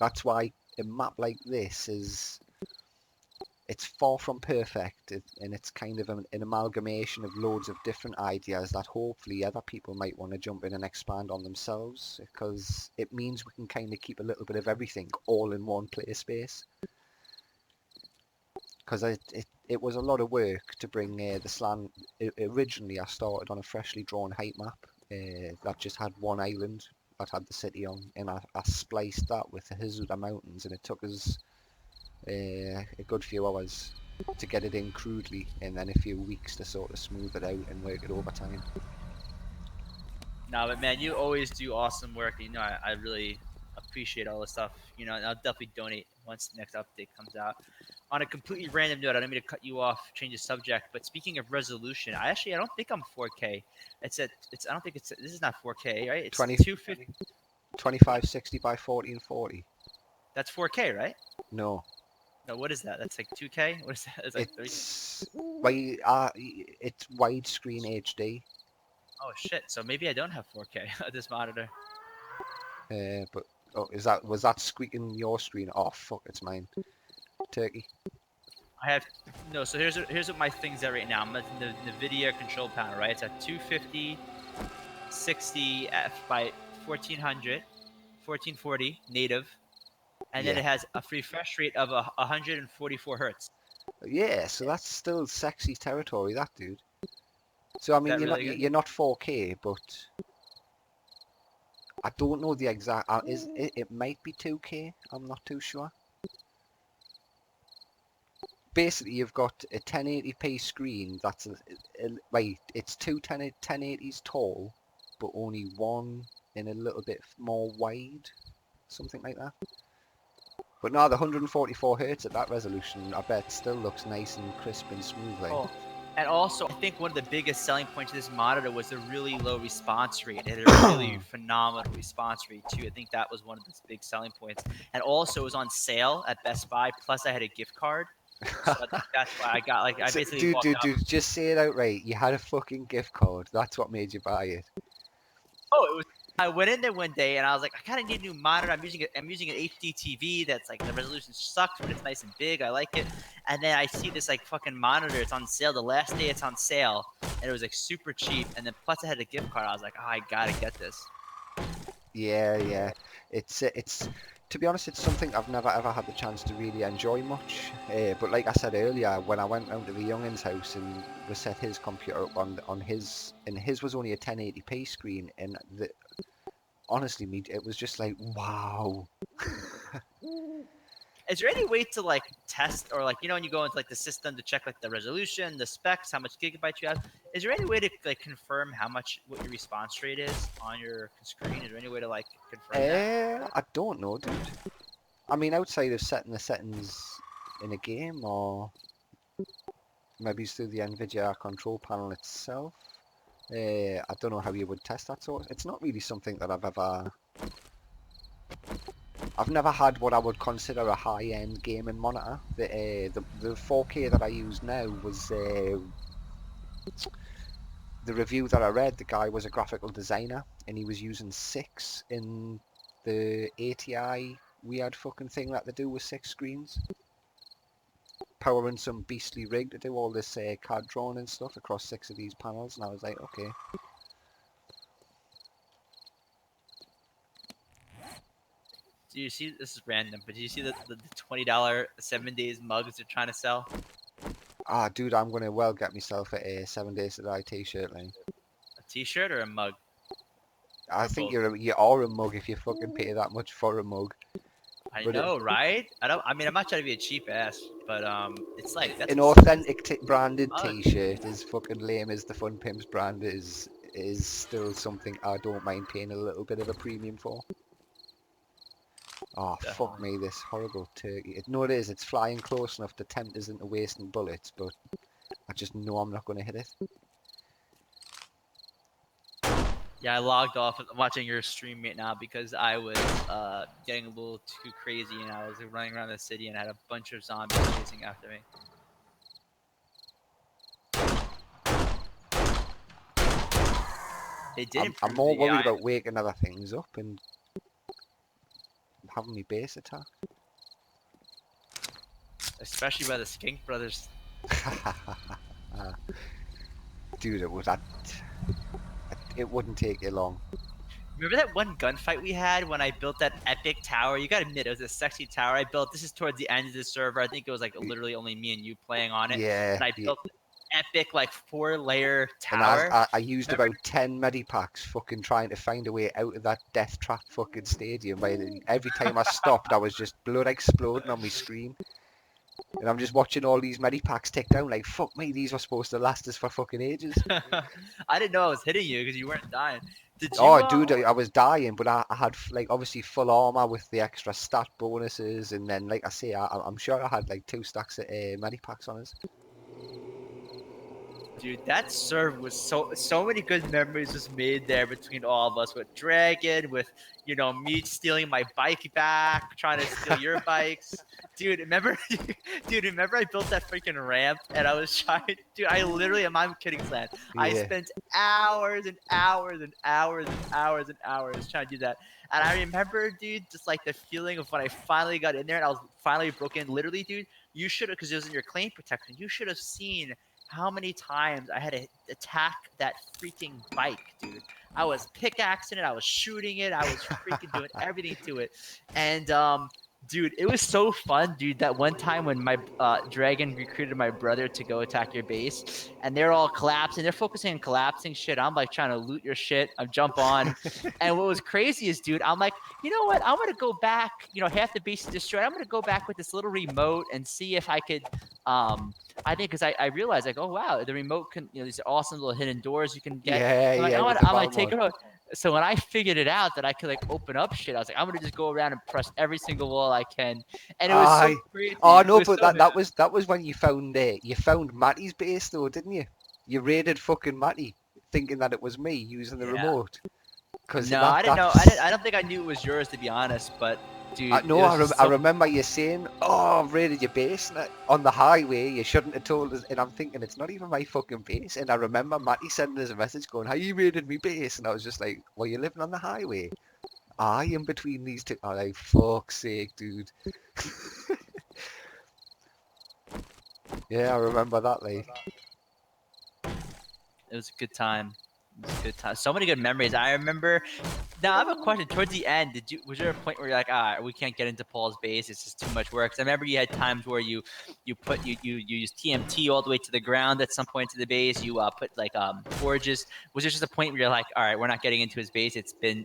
That's why a map like this it's far from perfect, and it's kind of an amalgamation of loads of different ideas that hopefully other people might want to jump in and expand on themselves, because it means we can kind of keep a little bit of everything all in one play space. Because it was a lot of work to bring the Slan. Originally, I started on a freshly drawn height map, that just had one island that had the city on, and I spliced that with the Hazuda Mountains, and it took us a good few hours to get it in crudely, and then a few weeks to sort of smooth it out and work it over time. No, but man, you always do awesome work. You know, I really appreciate all the stuff. You know, and I'll definitely donate once the next update comes out. On a completely random note, I don't mean to cut you off, change the subject, but speaking of resolution, I don't think I'm 4K. I don't think this is not 4K, right? It's 20 250. 2560 by 40 and 40. That's 4K, right? No, No, what is that? That's like 2K. What is that? It's like 3. it's widescreen HD. Oh shit! So maybe I don't have 4K on this monitor. But was that squeaking your screen? Oh fuck, it's mine. Turkey. I have no. So here's what my thing's at right now. I'm at the NVIDIA control panel, right? It's at 250, 60 F by 1400, 1440 native, and then Yeah. it has a refresh rate of 144 hertz. Yeah, so that's still sexy territory, that dude. So I mean, that really good? you're not 4K, but I don't know the exact. It might be 2K? I'm not too sure. Basically, you've got a 1080p screen that's right. It's two 1080s tall, but only one in a little bit more wide, something like that. But no, the 144 hertz at that resolution, I bet still looks nice and crisp and smooth. Like. Oh. And also, I think one of the biggest selling points of this monitor was the really low response rate. It had a really phenomenal response rate too. I think that was one of its big selling points. And also, it was on sale at Best Buy. Plus, I had a gift card. So I think that's why I got I basically walked out. Dude, just say it outright. You had a fucking gift card. That's what made you buy it. Oh, it was. I went in there one day and I was like, I kind of need a new monitor. I'm using an HD TV that's like the resolution sucks, but it's nice and big. I like it. And then I see this like fucking monitor. It's on sale. The last day it's on sale, and it was like super cheap. And then plus I had a gift card. I was like, oh, I gotta get this. Yeah. It's to be honest, it's something I've never ever had the chance to really enjoy much. But like I said earlier, when I went round to the youngin's house and we set his computer up on his, and his was only a 1080p screen, and honestly, it was just like, wow. Is there any way to like test or like when you go into like the system to check like the resolution, the specs, how much gigabytes you have? Is there any way to like confirm what your response rate is on your screen? Is there any way to like confirm that? I don't know, dude. I mean, outside of setting the settings in a game, or maybe through the NVIDIA control panel itself. I don't know how you would test that sort. It's not really something that I've never had what I would consider a high-end gaming monitor. The 4K that I use now was the review that I read. The guy was a graphical designer, and he was using 6 in the ATI weird fucking thing that they do with 6 screens, powering some beastly rig to do all this CAD drawing and stuff across 6 of these panels, and I was like, okay. Do you see? This is random, but do you see the $20 7 days mugs they're trying to sell? Ah, dude, I'm gonna well get myself a 7 Days to Die t-shirt, like. A T-shirt or a mug? I think you are a mug if you fucking pay that much for a mug. I But know, right? I mean, I'm not trying to be a cheap ass, but it's like that's an a- authentic branded mug. t-shirt, as fucking lame as the Fun Pimps brand is still something I don't mind paying a little bit of a premium for. Oh, fuck Definitely. me, this horrible turkey. No, it is. It's flying close enough to tempt us into wasting bullets, but I just know I'm not going to hit it. Yeah, I logged off watching your stream right now because I was getting a little too crazy and I was running around the city and I had a bunch of zombies chasing after me. They did improve I'm more the worried AI, about waking other things up and having me base attack. especially by the Skink Brothers. Dude, it wouldn't take you long. Remember that one gunfight we had when I built that epic tower? You gotta admit, it was a sexy tower I built. This is towards the end of the server. I think it was like literally only me and you playing on it. Yeah, And I built epic like 4-layer And tower. I used Remember? about 10 medipacks fucking trying to find a way out of that death trap fucking stadium. Every time I stopped, I was just blood exploding on my screen. And I'm just watching all these medipacks tick down like, fuck me, these were supposed to last us for fucking ages. I didn't know I was hitting you because you weren't dying. Did you? Oh, dude, I was dying, but I had like obviously full armor with the extra stat bonuses, and then like I say, I'm sure I had like 2 stacks of medipacks on us. Dude, that serve was so many good memories was made there between all of us, with Dragon, with me stealing my bike back, trying to steal your bikes. Dude, remember remember I built that freaking ramp and I was trying, dude, I literally am, I'm kidding, Slan. I Yeah. spent hours and hours and hours and hours and hours trying to do that. And I remember, dude, just like the feeling of when I finally got in there and I was finally broken. Literally, dude, you should have, because it was in your claim protection, you should have seen how many times I had to attack that freaking bike, dude. I was pickaxing it, I was shooting it, I was freaking doing everything to it. And dude, it was so fun, dude. That one time when my dragon recruited my brother to go attack your base, and they're all collapsing, they're focusing on collapsing shit. I'm like trying to loot your shit. I jump on, and what was crazy is, dude, I'm like, you know what? I'm gonna go back. Half the base is destroyed. I'm gonna go back with this little remote and see if I could I think because I realized like, oh wow, the remote can, these awesome little hidden doors you can get. Yeah, So I'm like, yeah, with the I'm gonna bomb take on. it out. So when I figured it out that I could like open up shit, I was like, I'm gonna just go around and press every single wall I can, and it was so Aye. crazy. Oh It no, was but so that was when you found Matty's base though, didn't you? You raided fucking Matty, thinking that it was me using the yeah. remote. Cause No, that I didn't that know. I don't think I knew it was yours, to be honest. But dude, it no, was just I so. remember you saying, "Oh, I've raided your base on the highway. You shouldn't have told us." And I'm thinking, it's not even my fucking base. And I remember Matty sending us a message going, "How you raided me base?" And I was just like, "Well, you're living on the highway. I am between these two." I'm like, "Fuck's sake, dude." Yeah, I remember that. Like, It was a good time. It was a good time. So many good memories. I remember. Now I have a question. Towards the end, was there a point where you're like, we can't get into Paul's base. It's just too much work. 'Cause I remember you had times where you used TMT all the way to the ground at some point to the base. You put like forges. Was there just a point where you're like, all right, we're not getting into his base. It's been.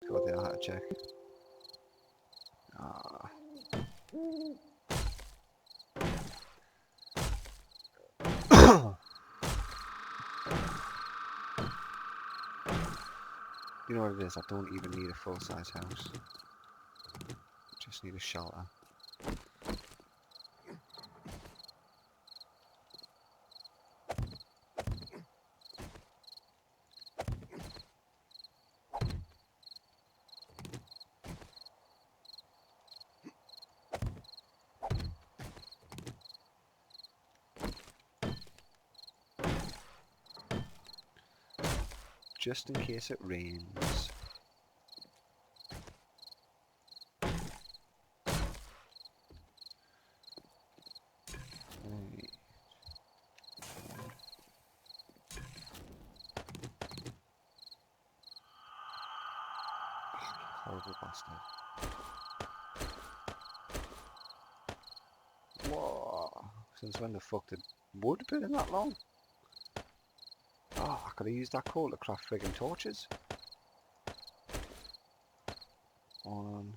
go there, I had to check. Ah. You know what it is? I don't even need a full-size house. I just need a shelter. Just in case it rains. Right. Horrible bastard. Whoa. Since when the fuck did wood been in that long? Oh, I could have used that coal to craft friggin' torches. On.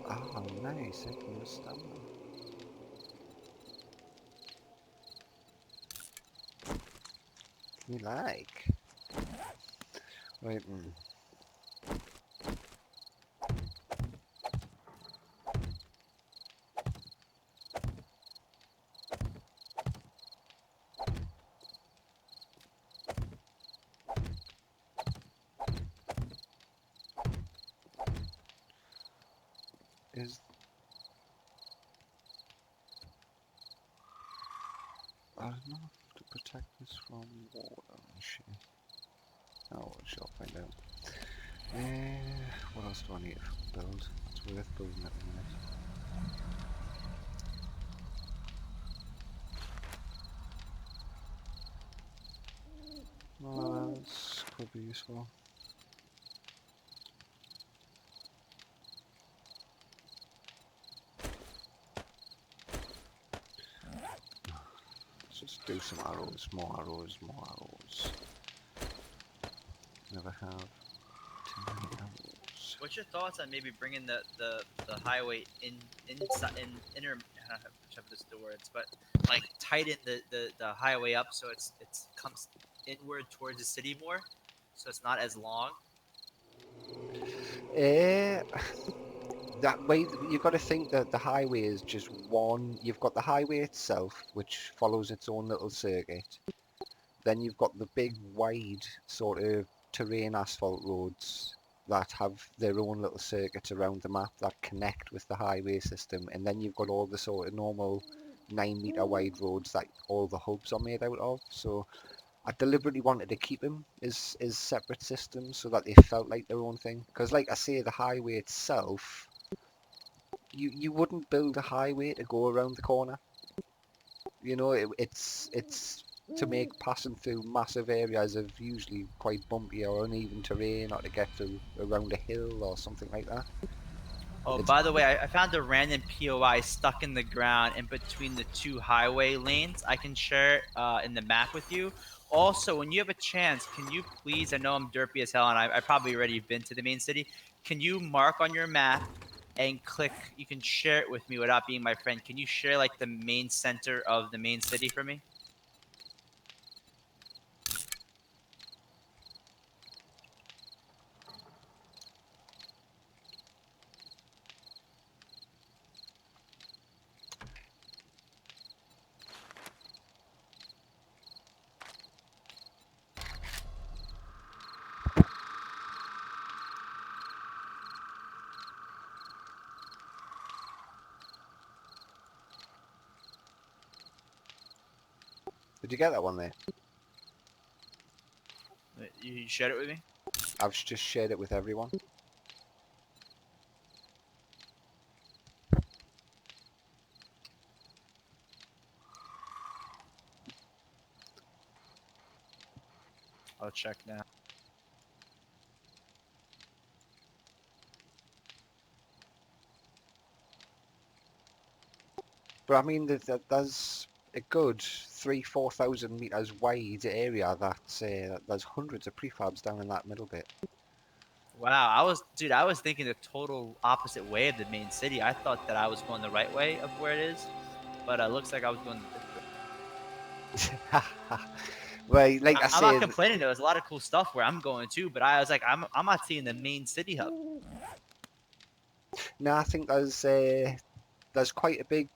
Oh, nice. I can use stamina. We like. Right. Mm. Is enough to protect us from water? Shit. Oh, we shall find out. What else do I need to build? That's worth building at the minute. Well, that's could be useful. Let's just do some arrows, more arrows, more arrows. Never have too many arrows. What's your thoughts on maybe bringing the highway inside in inner? I don't know which of this the words, but like tighten the highway up so it's comes inward towards the city more, so it's not as long. Eh, that way, you've got to think that the highway is just one. You've got the highway itself, which follows its own little circuit. Then you've got the big, wide sort of terrain asphalt roads that have their own little circuits around the map that connect with the highway system. And then you've got all the sort of normal 9 meter wide roads that all the hubs are made out of. So I deliberately wanted to keep them as separate systems so that they felt like their own thing. Because like I say, the highway itself, you wouldn't build a highway to go around the corner. You know, it's to make passing through massive areas of usually quite bumpy or uneven terrain, or to get to around a hill or something like that. Oh, It's by the way, I found a random POI stuck in the ground in between the two highway lanes. I can share it in the map with you. Also, when you have a chance, can you please? I know I'm derpy as hell, and I probably already been to the main city. Can you mark on your map and click? You can share it with me without being my friend. Can you share like the main center of the main city for me? Did you get that one there? You shared it with me. I've just shared it with everyone. I'll check now. But I mean, there's a good 3,000-4,000 meters wide area that there's hundreds of prefabs down in that middle bit. Wow, I was thinking the total opposite way of the main city. I thought that I was going the right way of where it is, but looks like I was going the different way. Well, like I I'm not said, complaining. There was a lot of cool stuff where I'm going to, but I was like, I'm not seeing the main city hub. no, I think there's quite a big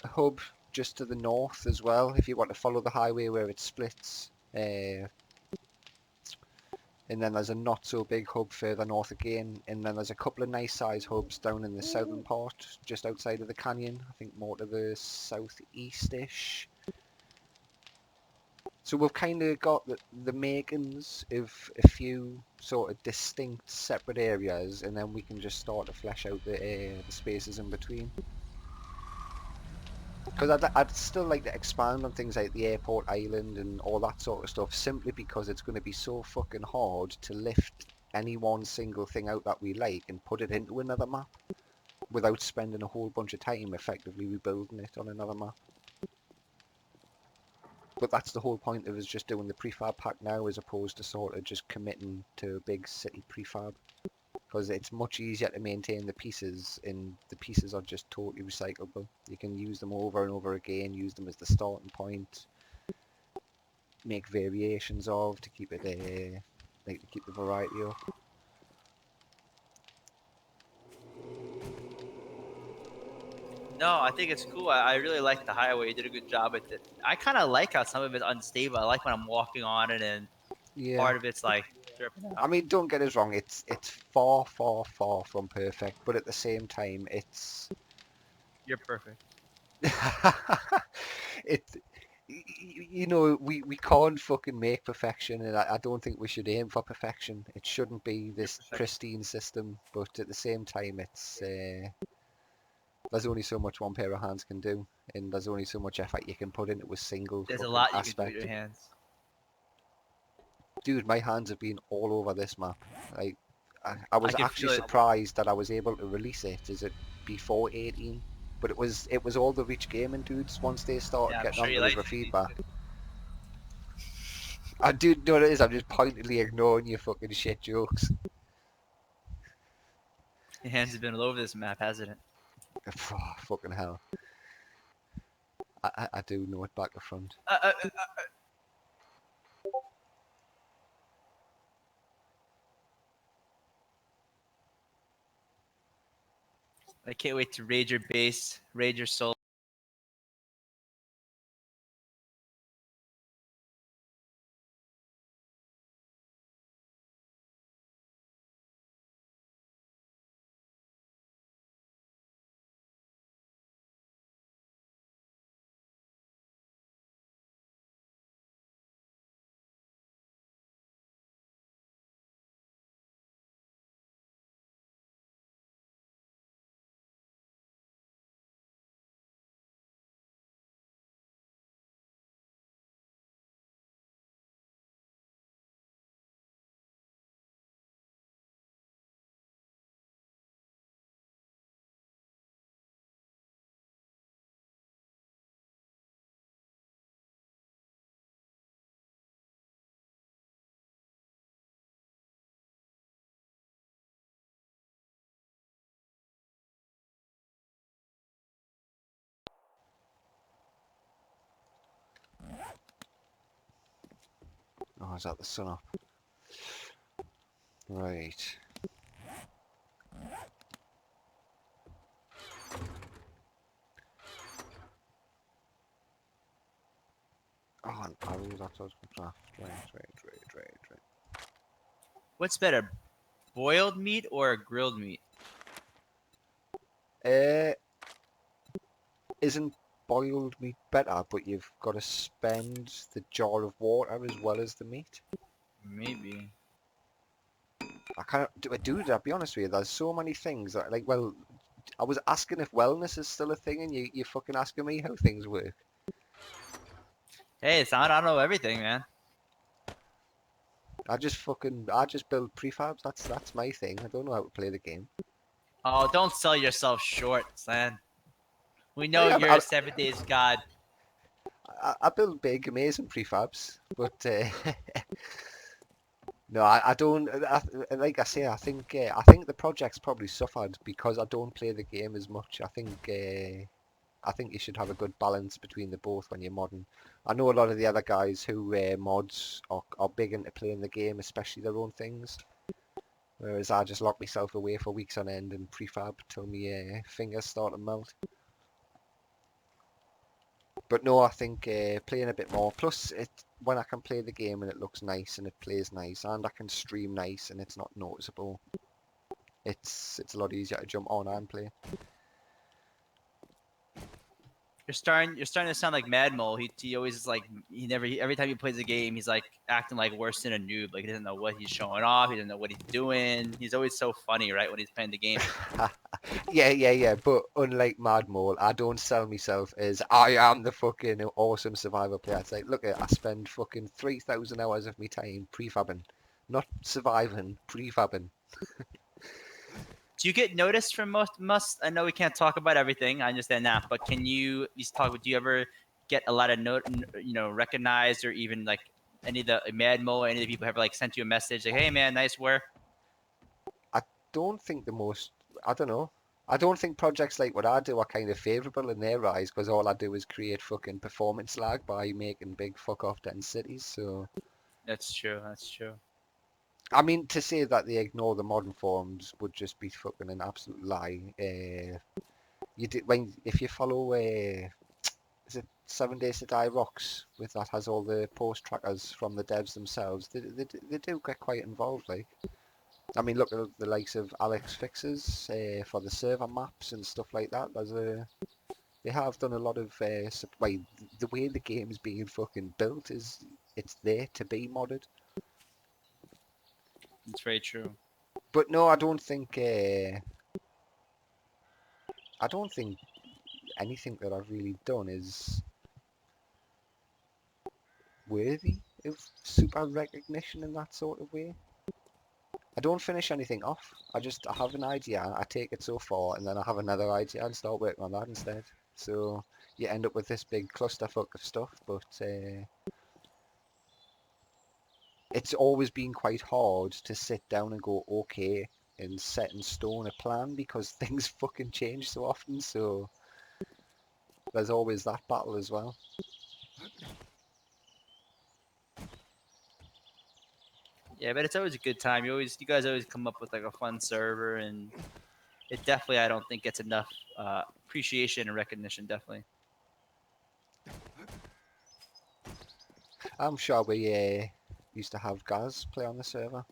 hub just to the north as well, if you want to follow the highway where it splits. And then there's a not so big hub further north again, and then there's a couple of nice size hubs down in the southern part, just outside of the canyon. I think more to the southeast-ish. So we've kind of got the makings of a few sort of distinct separate areas, and then we can just start to flesh out the spaces in between. Because I'd still like to expand on things like the airport island and all that sort of stuff, simply because it's going to be so fucking hard to lift any one single thing out that we like and put it into another map without spending a whole bunch of time effectively rebuilding it on another map. But that's the whole point of us just doing the prefab pack now, as opposed to sort of just committing to a big city prefab. Because it's much easier to maintain the pieces, and the pieces are just totally recyclable. You can use them over and over again, use them as the starting point. make variations of to keep it like to keep the variety up. No, I think it's cool. I really like the highway. You did a good job with it. I kind of like how some of it's unstable. I like when I'm walking on it and Yeah. part of it's like derping I out. mean, don't get us wrong. It's far, far, far from perfect, but at the same time, it's You're perfect. it. You know, we can't fucking make perfection, and I don't think we should aim for perfection. It shouldn't be You're this perfect. pristine system, but at the same time, it's there's only so much one pair of hands can do, and there's only so much effort you can put into a single There's a fucking lot you can do with aspect. your hands. Dude, my hands have been all over this map. Like, I I was can actually feel it. surprised that I was able to release it. Is it before 18? But it was all the Reach Gaming dudes once they started Yeah, I'm getting sure you onto us like with it. feedback. I do know what it is. I'm just pointedly ignoring your fucking shit jokes. Your hands have been all over this map, hasn't it? Fucking hell. I do know it back to front. I can't wait to raid your base, raid your soul. Oh, is that the sun up? Right. Oh, an arrow, that's what I was going to draft. Right. What's better, boiled meat or grilled meat? Isn't boiled meat better, but you've got to spend the jar of water as well as the meat? Maybe. I can't, dude, I'll be honest with you, there's so many things that, like, well, I was asking if wellness is still a thing, and you're fucking asking me how things work. Hey, it's not. I don't know everything, man. I just build prefabs, that's my thing. I don't know how to play the game. Oh, don't sell yourself short, son. We know Hey, you're a 7 days god. I build big, amazing prefabs, but no, I don't. Like I say, I think the project's probably suffered because I don't play the game as much. I think you should have a good balance between the both when you're modding. I know a lot of the other guys who mods are big into playing the game, especially their own things. Whereas I just lock myself away for weeks on end and prefab till my fingers start to melt. But no, I think playing a bit more. Plus, when I can play the game and it looks nice and it plays nice and I can stream nice and it's not noticeable, it's a lot easier to jump on and play. You're starting to sound like Mad Mole. He always is like every time he plays a game, he's like acting like worse than a noob. Like he doesn't know what he's showing off. He doesn't know what he's doing. He's always so funny, right, when he's playing the game. Yeah. But unlike Mad Mole, I don't sell myself as I am the fucking awesome survivor player. It's like, look, I spend fucking 3,000 hours of my time prefabbing, not surviving, prefabbing. Do you get noticed from most? I know we can't talk about everything. I understand that, but can you at least talk? Do you ever get a lot of recognized or even like any of the Mad Mole or any of the people ever like sent you a message like, "Hey man, nice work." I don't think the most. I don't know. I don't think projects like what I do are kind of favourable in their eyes because all I do is create fucking performance lag by making big fuck off dense cities. So That's true. That's true. I mean, to say that they ignore the modern forums would just be fucking an absolute lie. You do when if you follow is it 7 Days to Die Rocks with that has all the post trackers from the devs themselves. They do get quite involved. Like, I mean, look at the likes of Alex Fixes for the server maps and stuff like that. They have done a lot of the way the game's being fucking built is it's there to be modded. It's very true. But no, I don't think anything that I've really done is worthy of super recognition in that sort of way. I don't finish anything off. I have an idea, I take it so far, and then I have another idea and start working on that instead. So you end up with this big clusterfuck of stuff, but it's always been quite hard to sit down and go, okay, and set in stone a plan because things fucking change so often. So there's always that battle as well. Yeah, but it's always a good time. You guys always come up with like a fun server, and it definitely I don't think gets enough appreciation and recognition. Definitely. I'm sure we used to have Gaz play on the server.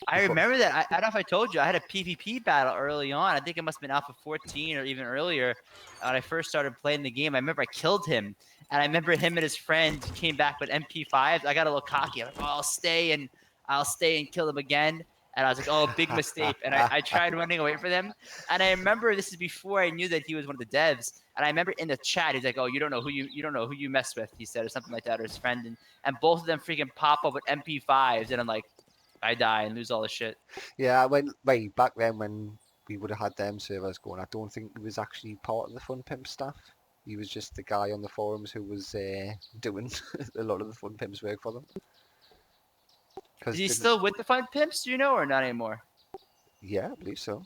I Before, remember that. I don't know if I told you. I had a PvP battle early on. I think it must have been Alpha 14 or even earlier. When I first started playing the game, I remember I killed him, and I remember him and his friend came back with MP5s. I got a little cocky. I'm like, oh, I'll stay and kill them again. And I was like, oh, big mistake. And I tried running away from them. And I remember this is before I knew that he was one of the devs. And I remember in the chat, he's like, oh, you don't know who you mess with. He said or something like that, or his friend. And both of them freaking pop up with MP5s, and I'm like, I die and lose all the shit. yeah, when way back then when we would have had them servers going, I don't think he was actually part of the Fun Pimp staff. He was just the guy on the forums who was doing a lot of the Fun Pimp's work for them. Is he still with the Fun Pimps, do you know, or not anymore? Yeah, I believe so.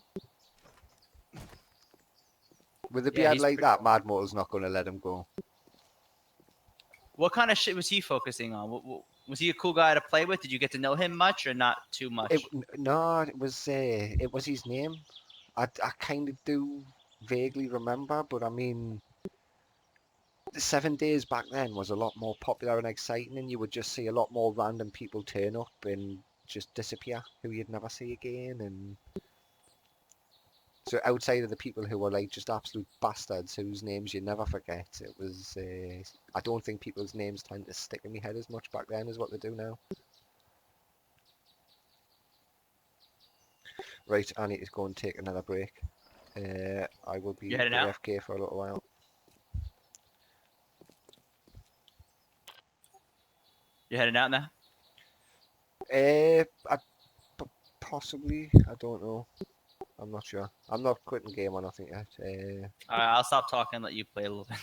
With a Yeah, beard he's like pretty- that, Mad Motor's not going to let him go. What kind of shit was he focusing on? Was he a cool guy to play with? Did you get to know him much or not too much? No, it was his name. I kind of do vaguely remember, but I mean, the 7 days back then was a lot more popular and exciting, and you would just see a lot more random people turn up and just disappear, who you'd never see again. And so outside of the people who were like just absolute bastards whose names you never forget, it was. I don't think people's names tend to stick in my head as much back then as what they do now. Right, I need to go and take another break. I will be You heading out? AFK for a little while. You heading out now? Possibly, I don't know. I'm not sure. I'm not quitting game or nothing yet. All right, I'll stop talking and let you play a little bit.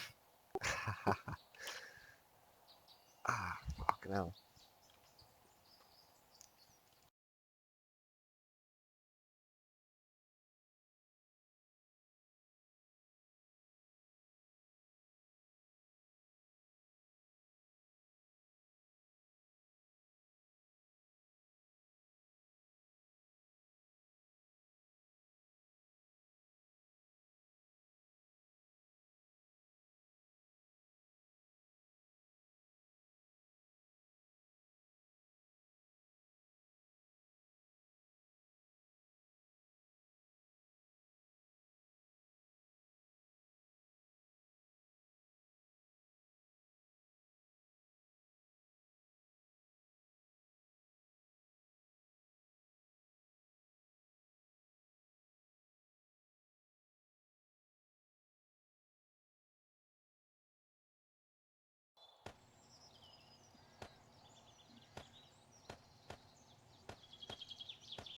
Fucking hell.